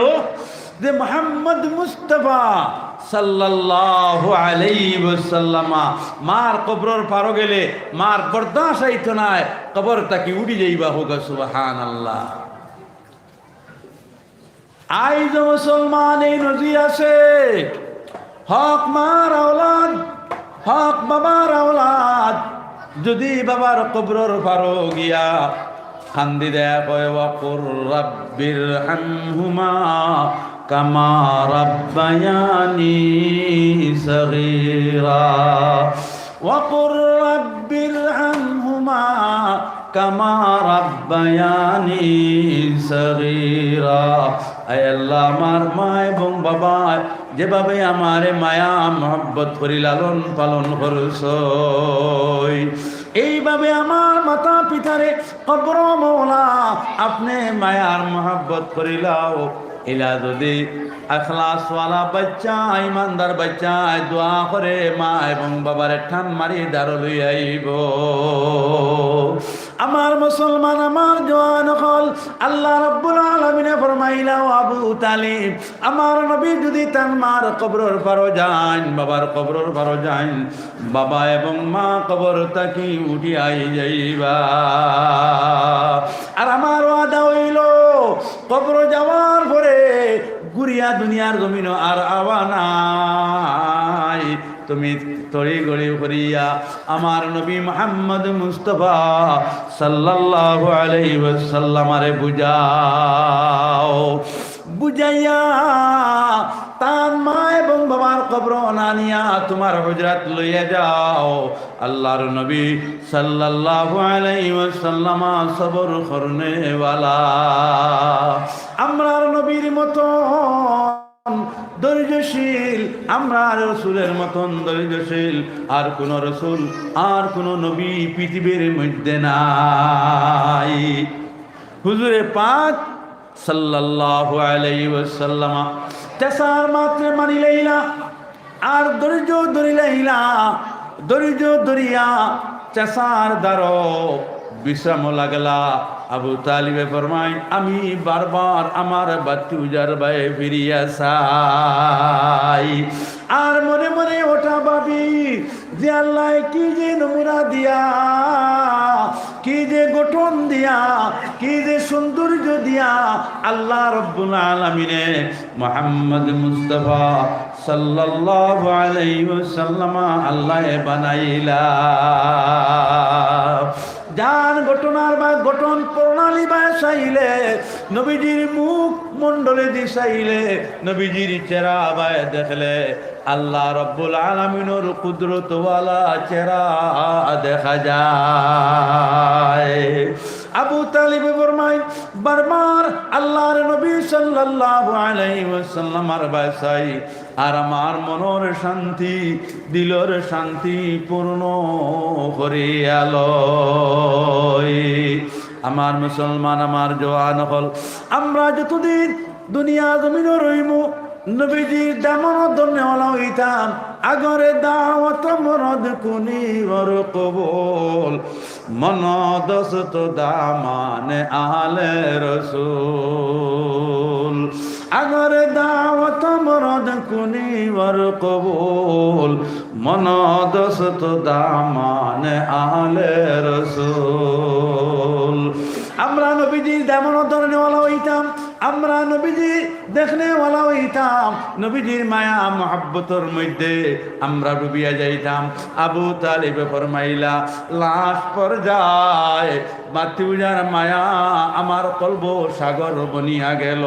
যে মুহাম্মদ মুস্তাফা সাল্লাল্লাহু আলাইহি ওয়াসাল্লাম মার কবরের পারো গেলে মার বরদাস আইতো না, কবর তাকি উড়ি যাইবা হোক। সুবহানাল্লাহ। আইজ মুসলমান এই নজির আছে, হক মার আওলাদ, হক বাবার আওলাদ যদি বাবার কবরের পারো গিয়া খান্দি দেয়া কয়, ওয়াকুর রাব্বির হামহুমা কামা রাব্বায়ানি সগীরা, ওয়াকুর রাব্বির হামহুমা কামা রাব্বায়ানি সগীরা। আয় আল্লাহ, আমার মা এবং বাবা যেভাবে আমারে মায়া মহব্বত করি লালন পালন করছ, এইভাবে আমার মাতা পিতারে কবর মওলা আপনি মায়ার মহব্বত করিলাও এলা যদি আখলাসওয়ালা বাচ্চা ইমানদার বাচ্চা দোয়া করে মা এবং বাবারে ঠান মারি দাঁড় লই আইব আমার মুসলমান আমার জওয়ান হল আল্লাহ রাব্বুল আলামিনে ফরমাইলা আবু তালিব আমার নবী যদি তার মার কবরের পারো যান বাবার কবরের পারো যান বাবা এবং মা কবর তাকি উঠি আই যাইবা আর আমার ওয়াদা হইল কবর যাওয়ার পরে গুরিয়া দুনিয়ার জমিন আর আওয়া নাই তুমি তড়ি গড়ি করিয়া আমার নবী মুহাম্মদ মুস্তাফা সাল্লাল্লাহু আলাইহি ওয়াসাল্লামারে বুঝাও বুঝাইয়া তার মা এবং বাবার কবর না নিয়া তোমার হুজরাত লইয়া যাও আল্লাহর নবী সাল্লাল্লাহু আলাইহি ওয়াসাল্লাম সবর করনে ওয়ালা আমরার নবীর মতন ধৈর্যশীল আমরা রসুলের মতন ধৈর্যশীল আর কোন রসুল আর কোন নবী পৃথিবীর মধ্যে নাই হুজুরে পাক সাল্লাল্লাহু আলাইহি ওয়াসাল্লাম তেসার মাত্র মানি লইলা আর ধৈর্য ধরি লইলা ধৈর্য ধরিয়া তেসার দ্বারো বিশ্রাম লাগলা আবু তালিবে ফরমায় আমি বারবার আমার বাচ্চুজার ভাই ফিরিয়া চাই আর মনে মনে ওঠা ভাবি যে আল্লাহ কি যে নমুনা দিয়া কি যে গঠন দিয়া কি যে সৌন্দর্য দিয়া আল্লাহ রব্বুল আলামিনে মুহাম্মদ মুস্তাফা সাল্লাল্লাহু আলাইহি ওয়াসাল্লাম আল্লাহ বানাইলা জান ঘটনার বা গঠন প্রণালী বা চাইলে নবীজির মুখ মন্ডলে দিশাইলে নবীজির চেহারা বা দেখলে আল্লাহ রব্বুল আলামিনের কুদরত ওয়ালা চেহারা দেখা যায় আবু তালিব ফরমায় বারবার আল্লাহর নবী সাল্লাল্লাহু আলাইহি ওয়াসাল্লামের বাসাই আর আমার মনের শান্তি দিলর শান্তি পূর্ণ করিয়ালো আমার মুসলমান আমার জওয়ান হল আমরা যতদিন দুনিয়া জমিন রইমু নবীজির দামন ধন্যওয়ালা হইতাম আগরে দাওয়াত মরদ কুনি ওর কবুল মন দস্ত দামানে আহলে রসুল আগরে দাওয়াত মরদ কুনি ওর কবুল মন দস্ত দামানে আহলে রসুল আমরা নবীজির দামন ধন্যওয়ালা হইতাম আমরা নবীজি দেখনেওয়ালা হইতাম নবীজির মায়া মহব্বতর মধ্যে আমরা ডুবিয়া যাইতাম আবু তালিব ফরমাইলা লাশ পর্যায় মাতৃজার মায়া আমার কলব সাগর বনিয়া গেল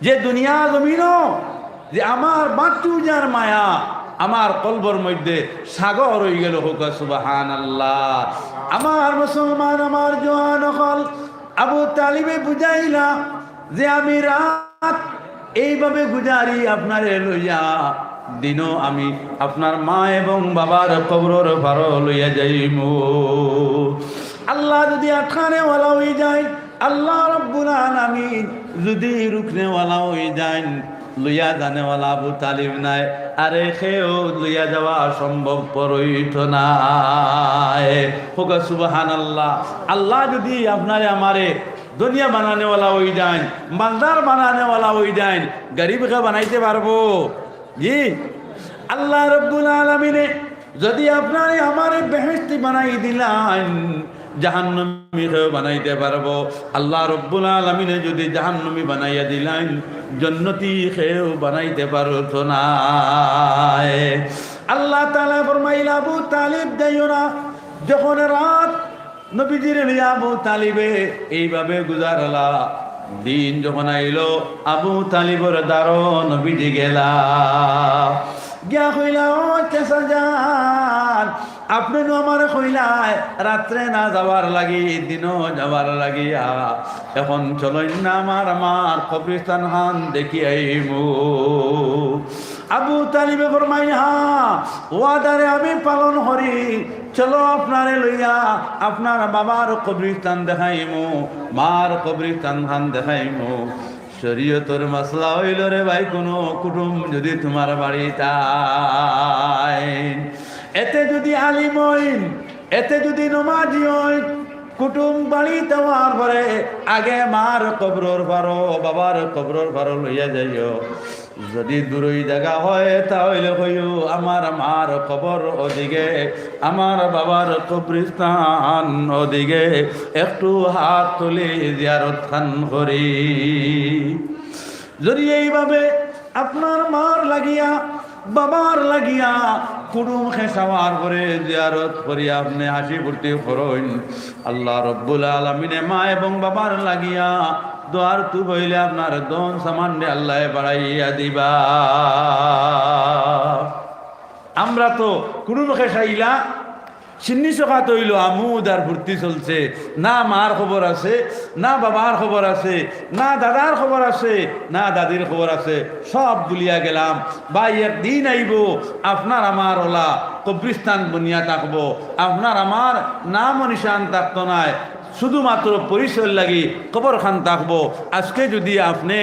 যে দুনিয়া জমিন যে আমার মাতৃজার মায়া আমার কলবর মধ্যে সাগর হয়ে গেল হোক সুবহানাল্লাহ আমার মুসলমান আমার জওয়ান হল আবু তালিবে বুঝাইলা যে আমি রাত এইভাবে গুজারি আপনারে লইয়া দিনও আমি আপনার মা এবং বাবার কবরের পার লইয়া যাইমু আল্লাহ যদি আটকানে ওয়ালা হয়ে যায় আল্লাহ রব্বুল আলামিন যদি রুকনে ওয়ালা হয়ে যায় লইয়া জানেওয়ালা আবু তালিব নাই আরে খেয়েও লইয়া যাওয়া সম্ভব পরইত নাই হোক সুবহানাল্লাহ আল্লাহ যদি আপনারে আমারে দুনিয়া বানানেওয়ালা হই যান মালদার বানানেওয়ালা হই যান গরিবকে বানাইতে পারবো জি আল্লাহ রব্বুল আলামিনে যদি আপনারে আমারে বেহেশতি বানাই দিলেন জাহান্নামী বানাইতে পারবো আল্লাহ রব্বুল আলামিনে যদি জাহান্নামী বানাইয়া দিলেন জান্নাতি খেয়েও বানাইতে পারতো না আল্লাহ তাআলা ফরমাইলা আবু তালিব যাইও না যখন রাত নবীজির লিয়া আবু তালিবে এইভাবে গুজারলা দিন যখন আইলো আবু তালিবর দ্বারো নবীজি গেলা গিয়া কইলা ও চেষা যান আপনি আমার কইলায় রাত্রে না যাওয়ার লাগি দিনও যাওয়ার লাগিয়া এখন চলই না আমার কবরস্থান হান দেখি আইমু আবু তালিবে ফরমাই হ্যাঁ ওয়াদারে আমি পালন করি, চলো আপনারে লইয়া আপনার বাবার কবরস্থান দেখাইমু, মার কবরস্থান খান দেখাইমু। শরীয়তর মাসলা হইল রে ভাই, কোনো কুটুম যদি তোমার বাড়িতে আইন, এতে যদি আলিম হইন, এতে যদি নমাজি হইন, কুটুম বাড়ি দেওয়ার পরে আগে মার কবরর পারো বাবার কবরর পারো লইয়া যাইও। যদি দূরই জায়গা হয় তাহলে হইও আমার মার কবর ওদিকে, আমার বাবার কবরস্থান ওদিকে, একটু হাত তুলে জিয়ারত খান করি। যদি এইভাবে আপনার মার লাগিয়া বাবার লাগিয়া কুড়ুম খেসাওয়ার করে জিয়ারত করি আপনি হাসি ফুর্তি করুন, আল্লাহ রব্বুল আলামিনে মা এবং বাবার লাগিয়া দোয়ার তু বইলে আপনার দন সামান্যে আল্লাহ বাড়াইয়া দিবা। আমরা তো কুড়ুম খেসাইলা চিন্নি চকা তৈল আমুদ আর ফুর্তি চলছে, না মার খবর আছে, না বাবার খবর আছে, না দাদার খবর আছে, না দাদির খবর আছে, সব ভুলিয়া গেলাম। ভাই একদিন আইব আপনার আমার ওলা কবরিস্তান বনিয়া থাকবো, আপনার আমার নাম নিশান থাকতো নাই, শুধুমাত্র পরিচয় লাগি কবর খান থাকবো। আজকে যদি আপনি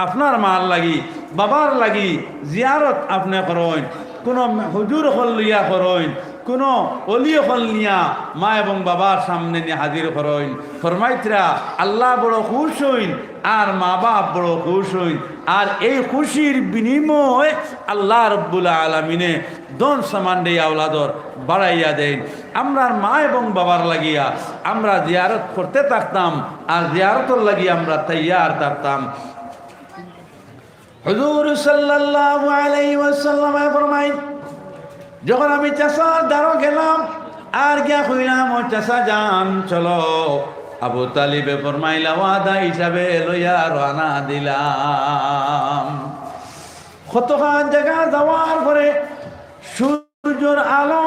আপনার মার লাগি বাবার লাগি জিয়ারত আপনি করেন, কোনো হুজুর হল লইয়া করেন, কোনো অলি হল নিয়া মা এবং বাবার সামনে নিয়ে হাজির করেন, ফরমাইতরা আল্লাহ বড় খুশ হইন আর মা বাপ বড় খুশ হইন, আর এই খুশির বিনিময় আল্লাহ রব্বুল আলামিনে দন সামান্ডে আওলাদর বাড়াইয়া দেন। আমরা মা এবং বাবার লাগিয়া আমরা জিয়ারত করতে থাকতাম, আর জিয়ারতর লাগিয়া আমরা তৈয়ার থাকতাম। হুজুর সাল্লাল্লাহু আলাইহি ওয়াসাল্লাম ফরমাইন, যখন আমি চাষার দ্বারো গেলাম আর গিয়া কইলাম ও চাষা যান চলো, আবু তালিবে ফরমাইলা ওয়াদা হিসাবে লইয়া রানা দিলাম। কতখান জায়গা যাওয়ার পরে সূর্যের আলো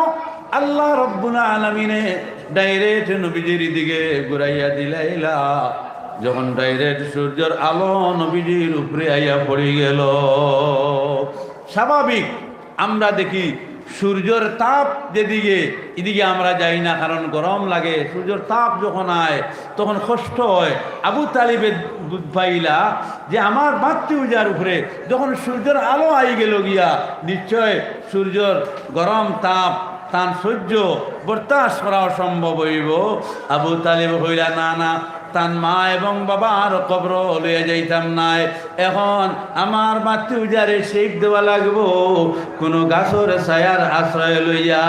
আল্লাহ রব্বুল আলামিনে ডাইরেক্ট নবীজির দিকে ঘুরাইয়া দিলাইলা। যখন ডাইরেক্ট সূর্যের আলো নবীজির উপরে আইয়া পড়ে গেল, স্বাভাবিক আমরা দেখি সূর্যের তাপ যেদিকে এদিকে আমরা যাই না, কারণ গরম লাগে। সূর্যের তাপ যখন আয় তখন কষ্ট হয়। আবু তালিবের দুধ পাইলা যে আমার বাত্তিউজার উপরে যখন সূর্যের আলো আই গেল গিয়া, নিশ্চয় সূর্যের গরম তাপ তান সহ্য বরদাস্ত করা অসম্ভব হইব। আবু তালিব হইলা না না, তান মা এবং বাবার কবর লইয়া যাইতাম নাই, এখন আমার বাত্তিউজারে শেখ দেওয়া লাগবো কোনো গাছর ছায়ার আশ্রয় লইয়া।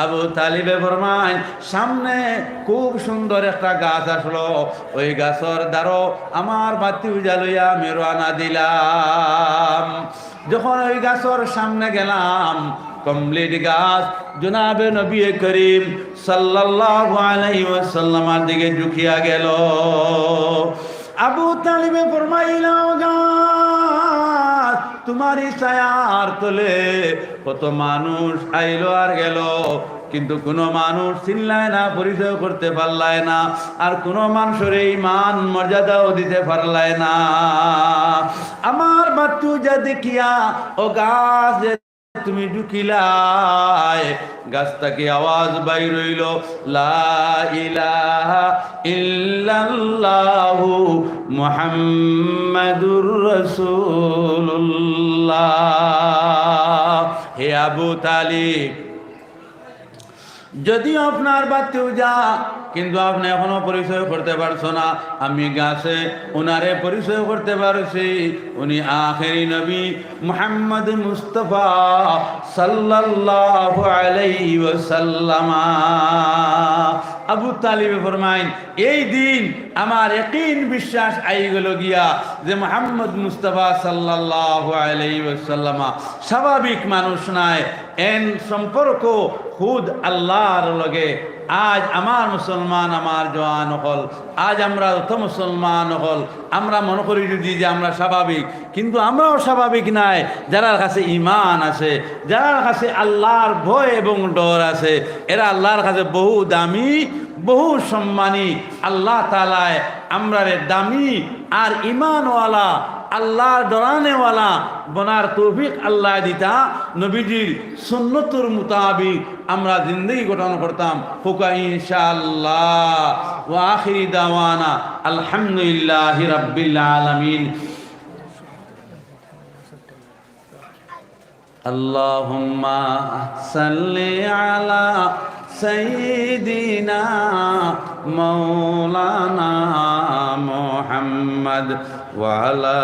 আবু তালিবে ফরমায় সামনে খুব সুন্দর একটা গাছ আসলো, ওই গাছর দ্বারো আমার বাত্তিউজা লইয়া আমি রওনা দিলাম। যখন ওই গাছর সামনে গেলাম, কমপ্লিট গাছ জনাবে নবী করিম সাল্লাল্লাহু আলাইহি ওয়াসাল্লামের দিকে ঝুঁকিয়া গেল। আবু তালিবে ফরমাইলা গাছ তোমারই ছায়ার তলে কত মানুষ আইলো আর গেল, কিন্তু কোনো মানুষ চিনলায় না, পরিচয় করতে পারলায় না, আর কোনো মানুষের ইমান মর্যাদাও দিতে পারলায় না। আমার বাত্তিউজা দেখিয়া ও গাছ তুমি ঢুকিলাই, গাছটাকে আওয়াজ বাইর হইল, লা ইলাহা ইল্লাল্লাহু মুহাম্মাদুর রাসূলুল্লাহ। হে আবু তালিব, যদিও আপনার বাত্তিউজা, কিন্তু আপনি এখনো পরিচয় করতে পারছো না। আমি গাছে উনারে পরিচয় করতে পারছি, উনি আখেরি নবী মুহাম্মদ মুস্তাফা সাল্লাল্লাহু আলাইহি ওয়াসাল্লাম। আবু তালিব ফরমাইন এই দিন আমার ইয়াকিন বিশ্বাস আই গেল গিয়া যে মুহাম্মদ মুস্তাফা সাল্লাল্লাহু আলাইহি ওয়াসাল্লাম স্বাভাবিক মানুষ নাই, এন সম্পর্ক খুদ আল্লাহর লগে। আজ আমার মুসলমান আমার জওয়ান হল, আজ আমরা তো মুসলমান হল, আমরা মনে করি যদি যে আমরা স্বাভাবিক, কিন্তু আমরাও স্বাভাবিক নাই। যারা কাছে ইমান আছে, যার কাছে আল্লাহর ভয় এবং ডর আছে, এরা আল্লাহর কাছে বহু দামি বহু সম্মানী। আল্লাহ তাআলা আমরা দামি আর ইমানওয়ালা আল্লাহ ডরানেওয়ালা বনার তৌফিক আল্লাহ দিতা নবীজির সুন্নতুর মুতাবিক আমরা জিন্দগি গঠন করতাম ফুকা ইনশাআল্লাহ ওয়া আখিরি দাওয়ানা আলহামদুলিল্লাহি রাব্বিল আলামিন আল্লাহুম্মা সাল্লি আলা সাইয়্যিদিনা মাওলানা মুহাম্মদ ওয়া আলা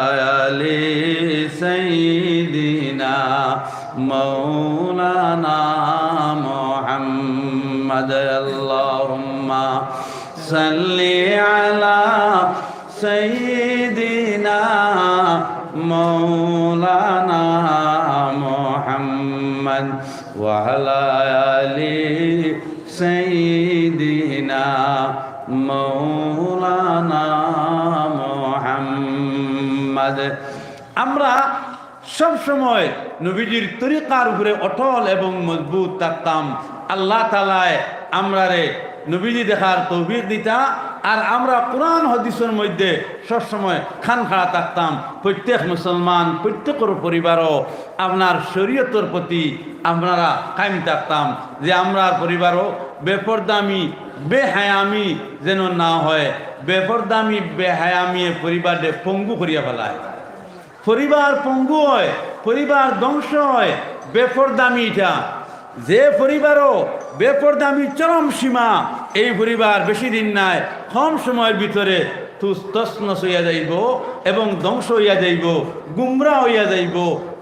আলি সাইয়্যিদিনা মাওলানা মুহাম্মদ আল্লাহুম্মা সাল্লি আলা সাইয়্যিদিনা মাওলানা মুহাম্মদ ওয়া আলা আলি সাইয়্যিদিনা মাওলানা মুহাম্মদ। আমরা সব সময় নবীজির তরিকার উপরে অটল এবং মজবুত থাকতাম। আল্লাহ তাআলায় আমরারে নবীজি দেখার তৌফিক দিতা আর আমরা কোরআন হাদিসের মধ্যে সবসময় খান খাড়া থাকতাম। প্রত্যেক মুসলমান প্রত্যেকের পরিবারও আপনার শরীয়তের প্রতি আপনারা কায়েম থাকতাম যে আমরা পরিবারও বেপরদামি বেহায়ামি যেন না হয়। বেপরদামি বেহায়ামি পরিবারে পঙ্গু করিয়া ফেলায়, পরিবার পঙ্গু হয়, পরিবার ধ্বংস হয়। বেপরদামি এটা যে পরিবারও বেপরদামি চরম সীমা, এই পরিবার বেশি দিন নাই, কম সময়ের ভিতরে তছনছ হইয়া যাইব এবং ধ্বংস হইয়া যাইব, গুমরা হইয়া যাইব।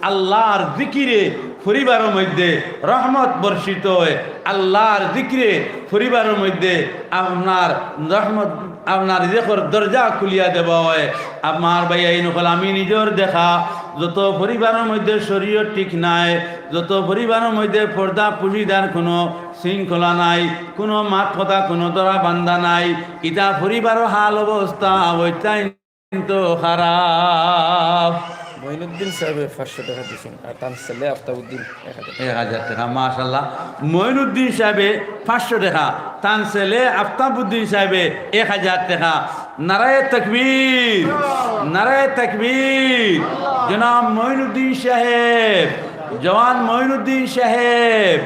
আল্লাহর জিকিরে পরিবারের মধ্যে রহমত বর্ষিত হয়, আল্লাহর জিকিরে পরিবারের মধ্যে আপনার রহমত আপনার রিজেকর দরজা খুলিয়া দেওয়া হয়। আমার ভাই এই নকল আমি নিজের দেখা যত পরিবারের মধ্যে শরীয়ত ঠিক নাই, যত পরিবারের মধ্যে পর্দা পুশিদার কোনো শৃঙ্খলা নাই, কোনো মাত কথা কোনো ধরা বান্ধা নাই, ইটা পরিবারের হাল অবস্থা অত্যন্ত খারাপ। মঈনুদ্দিন সাহেবের 500 টাকা দিয়েছেন আর তার ছেলে আফতাবউদ্দিন 1000 টাকা। মাশাআল্লাহ, মঈনুদ্দিন সাহেবে 500 টাকা, তার ছেলে আফতাবউদ্দিন সাহেবে 1000 টাকা। নারায়ে তাকবীর, নারায়ে তাকবীর। জনাব মঈনুদ্দিন সাহেব, জওয়ান মঈনুদ্দিন সাহেব,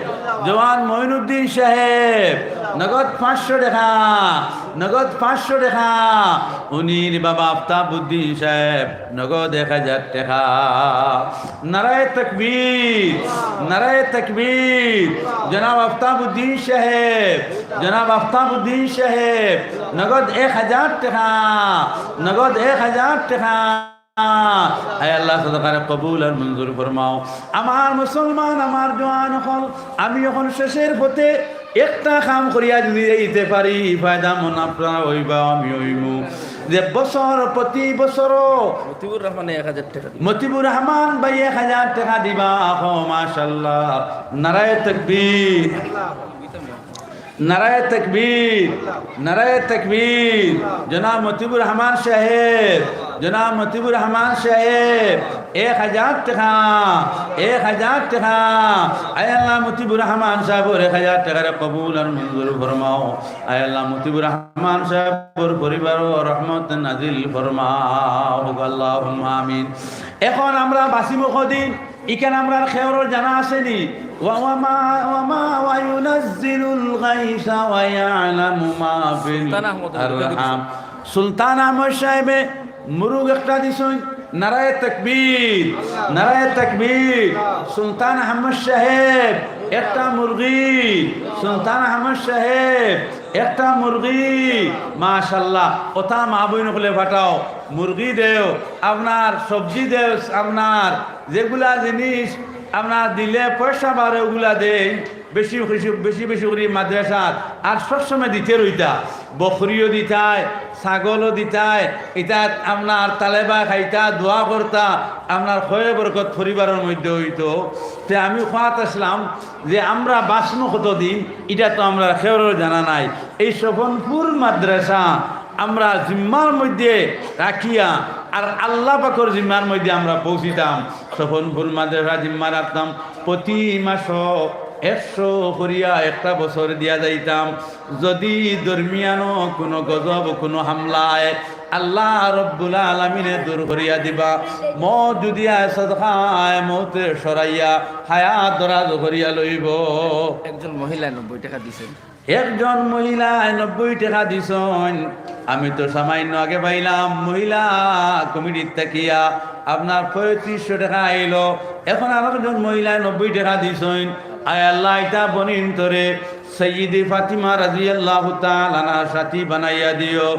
জওয়ান মঈনুদ্দিন সাহেব নগদ 500 টাকা, নগদ 500 টাকা। উনির বাবা আফতাবউদ্দিন সাহেব নগদ 1000 টাকা। নারায়ে তাকবীর, নারায়ে তাকবীর। জনাব আফতাবউদ্দিন সাহেব, জনাব আফতাবউদ্দিন সাহেব নগদ 1000 টাকা, নগদ 1000 টাকা। আয় আল্লাহ সাদাকারে কবুল আর মঞ্জুর ফরমাও। আমার মুসলমান, আমার জওয়ান হল, আমি এখন শেষের পথে একটা কাম করিয়া যদি দিতে পারি ফায়দা মন আপনারা হইবা আমি হইমু যে বছর প্রতি বছর মতিবুর রহমান 1000 টাকা দিবেন। মতিবুর রহমান ভাই 1000 টাকা দিবা। মাশাআল্লাহ, নারায়ে তাকবীর, নারায়ে তাকবীর, নারায়ে তাকবীর। জনাব মতিবুর রহমান সাহেব, জনাব মতিবুর রহমান সাহেব 1000 টাকা, 1000 টাকা। আয় আল্লাহ মতিবুর রহমান সাহেবের 1000 টাকার কবুল আর মঞ্জুর ফরমাও। আয় আল্লাহ মতিবুর রহমান সাহেবের পরিবার রহমত নাজিল ফরমাও। আল্লাহুম্মা আমিন। এখন আমরা বাসিমুখ দিন এখানে আমরা খেয়র জানা আসেনি ওয়া ইউনাজ্জিলুল গায়সা ওয়া ইয়ালামু মা ফিল আরহাম। সুলতান আহমদ সাহেবে মুরুগ একটা দিছেন। নারায়ে তাকবীর, নারায়ে তাকবীর। সুলতান আহমদ সাহেব একটা মুরগি, সুলতান আহমদ সাহেব একটা মুরগি। মাশাআল্লাহ, ওটা মা বইন বলে ফাটাও মুরগি দেও, আপনার সবজি দেও, আপনার যেগুলা জিনিস আপনার দিলে পয়সা বাড়ে ওগুলা দেয় বেশি বেশি বেশি বেশি করে মাদ্রাসাত। আর সবসময় দিতে রইতা, বকরিও দিতায়, ছাগলও দিতায়। এটা আপনার তালেবা খাইতা, দোয়া করতা, আপনার খয়ে বরকত পরিবারের মধ্যে হইতো। তে আমি খোয়াত আসলাম যে আমরা বাঁচনো কতদিন এটা তো আমরা খেয়েও জানা নাই। এই শোভনপুর মাদ্রাসা আমরা জিম্মার মধ্যে রাখিয়া আর আল্লাহ পাকের জিম্মার মধ্যে আমরা পৌঁছিতাম। শোভনপুর মাদ্রাসা জিম্মা রাখতাম, প্রতি মাস 100 করিয়া একটা বছর দিয়া যাইতাম। যদি দরমিয়ানো কোনো গজব কোনো হামলায় আল্লাহ রব্বুল আলামিনে দূর করিয়া দিবা। মত যদি আয় সদকায় মৌতে সরাইয়া হায়াত দরাজ করিয়া লইব। একজন মহিলা 90 টাকা দিছেন। একজন মহিলায় 90 টাকা দিছেন। আমি তো সামান্য আগে পাইলাম মহিলা কমিটির তাকিয়া আপনার 3500 টাকা আইলো। এখন আর একজন মহিলায় 90 টাকা দিছেন। আয় আল্লাহ এটা বনিন তোরে সৈয়দি ফাতিমা রাদিয়াল্লাহু তাআলা আনহা সাথী বানাইয়া দিও।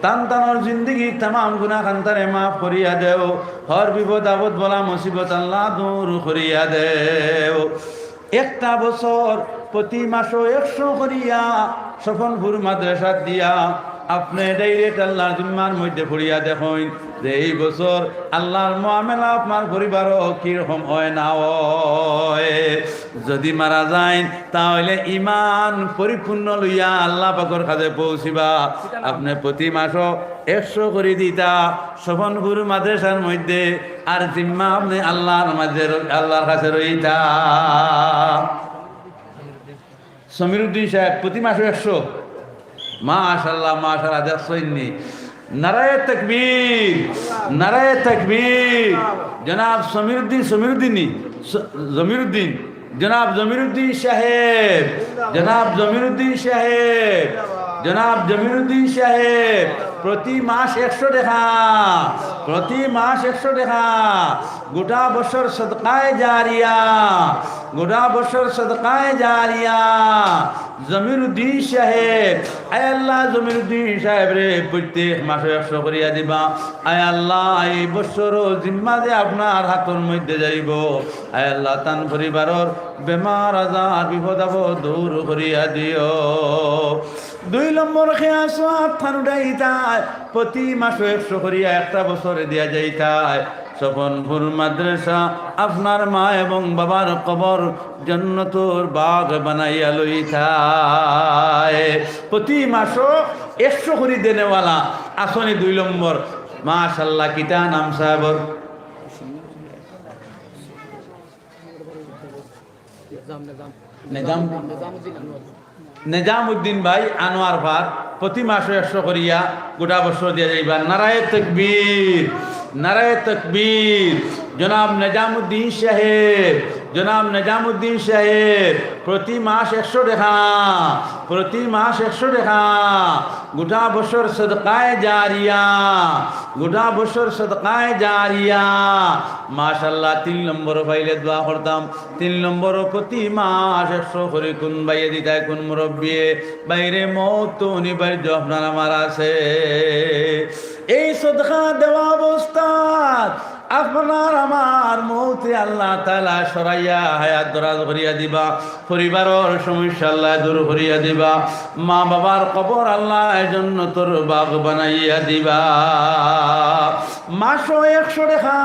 তানতানোর জিন্দগি तमाम গুনাহ খান্তারে মাফ করিয়া দেও। হর বিপদ আপদ বলা মুসিবত আল্লাহ দূর করিয়া দেও। একটা বছর প্রতি মাসে 100 করিয়া সফনপুর মাদ্রাসা দিয়া আপনি ডাইরেক্ট আল্লাহর জিম্মার মধ্যে পড়িয়া দেখুন যে এই বছর আল্লাহর মুআমেলা আপনার পরিবারও কিরকম হয় না হয়। যদি মারা যায় তাহলে ইমান পরিপূর্ণ লইয়া আল্লাহ পাকের কাছে পৌঁছিবা। আপনি প্রতি মাসও 100 করে দিতা সফনপুর মাদ্রাসার মধ্যে, আর জিম্মা আপনি আল্লাহর কাছে রইতা। সমীরউদ্দিন সাহেব প্রতি মাসে 100। মাশাআল্লাহ মাশাআল্লাহ, দেখছইনি। নারায়ে তাকবীর, নারায়ে তাকবীর। জনাব জমিরুদ্দিন জনাব জমিরুদ্দিন সাহেব, জনাব জমিরুদ্দিন সাহেব, জনাব জমিরুদ্দিন সাহেব প্রতি মাস 100 টাকা, প্রতি মাস 100 টাকা। গোটা বছর সদকায়ে জারিয়া, গোটা বছর সদকায়ে জারিয়া। জমিরুদ্দিন সাহেব, আয় আল্লাহ জমিরুদ্দিন সাহেব রে প্রত্যেক মাসে 100 করিয়া দিবা। আয় আল্লাহ এই বছর জিম্মা যে আপনার হাতের মধ্যে যাইব। আয় আল্লাহ তান পরিবারের বেমার আজার বিপদ আপদ দূর করিয়া দিও। 2 নম্বর খেয়া সওয়াব থান উঠাইতায় প্রতি মাসে 100 করিয়া একটা বছরে দিয়া যাইতায়। সফনপুর মাদ্রাসা আপনার মা এবং বাবার কবর জান্নাতুর বাগ বানাইয়া লইতায়। প্রতি মাসও 100 করে দেনেওয়ালা আসনি 2 নম্বর। মাশাআল্লাহ, কিতা নাম সাহেবর? নিজামউদ্দিন ভাই আনোয়ার ভাত প্রতি মাসে 100 করিয়া গোটা বছর দিয়া যাইবা। নারায়ে তাকবীর, নারায়ে তাকবীর। জনাব নিজামউদ্দিন সাহেব, জনাব নিজামউদ্দিন সাহেব প্রতি মাস 100 টাকা, প্রতি মাস 100 টাকা। গোটা বছর সদকায়ে জারিয়া, গোটা বছর সদকায়ে জারিয়া। মাশাআল্লাহ। 3 নম্বর পাইলে দোয়া করতাম। 3 নম্বর প্রতি মাস 100 করে কোন বাইয়ে দিতায়, কোন মুরব্বী বাইরে মৌত তো অনিবার্য আপনার আমার আছে। এই সদকা দেওয়া অবস্থা আপনার আমার মৌতে আল্লাহ তাআলা সরাইয়া হায়াত দরাজ করিয়া দিবা। পরিবারের সমস্যা আল্লাহ দূর করিয়া দিবা। মা বাবার কবর আল্লাহ জান্নাতুর বাগ বানাইয়া দিবা। মাসও 100 টাকা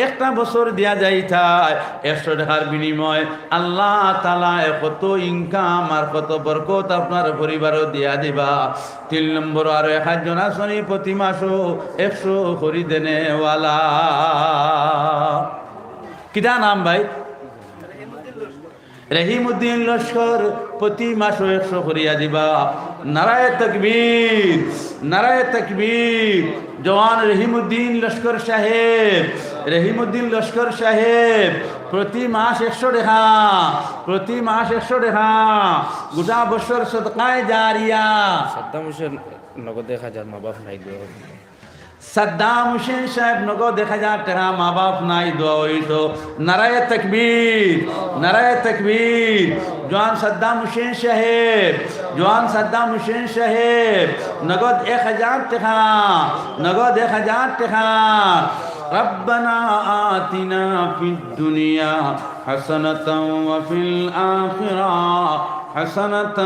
একটা বছর দিয়া যাইতায়। 100 টাকার বিনিময় আল্লাহ তাআলা কত ইনকাম আর কত বরকত আপনার পরিবারও দিয়া দিবা। 3 নম্বর আর 1 জন আসনি প্রতি মাসও 100 করি দেনেওয়ালা। কিটা নাম ভাই? রহিমউদ্দিন লস্কর প্রতি মাসে 100 করিয়া দিবা। নারায়ে তাকবীর, নারায়ে তাকবীর। জওয়ান রহিমউদ্দিন লস্কর সাহেব, রহিমউদ্দিন লস্কর সাহেব প্রতি মাস 100 টাকা, প্রতি মাস 100 টাকা। গোটা বছর সদকায়ে জারিয়া। সাদ্দাম হোসেন নগদ 1000 মা বাপ নাই দোয়া। সাদ্দাম হোসেন সাহেব নগদ 1000 টাকা মা বাপ নাই দোয়া হইতো। নারায়ে তাকবীর, নারায়ে তাকবীর। জওয়ান সাদ্দাম হোসেন সাহেব, জওয়ান সাদ্দাম হোসেন সাহেব নগদ 1000 টাকা, নগদ 1000 টাকা। ربنا آتنا في الدنيا حسنة وفي الآخرة حسنة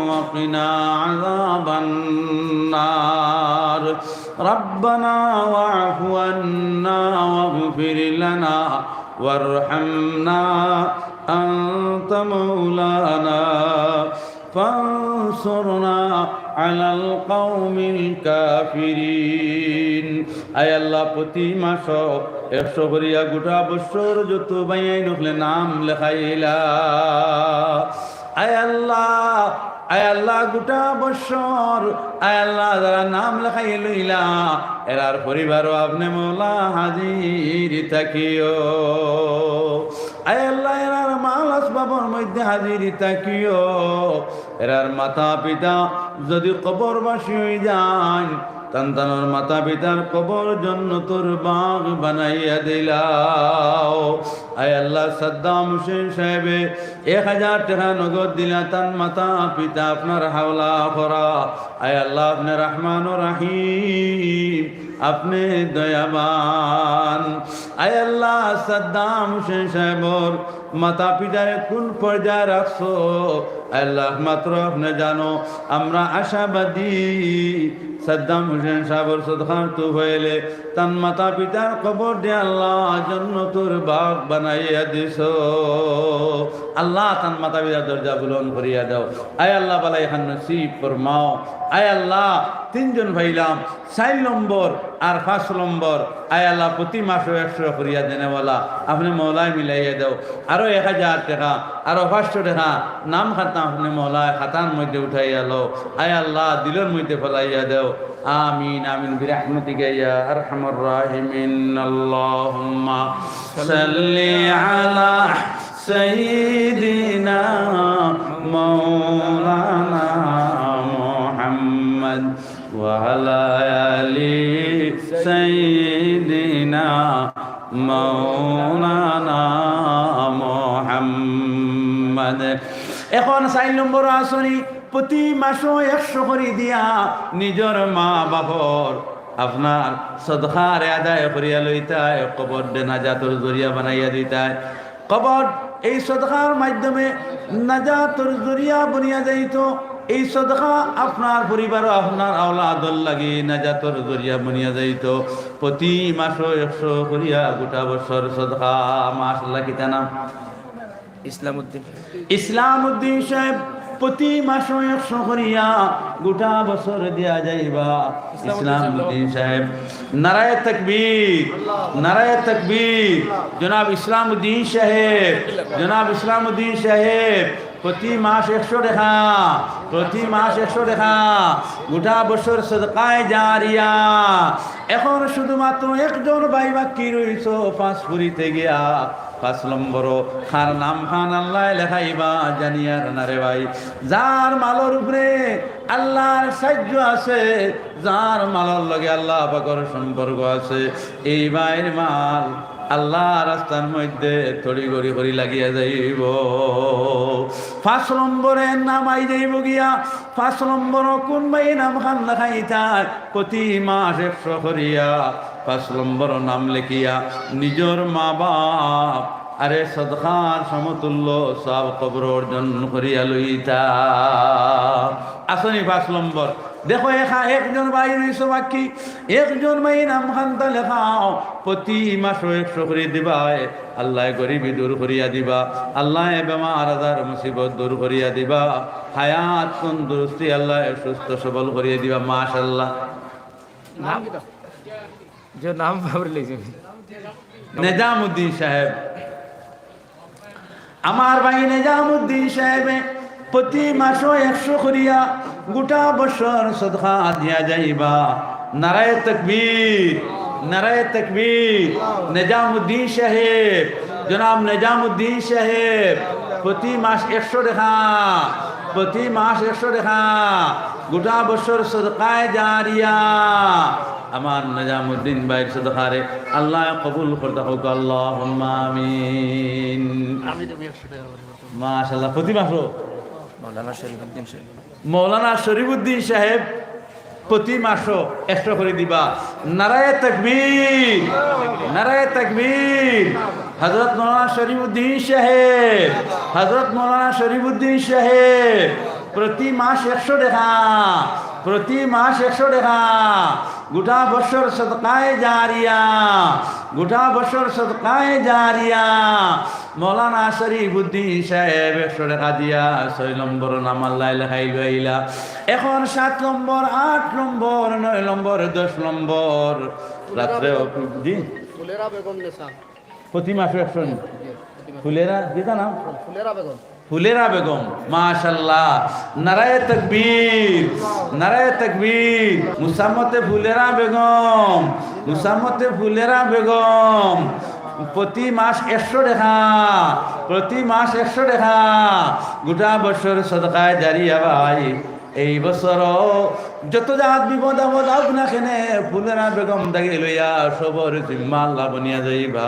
وقنا عذاب النار ربنا واعف عنا واغفر لنا وارحمنا أنت مولانا فانصرنا على القوم الكافرين আয় আল্লাহ প্রতি মাস 100 করিয়া গোটা বছর যত বাইয়াই নখলে নাম লেখাইলা। আয় আল্লাহ আয় আল্লাহ গোটা বছর আয় আল্লাহ যারা নাম লেখাই লইলা এরার পরিবারও আপনি মৌলা হাজির থাকিও আয় আল্লাহ এরার মাল আসবাবর মধ্যে হাজির থাকিও এরার মাতা পিতা যদি কবরবাসী হয়ে যায় সন্তানের মাতা পিতার কবর জান্নাতুর বাগ বানাইয়া দিলাও আয় আল্লাহ সাদ্দাম হোসেন সাহেবে 1000 টাকা নগদ দিলা তার মাতা পিতা আপনার হাওলা করা আয় আল্লাহ আপনি রহমান ও রহিম আপনি দয়াবান আয় আল্লাহ সাদ্দাম হোসেন সাহেবর মাতা পিতার কোন পর্যায়ে রাখছো আল্লাহ মাত্র আপনি জানো আমরা আশাবাদী সাদ্দাম হোসেন সাহেবের সদকার তো হইলে তার মাতা পিতার কবর দিয়ে আল্লাহ জান্নাতুর বাগ বানাইয়া দিছো আল্লাহ তার মাতা পিতার দরজা বুলন্দ করিয়া দাও আয় আল্লাহ বালা এখান নসিব ফরমাও আয় আল্লাহ 3 জন ভাইলাম 4 নম্বর আর 5 নম্বর আয় আল্লাহ প্রতি মাসে 100 করিয়া দেনেওয়ালা আপনি মৌলায় মিলাইয়া দাও আরো 1000 টাকা আরো 500 টাকা নাম খাতা আপনি মৌলায় খাতার মধ্যে উঠাইয়া লো আয় আল্লাহ দিলের মধ্যে ফলাইয়া দাও আমিন আমিন বিরহমাতিকা ইয়া আরহামার রাহিমিন আল্লাহুম্মা সাল্লি আলা সাইয়্যিদিনা মাওলানা মুহাম্মদ ওয়া আলা আলি সাইয়্যিদিনা মাওলানা মুহাম্মদ এখন 4 নম্বর আসনি প্রতি মাসে 100 করে দিয়া নিজের মা বাবার আপনার সদকার আদায় করিয়া লইতায় কবর নাজাতের জরিয়া বানাইয়া দিতায় কবর এই সদকার মাধ্যমে নাজাতের জরিয়া বনিয়া যাইত এই সদকা আপনার পরিবার আপনার আওলাদর লাগি নাজাতের জরিয়া বনিয়া যাইত প্রতি মাসে 100 করিয়া গোটা বছর সদকা মাশাআল্লাহ কি নাম ইসলামউদ্দিন সাহেব প্রতি মাসে 100 করিয়া গোটা বছর দিয়া যাইবা ইসলামউদ্দিন সাহেব নারায়ে তাকবীর নারায়ে তাকবীর জনাব ইসলামউদ্দিন সাহেব জনাব ইসলামউদ্দিন সাহেব প্রতি মাস 100 টাকা প্রতি মাস 100 টাকা গোটা বছর সদকায়ে জারিয়া এখন শুধুমাত্র একজন ভাই বাকি রইছো 5 পুরিতে গিয়া 5 নম্বর খার নাম খান আল্লাহ লেখাইবা জানিয়ার না রে ভাই যার মালর উপরে আল্লাহর সাহায্য আছে যার মালর লগে আল্লাহ পাকের সম্পর্ক আছে এই ভাইয়ের মাল আল্লাহ রাস্তার মধ্যে থড়ি গড়ি করি লাগিয়া যাইব 5 নম্বরে নামাই যাইব গিয়া 5 নম্বর কোন ভাই নাম খান লেখাইতার প্রতি মাস 100 করিয়া 5 নম্বর নাম লেখিয়া নিজের মা বাপ আরে সদকার সমতুল্য সব কবর অর্জন করিয়া লইতা আসনি 5 নম্বর দেখো একজন ভাই রইছো বাকি একজন ভাই নাম খান্তা লেখাও প্রতি মাস 100 করে দিবাই আল্লাহ গরিবি দূর করিয়া দিবা আল্লাহ বেমার আজার মুসিবত দূর করিয়া দিবা হায়াত তন্দুরস্তি আল্লাহ সুস্থ সবল করিয়া দিবা মাশাআল্লাহ जो नाम खबर लीजिए নিজামউদ্দিন সাহেব আমার ভাই নিজামউদ্দিন সাহেব প্রতি মাসে 100 করিয়া গোটা বছর সদকা দিয়া যাইবা নারায়ে তাকবীর নারায়ে তাকবীর নিজামউদ্দিন সাহেব জনাব নিজামউদ্দিন সাহেব প্রতি মাস 100 টাকা প্রতি মাস 100 টাকা গোটা বছর সদকায়ে জারিয়া আমার নিজামউদ্দিন ভাইয়ের সদকারে আল্লাহ কবুল করতে হোক আল্লাহুম্মা আমিন আমি দেব 100 টাকা করে মাশাআল্লাহ প্রতি মাসে मौलाना शरीफुद्दीन साहब মৌলানা শরীফুদ্দিন সাহেব প্রতি মাসে 100 করে দিবা নারায়ে তাকবীর নারায়ে তাকবীর হযরত মৌলানা শরীফুদ্দিন সাহেব হযরত মৌলানা শরীফুদ্দিন সাহেব প্রতি মাস 100 টাকা প্রতি মাস 100 টাকা গোটা বছর সদকায়ে জারিয়া গোটা বছর সদকায়ে জারিয়া মৌলানা শরীফুদ্দিন সাহেব 100 টাকা দিয়া 6 নম্বর নাম আল্লাহ লেখাই লইলা এখন 7 নম্বর 8 নম্বর 9 নম্বর 10 নম্বর রাত্রে জি ফুলেরা বেগম নেশা প্রতি মাসে 100 ফুলেরা দিতা নাম ফুলেরা বেগম ফুলেরা বেগম মাশাল্লাহ, নারায়ে তাকবীর, নারায়ে তাকবীর। মুসাম্মতে ফুলেরা বেগম, মুসাম্মতে ফুলেরা বেগম প্রতি মাস 100 টাকা, প্রতি মাস 100 টাকা গোটা বছর সদকায় জারিয়া ভাই। এই বছর যত জাত বিপদ আপদ হোক না কেনে ফুলেরা বেগম তাকে লইয়া সবর জিম্মা আল্লাহ বনিয়া যাইবা।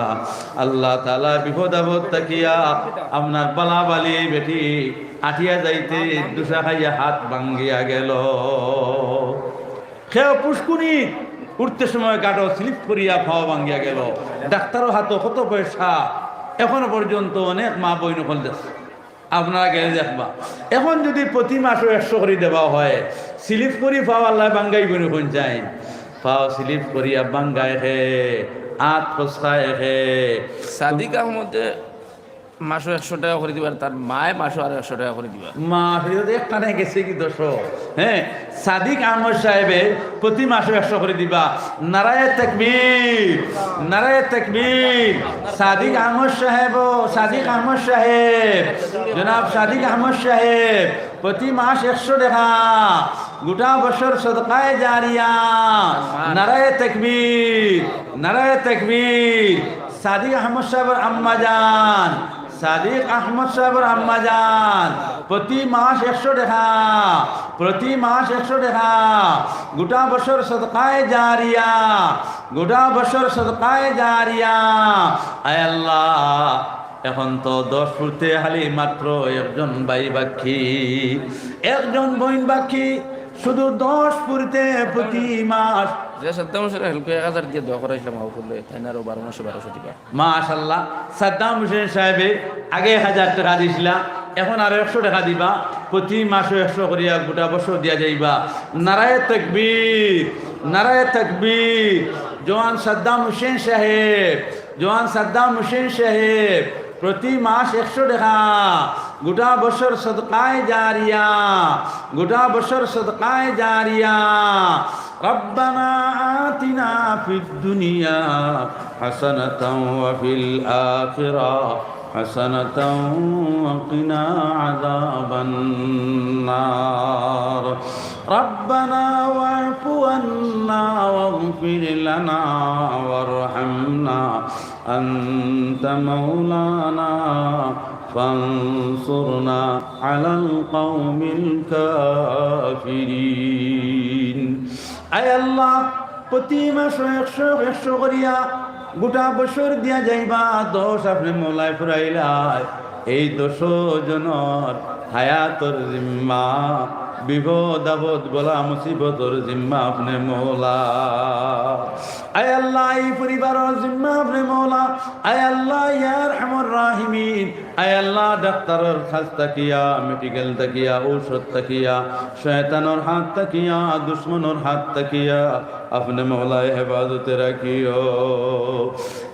আল্লাহ তাআলা বিপদ আপদ তাকিয়া আপনার বালা বালি বেটি আঠিয়া যাইতে দুসা খাইয়া হাত ভাঙ্গিয়া গেল। খেয়ে পুষ্কুনি উঠতে সময় গাটো স্লিপ করিয়া খাওয়া ভাঙ্গিয়া গেল। ডাক্তারও হাতও কত পয়সা, এখনো পর্যন্ত অনেক মা বই নকল দিচ্ছে। আপনারা গেলে দেখবা এখন যদি প্রতি মাসও 100 করে দেওয়া হয়, স্লিপ করি পাও আল্লাহ বাঙ্গাই বই নকল চাই, পাও স্লিপ করিয়া বাঙ্গায় হে আত ফসকায় হে। সাদিক আহমদে মাসও 100 টাকা করে দিবার, তার মায় মাসও আর 100 টাকা করে দিবার। মা ফিরত একখানে গেছে কি দোষ? হ্যাঁ, সাদিক আহমদ সাহেবে প্রতি মাসে 100 করে দিবা। নারায়ে তাকবীর, নারায়ে তাকবীর। সাদিক আহমদ সাহেব, সাদিক আহমদ সাহেব, জনাব সাদিক আহমদ সাহেব প্রতি মাস 100 টাকা গোটা বছর সদকায়ে জারিয়া। নারায়ে তাকবীর, নারায়ে তাকবীর। সাদিক আহমদ সাহেবের আম্মা জান, সাদিক আহমদ সাহেবের আম্মা জান প্রতি মাস 100 টাকা, প্রতি মাস 100 টাকা গোটা বছর সদকায়ে জারিয়া, গোটা বছর সদকায়ে জারিয়া। আয় আল্লাহ, এখন তো 10 ফুটে হালি মাত্র একজন ভাই বাকি, একজন বোন বাকি, শুধু 10 ফুটে প্রতি মাস যে সাদ্দাম হোসেন হেল্প 1000 দিয়ে দোয়া করাইছিলাম মাও করলে এনার 1200 দিবা। মাশাআল্লাহ। সাদ্দাম হোসেন সাহেবে আগে 1000 টাকা দিছিলা, এখন আর 100 টাকা দিবা। প্রতি মাসে 100 করিয়া গোটা বছর দিয়া যাইবা। নারায়ে তাকবীর, নারায়ে তাকবীর। জওয়ান সাদ্দাম হোসেন সাহেব, জওয়ান সাদ্দাম হোসেন সাহেব প্রতি মাস 100 টাকা গোটা বছর সদকায়ে জারিয়া, গোটা বছর সদকায়ে জারিয়া। রব্বানা আতিনা ফিদ দুনিয়া হাসানাতাও ওয়া ফিল আখিরাহ হাসানাতাও ওয়া কিনা আযাবান নার। রব্বানা ওয়া'ফু আন্না ওয়াগফির লানা ওয়ারহামনা আনতা মাওলানা ফানসুরনা আলাল কওমিল কাফিরিন। আয় আল্লাহ, প্রতি মাসে 100 করিয়া গোটা বছর দিয়া যাইবা। 10 আপনি মোলায় ফুরাইলাই, এই 10 জনের হায়াতর জিম্মা, বিপদ আপদ বলা মুসিবতর জিম্মা আপনি মৌলা। আয় আল্লাহ, এই পরিবারের জিম্মা আপনি মৌলা। আয় আল্লাহ ইয়া আরহামুর রাহিমিন। আয় আল্লাহ, ডাক্তারের কাছ তাকিয়া, মেডিকেল তাকিয়া, ঔষধ তাকিয়া, শয়তানের হাত তাকিয়া, দুশ্মনের হাত তাকিয়া আপনি মৌলায় হেফাজতে রাখিও।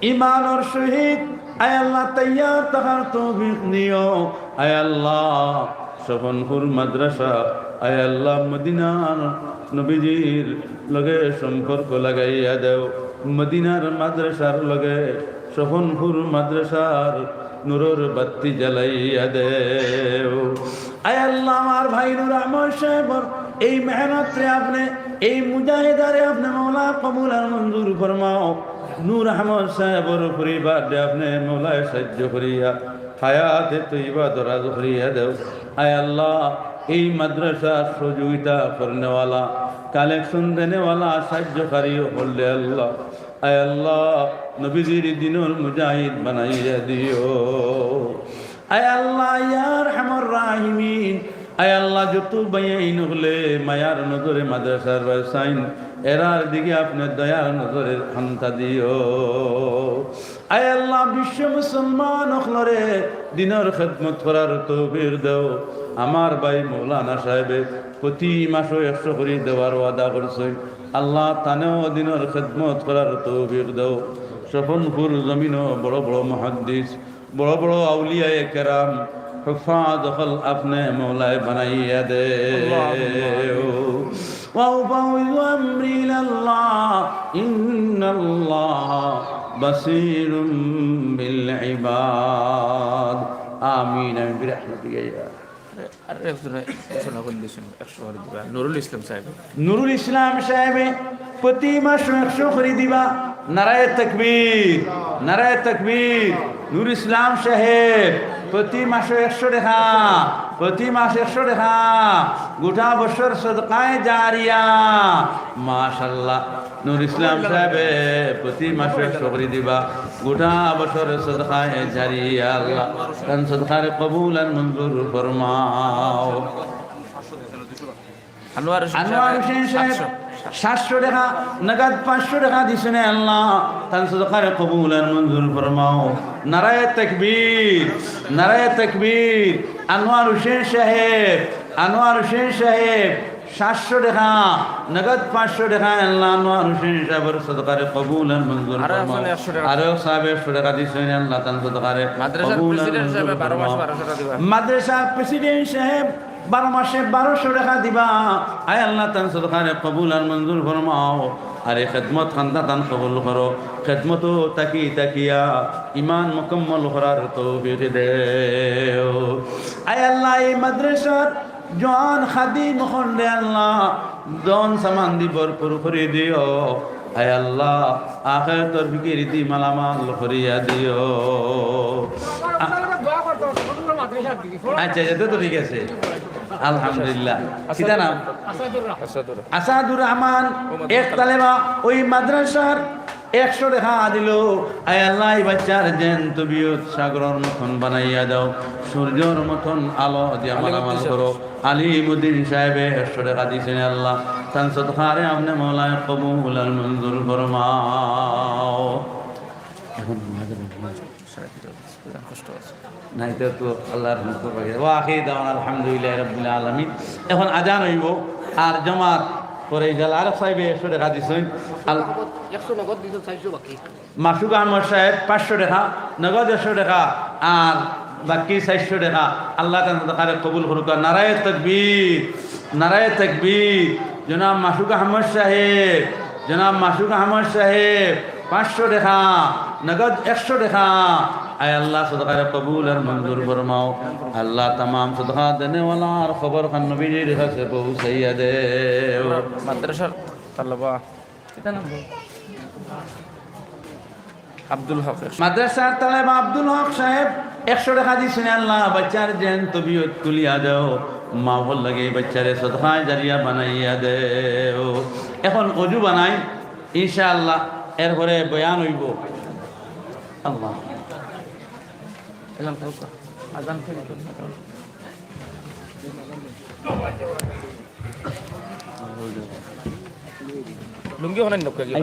ইমানের সহিত আয় আল্লাহ তৈয়ার থাকার তৌফিক দিও। আয় আল্লাহ, সফনপুর মাদ্রাসা আয় আল্লাহ মদিনার নবীজির লগে সম্পর্ক লাগাইয়া দেও। মদিনার মাদ্রাসার লগে সফনপুর মাদ্রাসার নূরের বাতি জ্বালাইয়া দেও। আয় আল্লাহ, আমার ভাই নূর আহমদ সাহেবর এই মেহনত রে আপনি, এই মুজাহিদারে আপনি মৌলা কবুল আর মঞ্জুর ফরমাও। নূর আহমদ সাহেবর পরিবার রে আপনি মৌলায় সাহায্য করিয়া হায়াতে তৈবা দরাজ করিয়া দেও। আয় আল্লাহ, এই মাদ্রাসার সহযোগিতা করনেওয়ালা, কালেকশন দেনেওয়ালা, সাহায্যকারী হলে আল্লাহ। আয় আল্লাহ, নবীজির দিনের মুজাহিদ বানাইয়া দিও। আয় আল্লাহ ইয়া আরহামুর রাহিমিন। আয় আল্লাহ, যত বাইন হলে মায়ার নজরে মাদ্রাসার সাইন এরার দিকে আপনার দয়ার নজরের খান্তা দিও। আয় আল্লাহ, বিশ্ব মুসলমান হলরে দিনের খেদমত করার তৌফিক দেও। আমার ভাই মৌলানা সাহেবে প্রতি মাসে 100 করে দেওয়ার ওয়াদা করছে। আল্লাহ, তানেও দিনের খেদমত করার তৌফিক দেও। সফনপুর জমিনও বড় বড় মুহাদ্দিস, বড় বড় আউলিয়ায়ে কেরাম হুফাজ হল আপনি মৌলায় বানাইয়া দে। وأفوض أمري إلى الله إن الله بصير بالعباد. আমিন আমিন বিরহমাতিকা ইয়া আর একজনে ঘোষণা করে দিয়েছেন 100 করে দিবা নুরুল ইসলাম সাহেব নুরুল ইসলাম সাহেবে প্রতি মাস 100 করে দিবা নারায়ে তাকবীর নারায়ে তাকবীর নুরুল ইসলাম সাহেব প্রতি মাসে 100 টাকা প্রতি মাসে 100 টাকা গোটা বছর সদকায়ে জারিয়া মাশাআল্লাহ নুরুল ইসলাম সাহেবে প্রতি মাসে 100 করে দিবা গোটা বছর সদকায়ে জারিয়া আল্লাহ কান সদকায়ে কবুল আর মঞ্জুর ফরমাও আনোয়ার হোসেন সাহেব 700 টাকা নগদ 500 টাকা দিছেন আল্লাহ তান সদকায়ে কবুল আর মঞ্জুর ফরমাও নারায়ে তাকবীর নারায়ে তাকবীর আনোয়ার হোসেন সাহেব 700 টাকা নগদ 500 টাকা আল্লাহ আনোয়ার হোসেন সাহেবের সদকায়ে কবুল আর মঞ্জুর ফরমাও আরো সাহেব 100 টাকা দিছেন আল্লাহ তান সদকায়ে মাদ্রাসার কবুল আর প্রেসিডেন্ট সাহেব মঞ্জুর 12 মাস ফরমাও 1200 টাকা দিবা মাদ্রাসার প্রেসিডেন্ট সাহেব 12 মাসে 1200 টাকা দিবা আয় আল্লাহ তান সদকায়ে কবুল আর মঞ্জুর ফরমাও আরে খিদমত খান্দা তান কবুল করো খিদমত তাকিয়া ঈমান মুকম্মল করার তৌফিক দেও আয় আল্লাহ এই মাদ্রাসার জন খাদিম খন্ডে আল্লাহ জন সামান দি ভরপুর করে দিও আয় আল্লাহ আখিরাতের ফিকির দি মালামাল করিয়া দিও আচ্ছা এটা তো ঠিক আছে আলহামদুলিল্লাহ কিতা নাম আসাদুর রহমান এক তালেবা ওই মাদ্রাসার 100 টাকা দিল আয় আল্লাহ এই বাচ্চার জেন তবিয়ত সাগরের মতন বানাইয়া দাও সূর্যের মতন আলো দিয়া মালামাল করো আলিমউদ্দিন সাহেব 100 টাকা দিয়েছেন আল্লাহ তান সদকারে আপনি মওলায় কবুল আর মঞ্জুর ফরমাও এখন কষ্ট আছে না এটা তো আল্লাহর হুকুম পাবে ওয়া আখির দাওয়ানা আলহামদুলিল্লাহি রাব্বিল আলামিন এখন আজান হইব আর জামাত পরে গেল আর সাহেব 100 টাকা দিছেন 100 নগদ দিয়েছেন 400 বাকি মাসুক আহমদ সাহেব 500 টাকা নগদ 100 টাকা আর বাকি 400 টাকা আল্লাহ তাআলা কবুল করুক নারায়ে তাকবীর জনাব মাসুক আহমদ সাহেব 500 টাকা নগদ 100 টাকা আয় আল্লাহ সদকায়ে কবুল আর মঞ্জুর ফরমাও আল্লাহ तमाम সদকা দেনে ওয়ালা আর খবর খান নবীর কাছে পৌঁছাইয়া দেও মাদ্রাসার তালবা কিতা নাম আব্দুল হক মাদ্রাসার তালেব আব্দুল হক সাহেব 100 টাকা দিছেন আল্লাহ বাচ্চার জেন তবিয়ত তুলিয়া দাও মা ভাল লাগে বাচ্চারে সদকায়ে জারিয়া বানাইয়া দেও এখন ওযু বানাই ইনশাআল্লাহ এরপরে বয়ান হইব আল্লাহ এলাম কাউকা আজান থেকে লুঙ্গি ওখানে নক কি